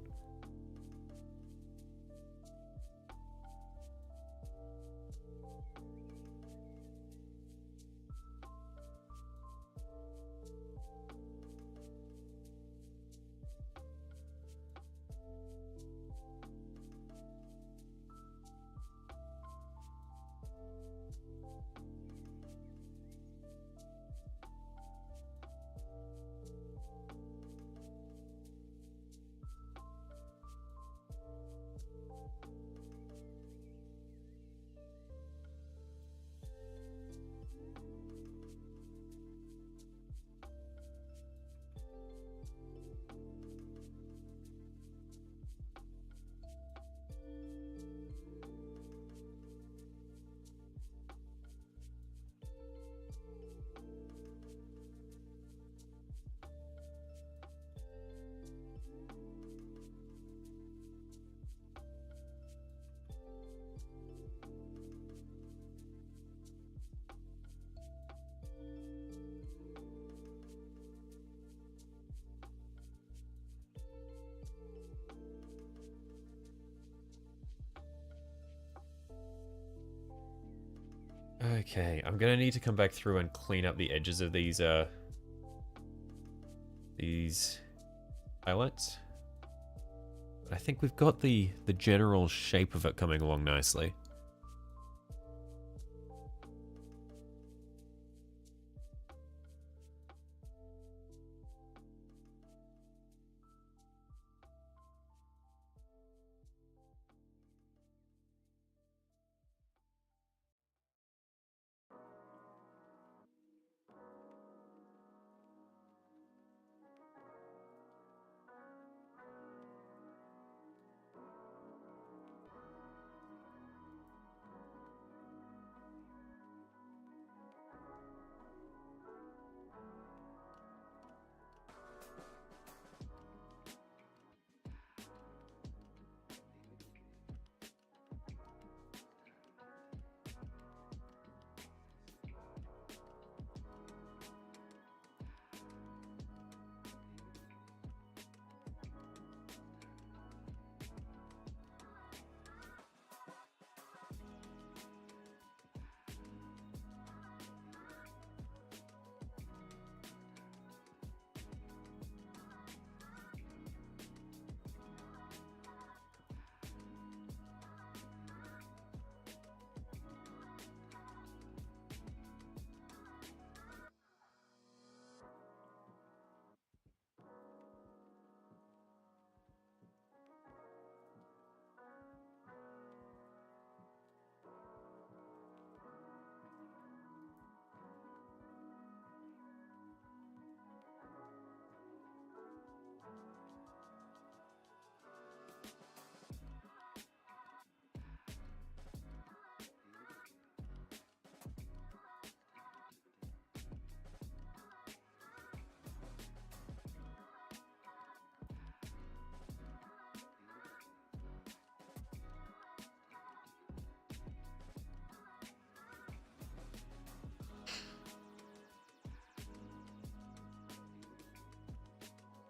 Okay, I'm gonna need to come back through and clean up the edges of these highlights. But I think we've got the general shape of it coming along nicely.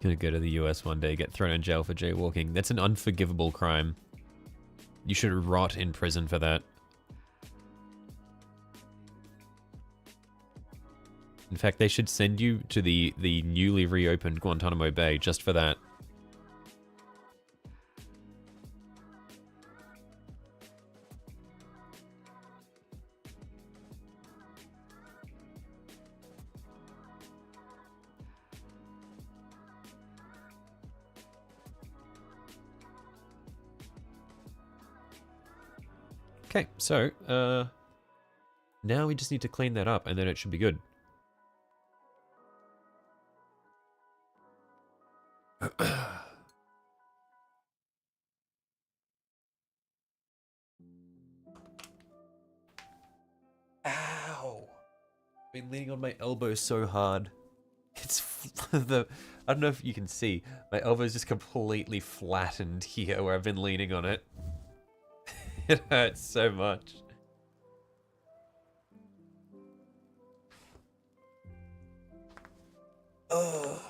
Gonna go to the US one day, get thrown in jail for jaywalking. That's an unforgivable crime. You should rot in prison for that. In fact, they should send you to the newly reopened Guantanamo Bay just for that. Okay, so, now we just need to clean that up, and then it should be good. Ow! I've been leaning on my elbow so hard. It's I don't know if you can see, my elbow's just completely flattened here where I've been leaning on it. It hurts so much. Ugh.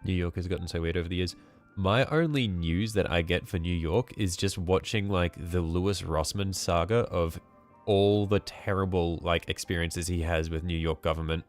New York has gotten so weird over the years. My only news that I get for New York is just watching, like, the Louis Rossmann saga of all the terrible, like, experiences he has with New York government.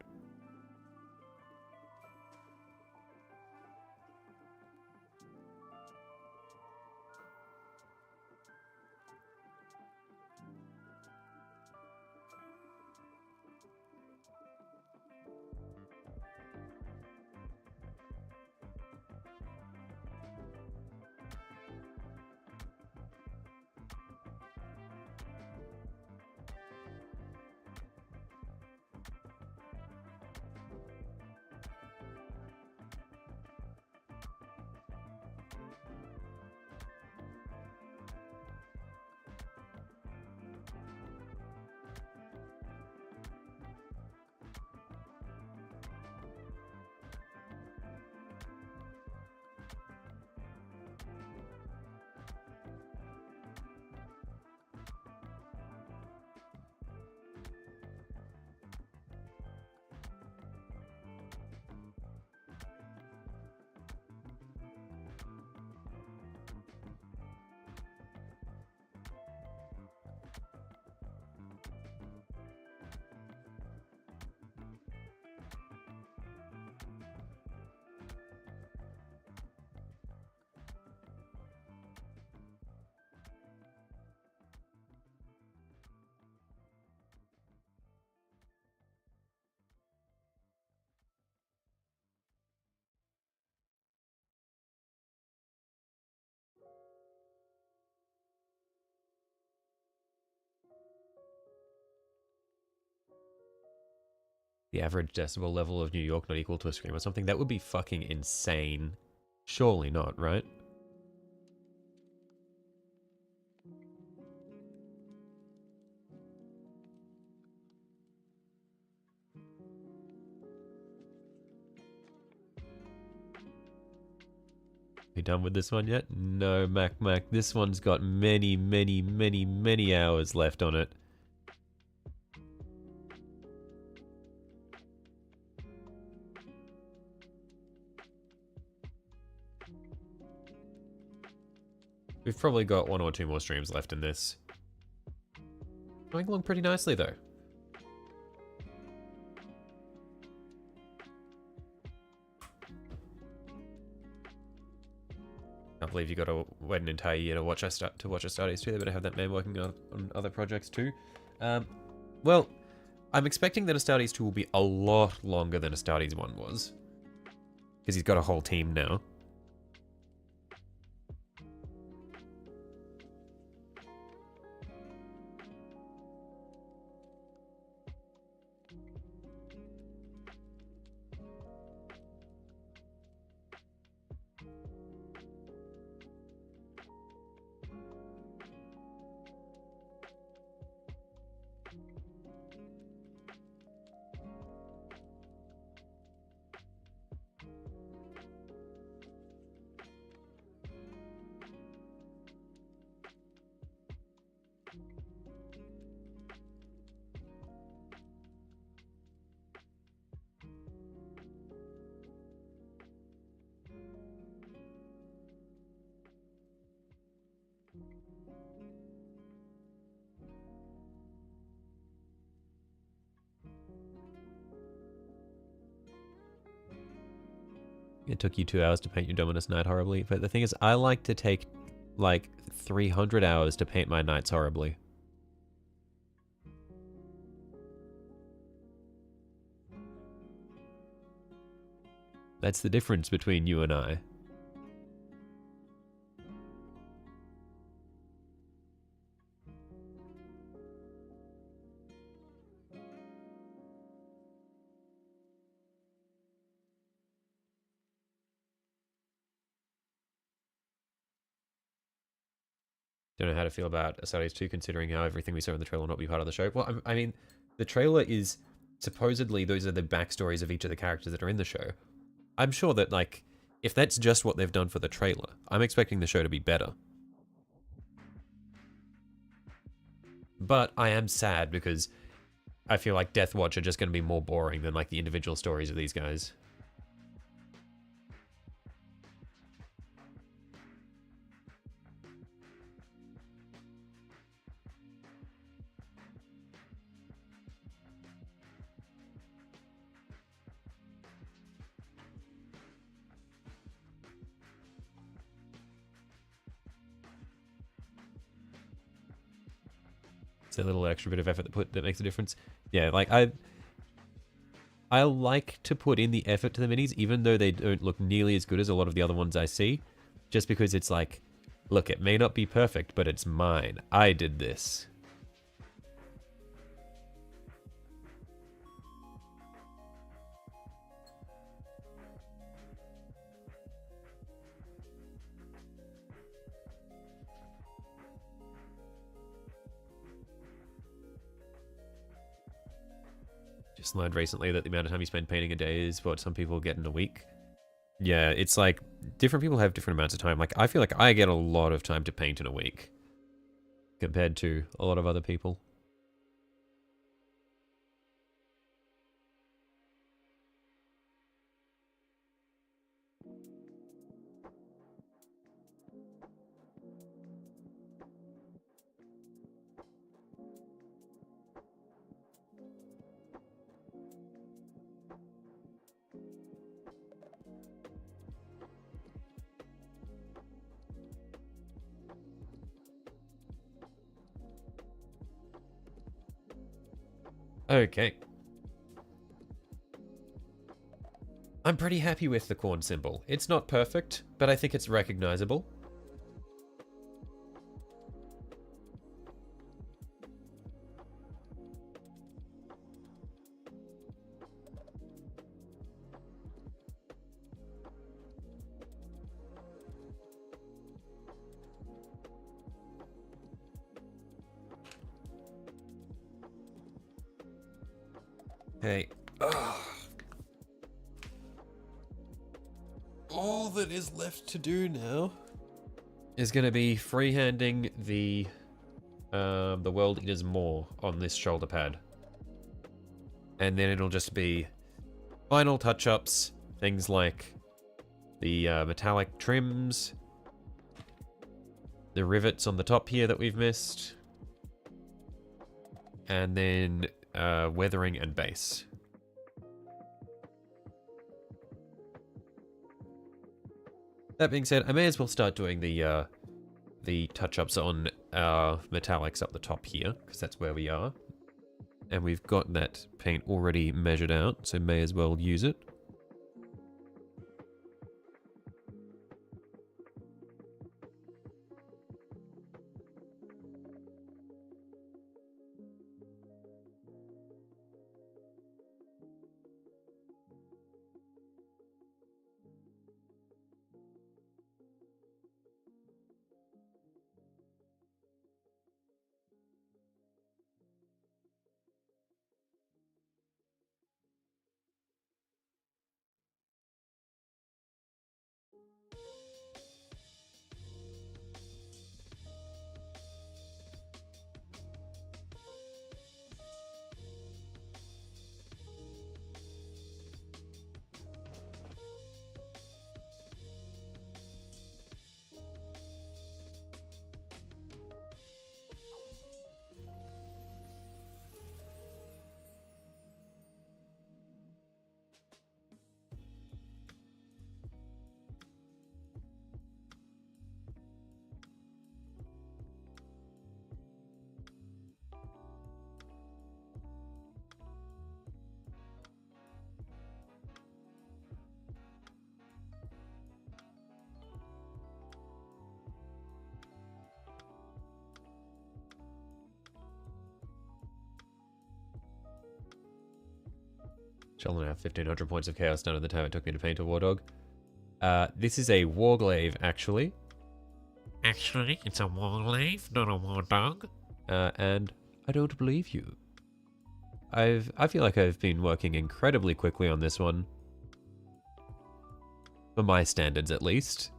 The average decibel level of New York not equal to a scream or something? That would be fucking insane. Surely not, right? We done with this one yet? No, Mac. This one's got many, many, many, many hours left on it. We've probably got 1 or 2 more streams left in this. Going along pretty nicely, though. Can't believe you got to wait an entire year to watch our studies too. They better have that man working on other projects too. Well, I'm expecting that Astartes 2 will be a lot longer than Astartes 1 was, because he's got a whole team now. It took you 2 hours to paint your Dominus Knight horribly, but the thing is, I like to take, like, 300 hours to paint my knights horribly. That's the difference between you and I. Don't know how to feel about Astartes 2 considering how everything we saw in the trailer will not be part of the show. Well, I mean, the trailer is supposedly those are the backstories of each of the characters that are in the show. I'm sure that, like, if that's just what they've done for the trailer, I'm expecting the show to be better. But I am sad because I feel like Death Watch are just going to be more boring than, like, the individual stories of these guys. It's a little extra bit of effort that makes a difference. Yeah, like I like to put in the effort to the minis, even though they don't look nearly as good as a lot of the other ones I see, just because it's like, look, it may not be perfect, but it's mine. I did this. Just learned recently that the amount of time you spend painting a day is what some people get in a week. Yeah, it's like different people have different amounts of time. Like, I feel like I get a lot of time to paint in a week compared to a lot of other people. Okay. I'm pretty happy with the corn symbol. It's not perfect, but I think it's recognizable. Okay. All that is left to do now is going to be freehanding the World Eater's Maw on this shoulder pad. And then it'll just be final touch-ups, things like the metallic trims, the rivets on the top here that we've missed, and then weathering and base. That being said, I may as well start doing the touch-ups on our metallics up the top here, because that's where we are. And we've got that paint already measured out, so may as well use it. Sheldon have 1500 points of chaos done at the time it took me to paint a war dog. This is a warglaive, actually. Actually, it's a warglaive, not a war dog. And I don't believe you. I feel like I've been working incredibly quickly on this one. For my standards, at least.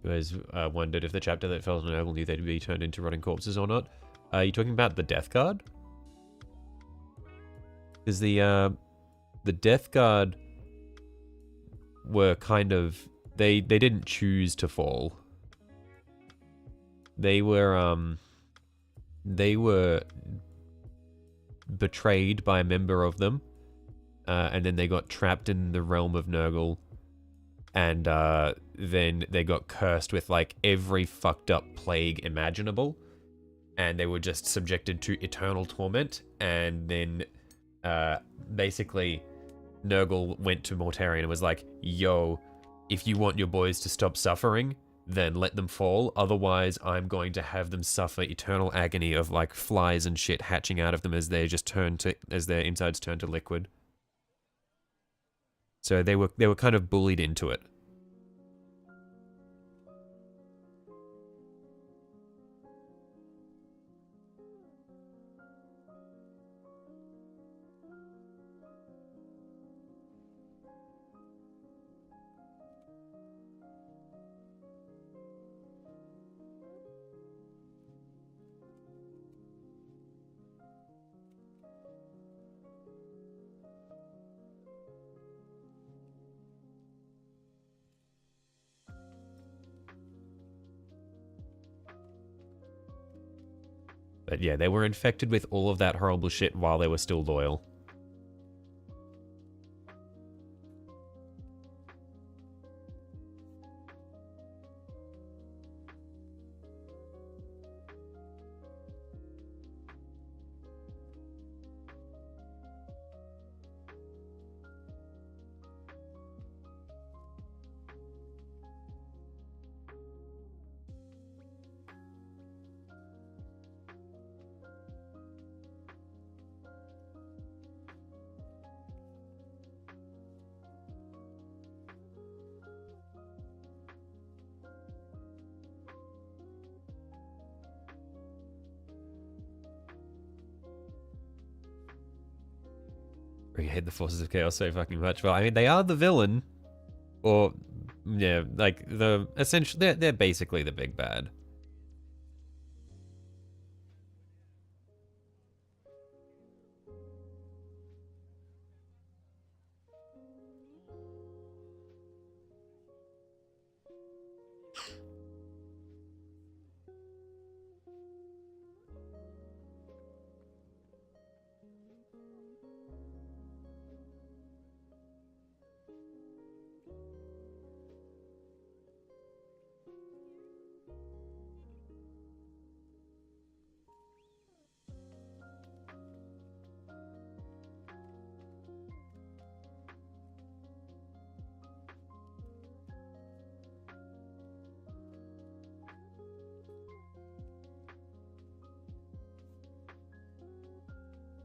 You guys wondered if the chapter that fell on an noble knew they'd be turned into rotting corpses or not. Are you talking about the Death Guard? Because the Death Guard were kind of... They didn't choose to fall. They were betrayed by a member of them. And then they got trapped in the realm of Nurgle. And then they got cursed with like every fucked up plague imaginable, and they were just subjected to eternal torment. And then basically Nurgle went to Mortarion and was like, yo, if you want your boys to stop suffering, then let them fall, otherwise I'm going to have them suffer eternal agony of like flies and shit hatching out of them as they just as their insides turn to liquid. So they were kind of bullied into it. But yeah, they were infected with all of that horrible shit while they were still loyal. We hate the forces of chaos so fucking much. Well, I mean, they are the villain. Or, yeah, like, essentially, they're basically the big bad.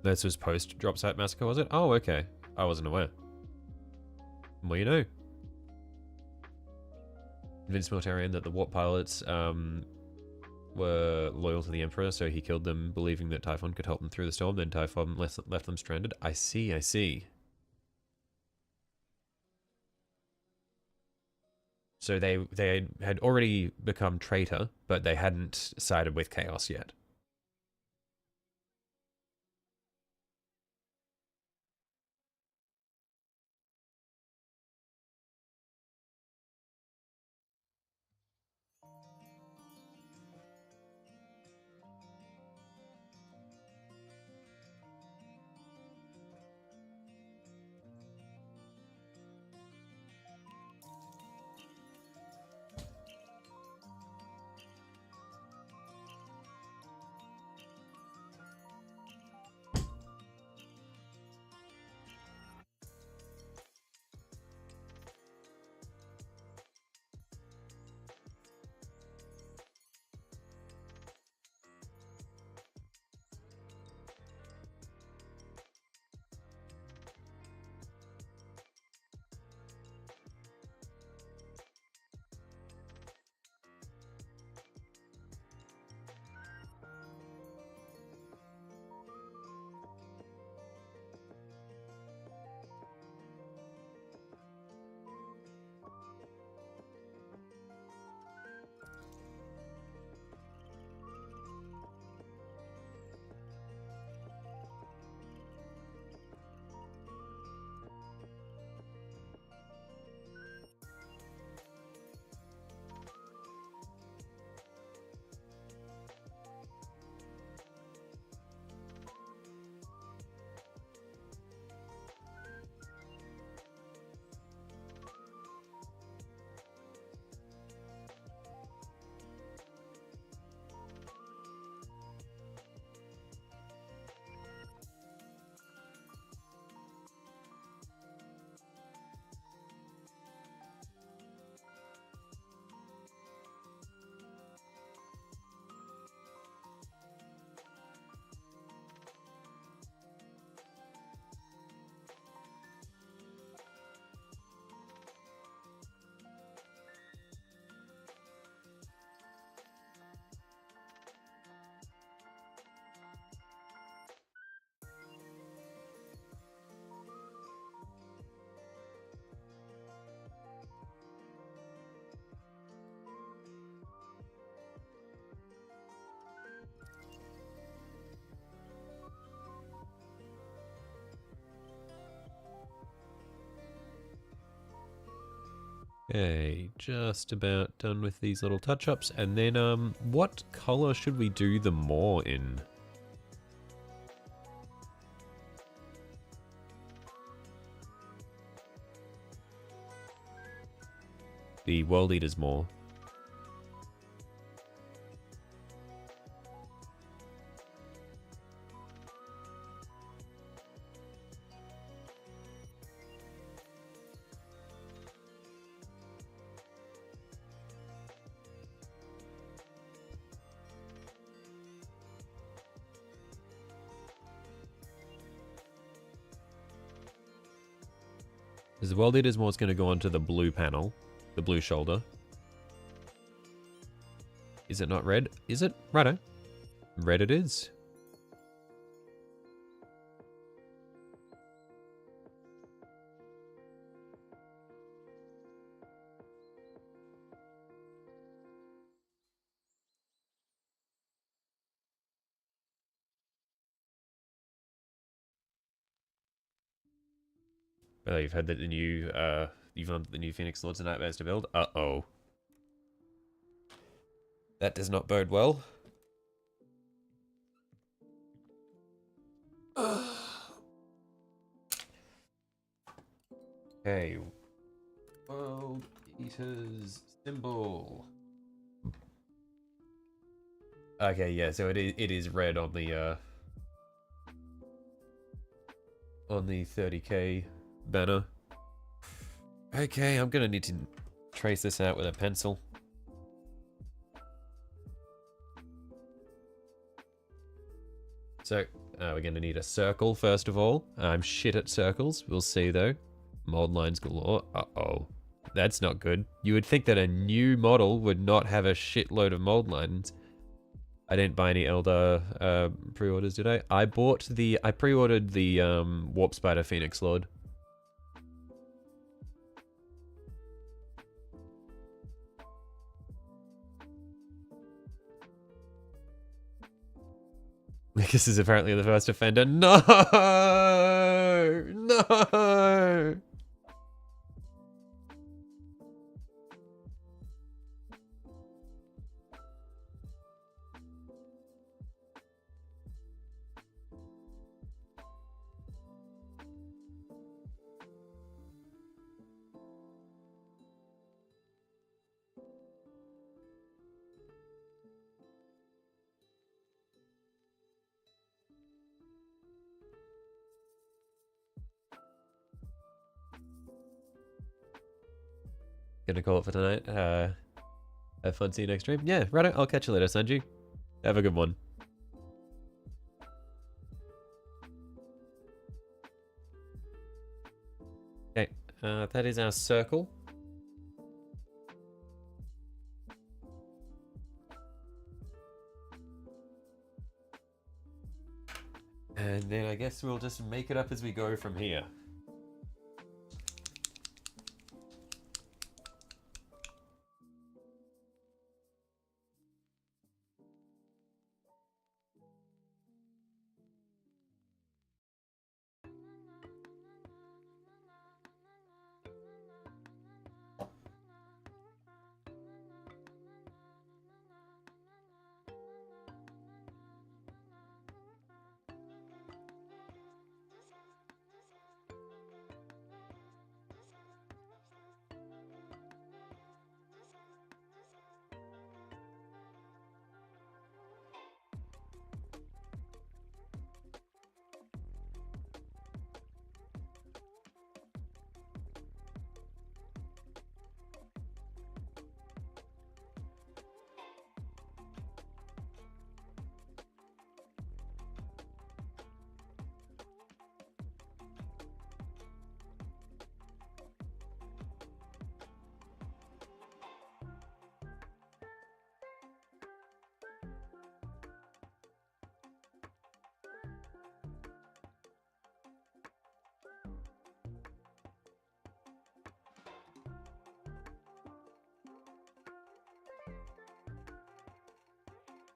This was post drop site massacre, was it? Oh, okay. I wasn't aware. Well, you know. Convinced Militarian that the warp pilots were loyal to the Emperor, so he killed them, believing that Typhon could help them through the storm. Then Typhon left them stranded. I see, I see. So they had already become traitor, but they hadn't sided with Chaos yet. Okay, just about done with these little touch-ups. And then, what color should we do them more in? The World Eaters more. Because the World Eaters more is going to go onto the blue panel, the blue shoulder. Is it not red? Is it? Righto. Red it is. Well, you've heard that the new, you've learned that the new Phoenix Lords are nightmares to build. Uh-oh. That does not bode well. Okay. World Eater's symbol. Okay, yeah, so it is red on the 30k banner. Okay, I'm gonna need to trace this out with a pencil. So, we're gonna need a circle first of all. I'm shit at circles, we'll see though. Mold lines galore. Uh-oh. That's not good. You would think that a new model would not have a shitload of mold lines. I didn't buy any Elder pre-orders, did I? I pre-ordered the Warp Spider Phoenix Lord. This is apparently the first offender. No! No! Gonna call it for tonight. Have fun, see you next stream. Yeah, right. I'll catch you later, Sanji. Have a good one. Okay, that is our circle. And then I guess we'll just make it up as we go from here.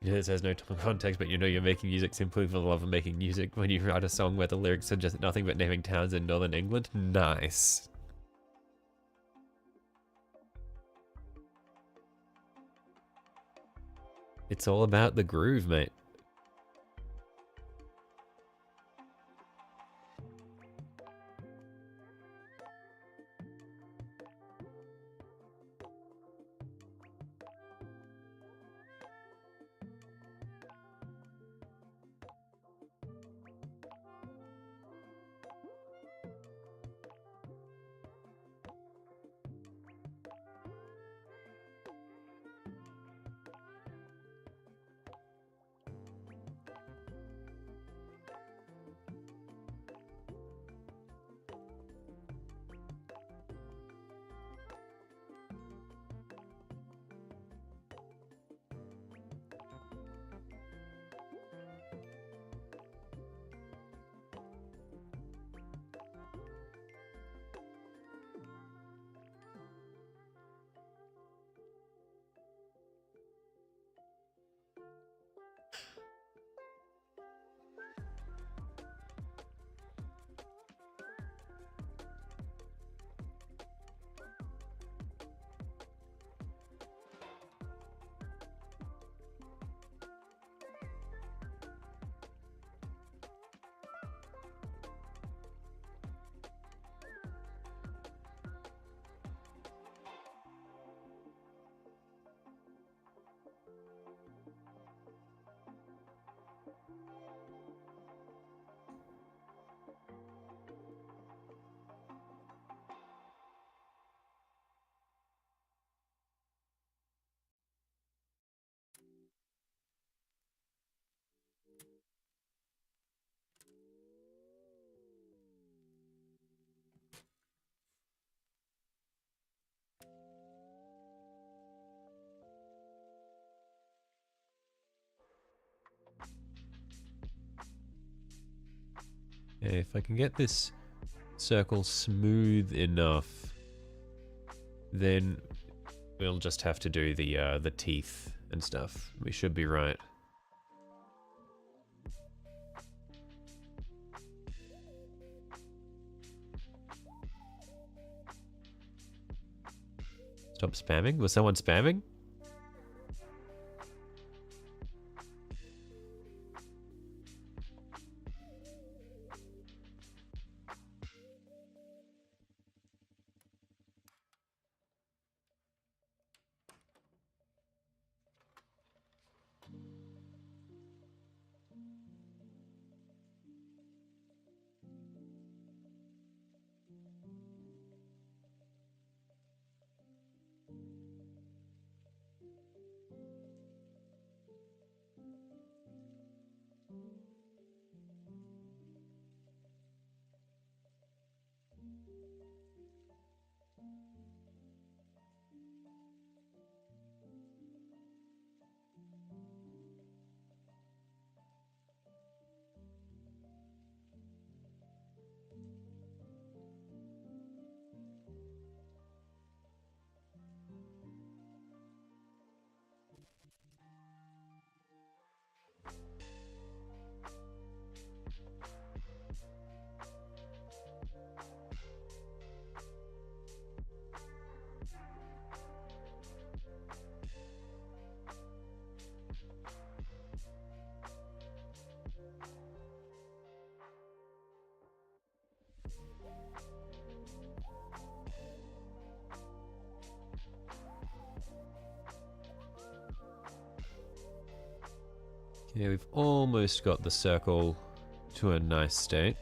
Yeah, it says no context, but you know you're making music simply for the love of making music when you write a song where the lyrics are just nothing but naming towns in northern England. Nice. It's all about the groove, mate. Okay, if I can get this circle smooth enough, then we'll just have to do the teeth and stuff. We should be right. Stop spamming? Was someone spamming? Okay, we've almost got the circle to a nice state.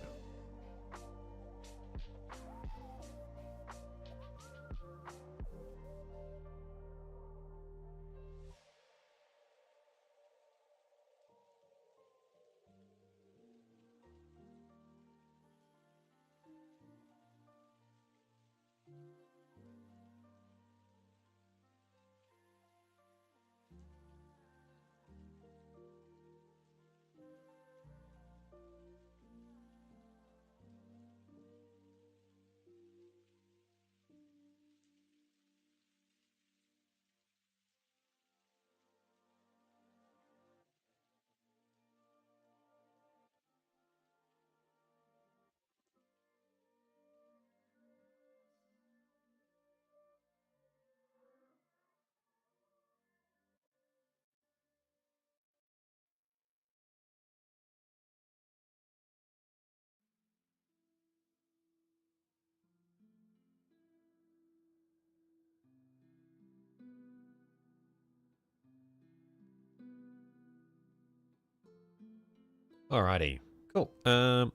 Alrighty, cool. So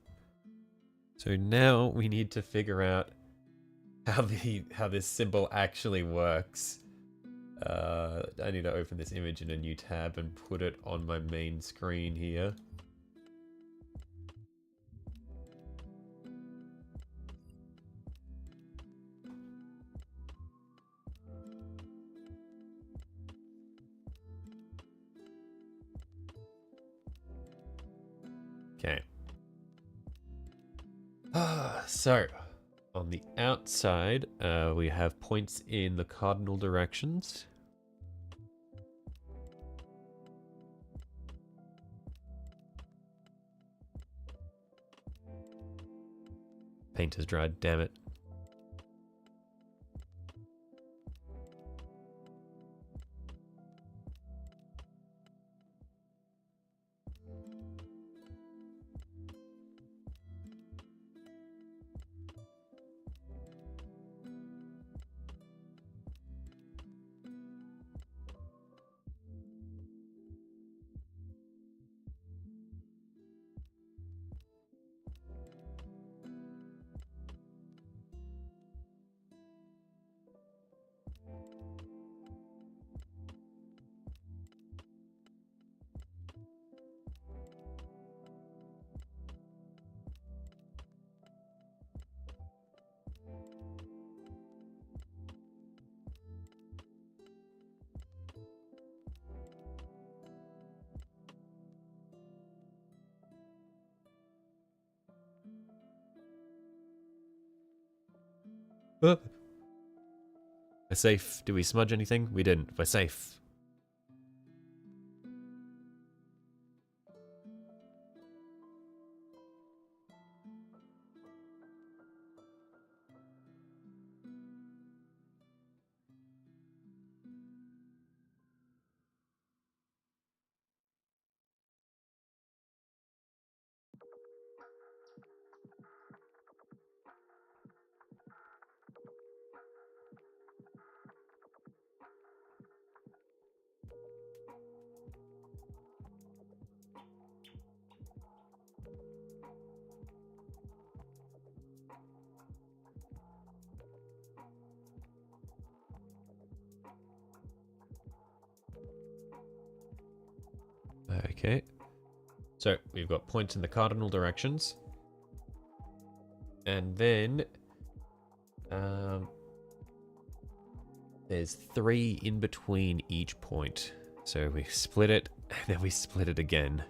now we need to figure out how this symbol actually works. I need to open this image in a new tab and put it on my main screen here. Okay. So, on the outside, we have points in the cardinal directions. Paint has dried, damn it. We're safe. Did we smudge anything? We didn't. We're safe. Okay. So, we've got points in the cardinal directions. And then... there's 3 in between each point. So we split it, and then we split it again.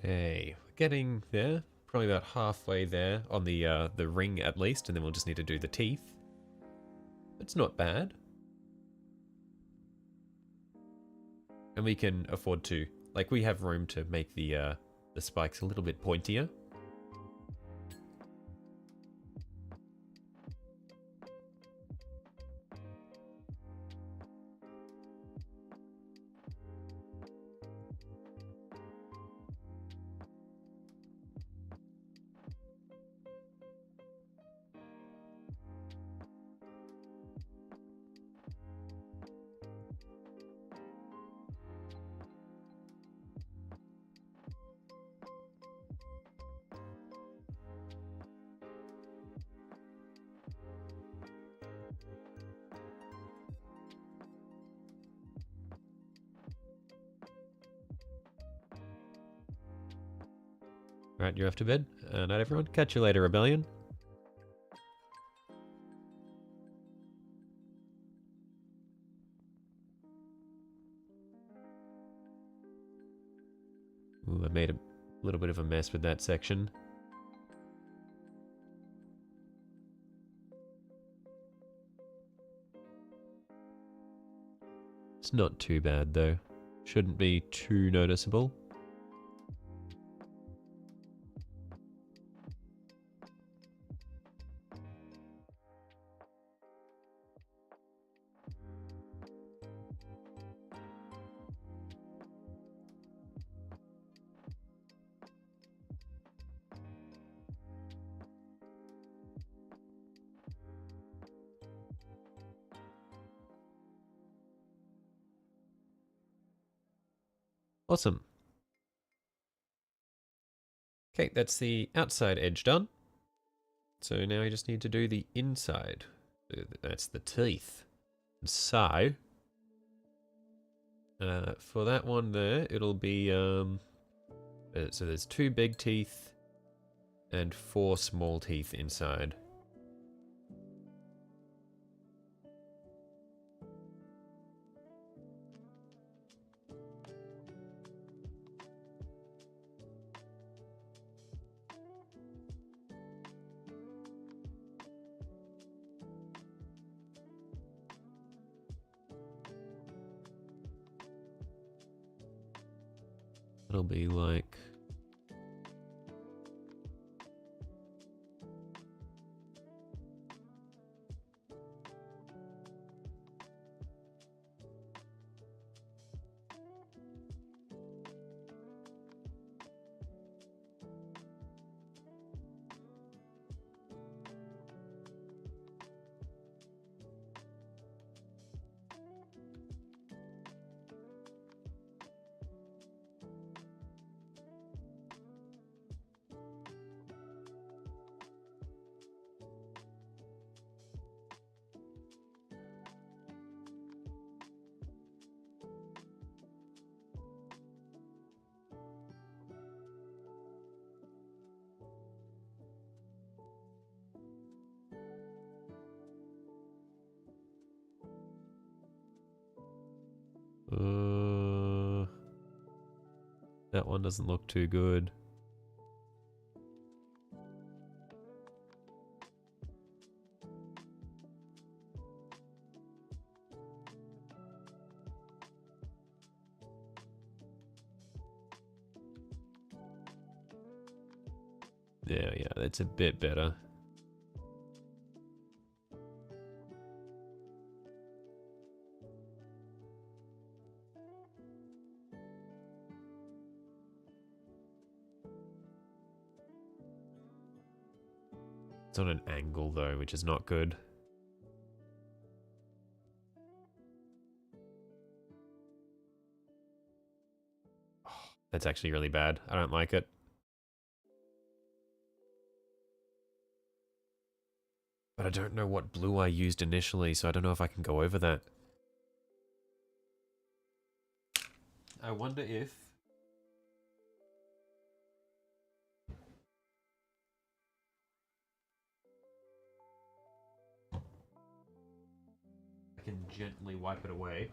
Hey, we're getting there. Probably about halfway there on the ring at least, and then we'll just need to do the teeth. It's not bad. And we can afford to, like, we have room to make the spikes a little bit pointier. Right, you're off to bed. Night, everyone. Catch you later, Rebellion. Ooh, I made a little bit of a mess with that section. It's not too bad, though. Shouldn't be too noticeable. Awesome. Okay, that's the outside edge done. So now we just need to do the inside. That's the teeth. So, for that one there, it'll be, so there's 2 big teeth and 4 small teeth inside. It'll be like... that one doesn't look too good. Yeah, that's a bit better. It's on an angle though, which is not good. Oh, that's actually really bad. I don't like it. But I don't know what blue I used initially, so I don't know if I can go over that. I wonder if... I can gently wipe it away.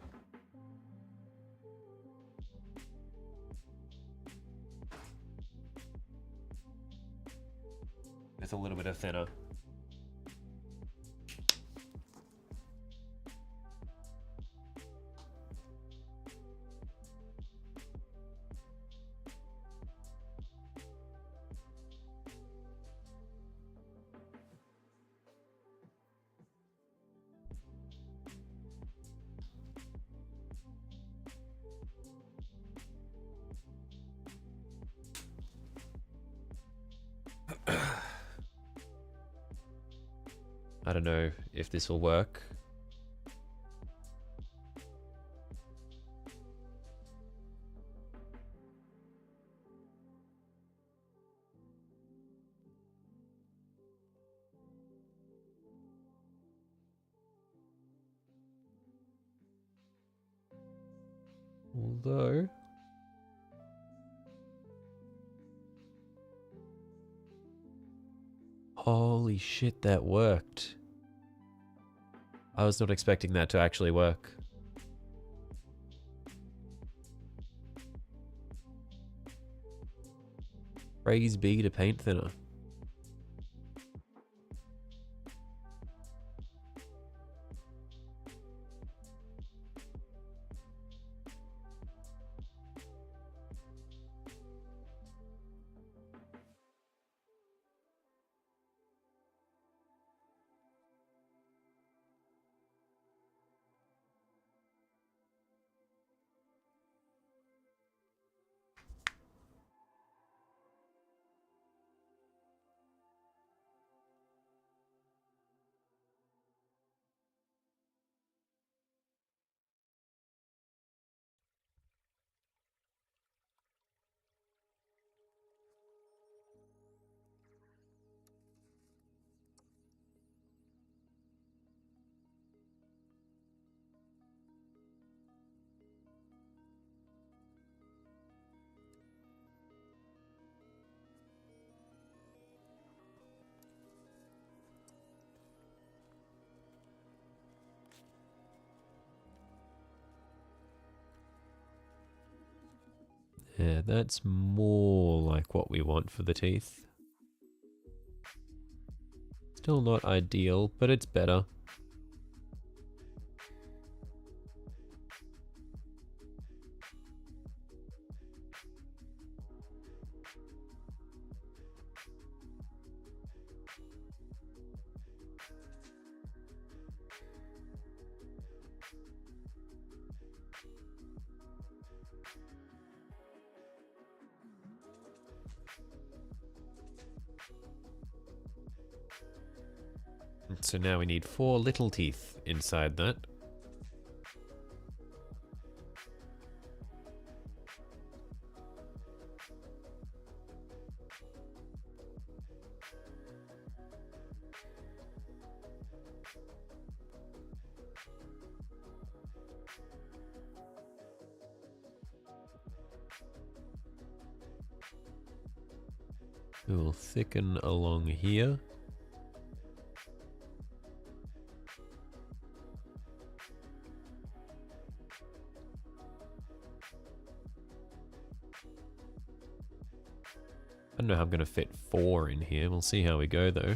It's a little bit of thinner. I don't know if this will work. Although... Holy shit, that worked. I was not expecting that to actually work. Praise be to paint thinner. Yeah, that's more like what we want for the teeth. Still not ideal, but it's better. So now we need 4 little teeth inside that. We'll thicken along here. I don't know how I'm going to fit 4 in here. We'll see how we go, though.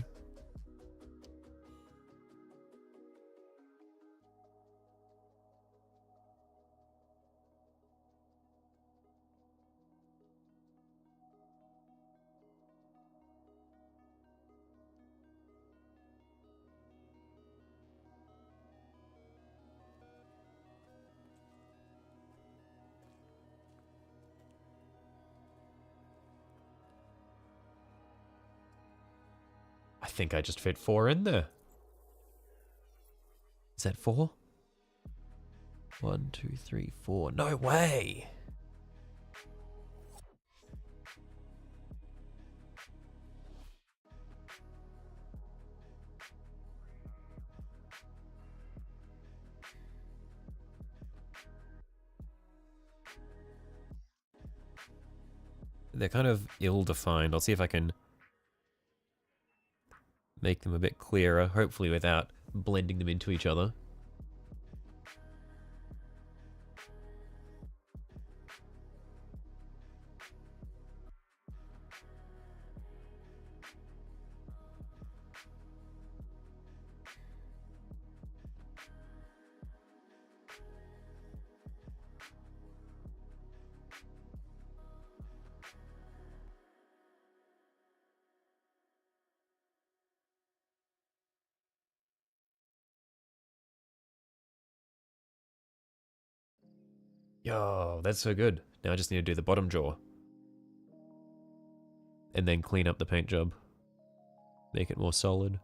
I think I just fit 4 in there. Is that 4? 1, 2, 3, 4. No way! They're kind of ill-defined. I'll see if I can make them a bit clearer, hopefully without blending them into each other. Yo, that's so good. Now I just need to do the bottom jaw. And then clean up the paint job. Make it more solid.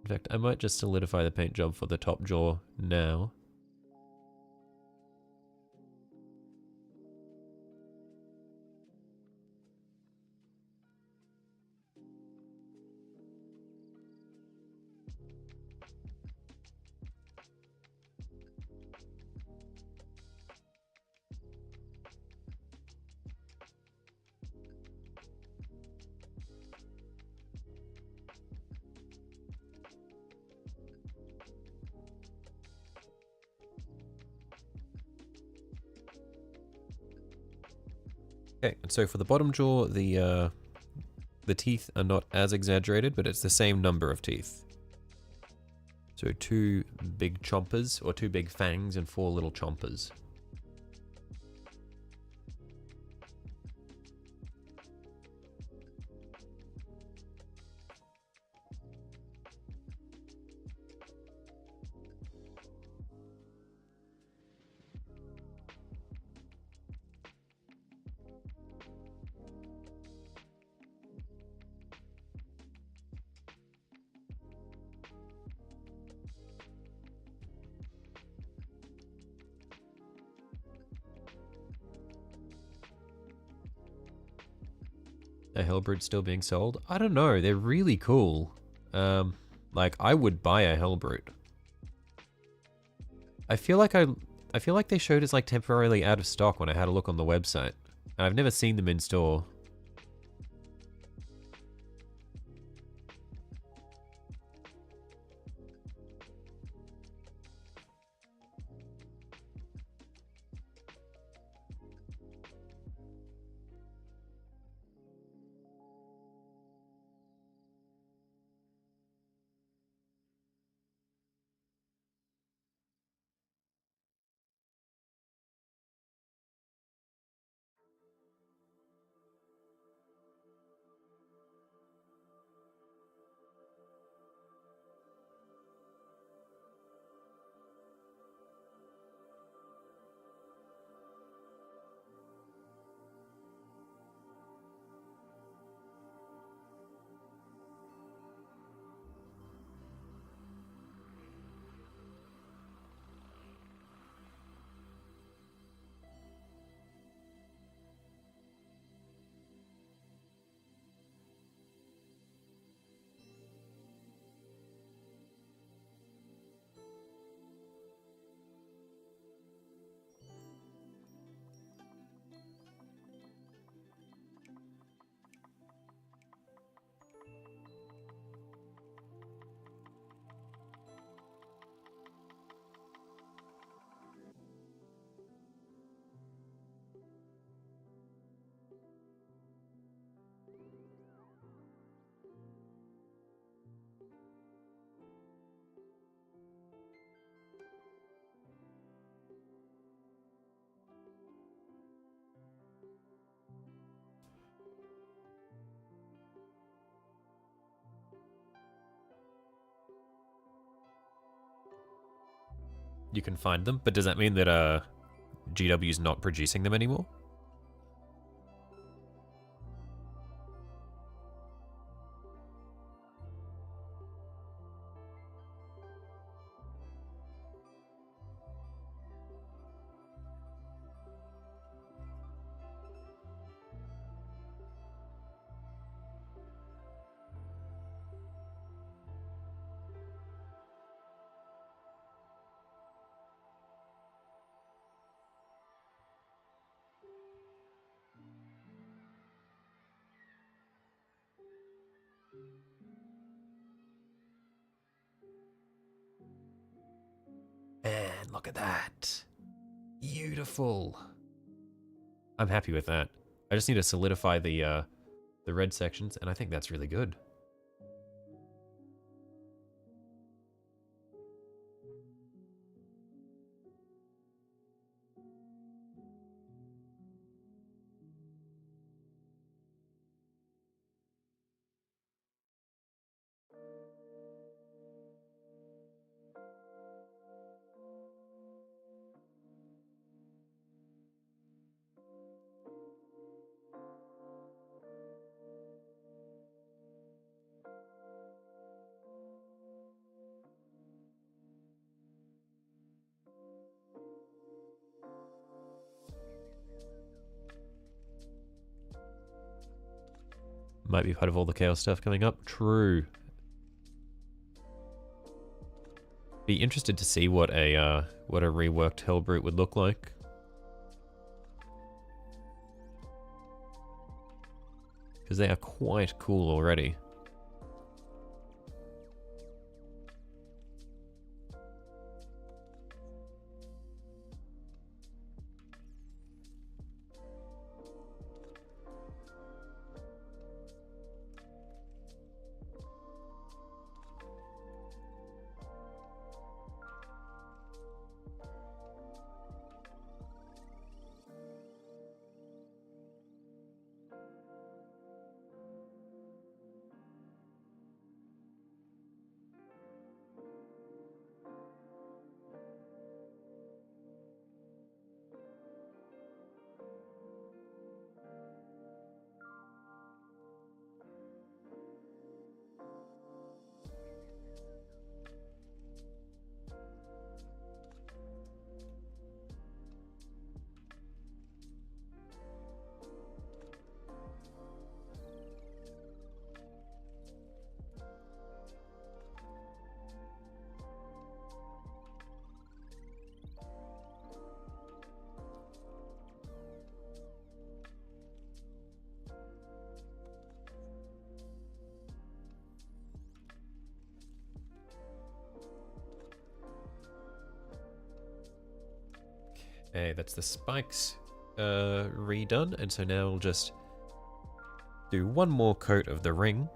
In fact, I might just solidify the paint job for the top jaw now. Okay, and so for the bottom jaw, the teeth are not as exaggerated, but it's the same number of teeth. So 2 big chompers, or 2 big fangs and 4 little chompers. A Hellbrute still being sold? I don't know. They're really cool. Like I would buy a Hellbrute. I feel like they showed as like temporarily out of stock when I had a look on the website. I've never seen them in store. you can find them. But does that mean that GW's not producing them anymore? Man, look at that. Beautiful. I'm happy with that. I just need to solidify the red sections, and I think that's really good. Might be part of all the chaos stuff coming up. True. Be interested to see what a reworked Hellbrute would look like. Because they are quite cool already. Okay, that's the spikes redone, and so now we'll just do one more coat of the ring.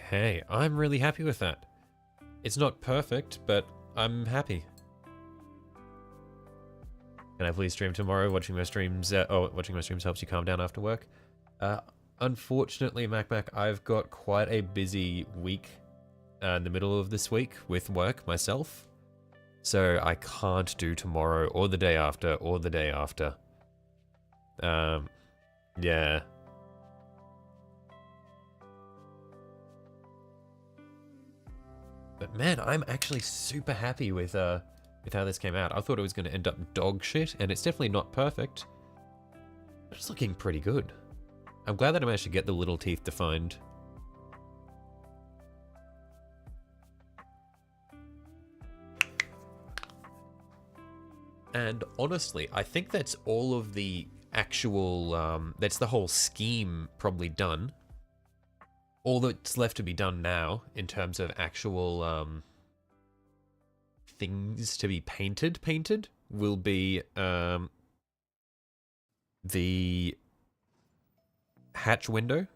Okay, I'm really happy with that. It's not perfect, but I'm happy. Can I please stream tomorrow? Watching my streams helps you calm down after work. Unfortunately, Mac, I've got quite a busy week in the middle of this week with work myself. So I can't do tomorrow or the day after or the day after. Yeah. But man, I'm actually super happy with how this came out. I thought it was going to end up dog shit, and it's definitely not perfect. But it's looking pretty good. I'm glad that I managed to get the little teeth defined. And honestly, I think that's all of the actual, that's the whole scheme probably done. All that's left to be done now in terms of actual things to be painted will be the hatch window.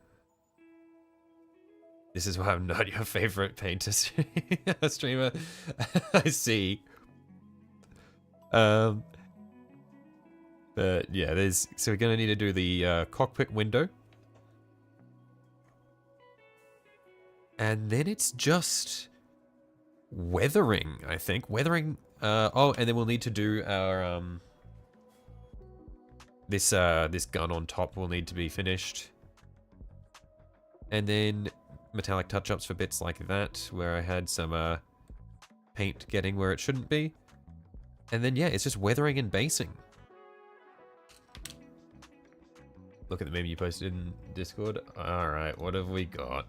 This is why I'm not your favorite painter streamer. I see. But yeah, so we're gonna need to do the cockpit window. And then it's just weathering, I think. Weathering, oh, and then we'll need to do our, this gun on top will need to be finished. And then metallic touch-ups for bits like that, where I had some, paint getting where it shouldn't be. And then, yeah, it's just weathering and basing. Look at the meme you posted in Discord. Alright, what have we got?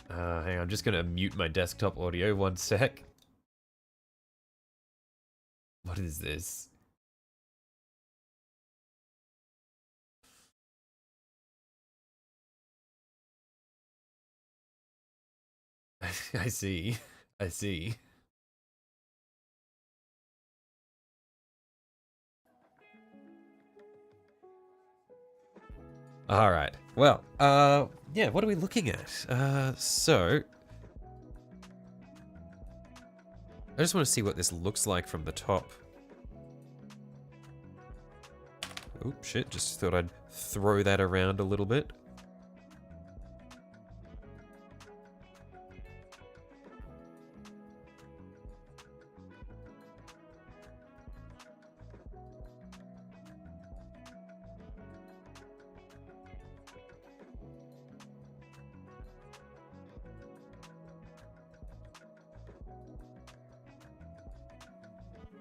Hang on, I'm just gonna mute my desktop audio 1 sec. What is this? I see. I see. All right. Well, yeah, what are we looking at? So I just want to see what this looks like from the top. Oop, shit, just thought I'd throw that around a little bit.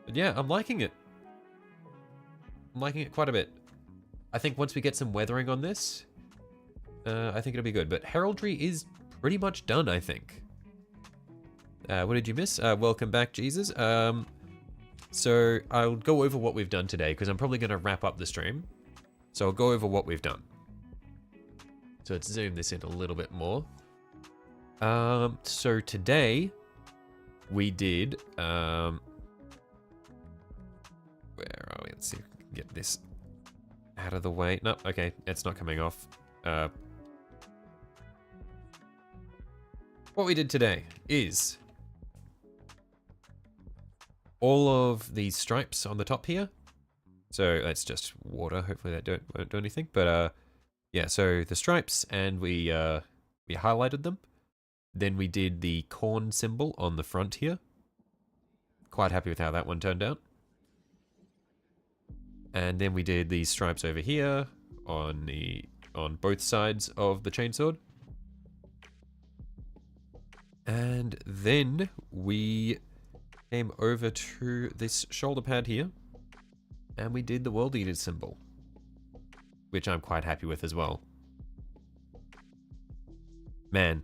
But yeah, I'm liking it. I'm liking it quite a bit. I think once we get some weathering on this, I think it'll be good. But heraldry is pretty much done, I think. What did you miss? Welcome back, Jesus. So I'll go over what we've done today, because I'm probably going to wrap up the stream. So I'll go over what we've done. So let's zoom this in a little bit more. So today we did, where are we? Let's see if we can get this out of the way. No, okay, it's not coming off. What we did today is all of these stripes on the top here. So that's just water. Hopefully that won't do anything. But yeah, so the stripes, and we highlighted them. Then we did the corn symbol on the front here. Quite happy with how that one turned out. And then we did these stripes over here on both sides of the chainsword. And then we came over to this shoulder pad here, and we did the World Eater symbol, which I'm quite happy with as well. Man,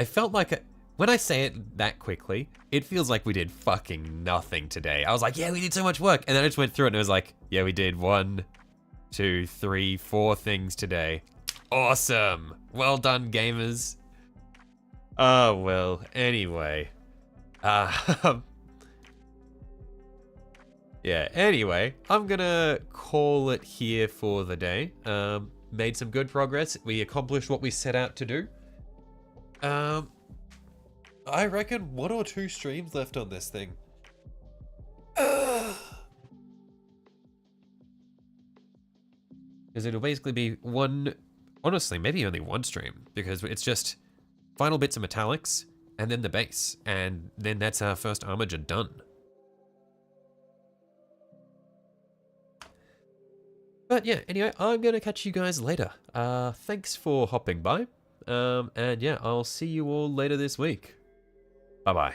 I felt like when I say it that quickly, it feels like we did fucking nothing today. I was like, yeah, we did so much work. And then I just went through it and it was like, yeah, we did 1, 2, 3, 4 things today. Awesome. Well done, gamers. Oh, well, anyway. Yeah, anyway, I'm gonna call it here for the day. Made some good progress. We accomplished what we set out to do. I reckon 1 or 2 streams left on this thing. Because it'll basically be one, honestly, maybe only one stream, because it's just final bits of metallics, and then the base, and then that's our first armiger done. But yeah, anyway, I'm going to catch you guys later. Thanks for hopping by, and yeah, I'll see you all later this week. Bye-bye.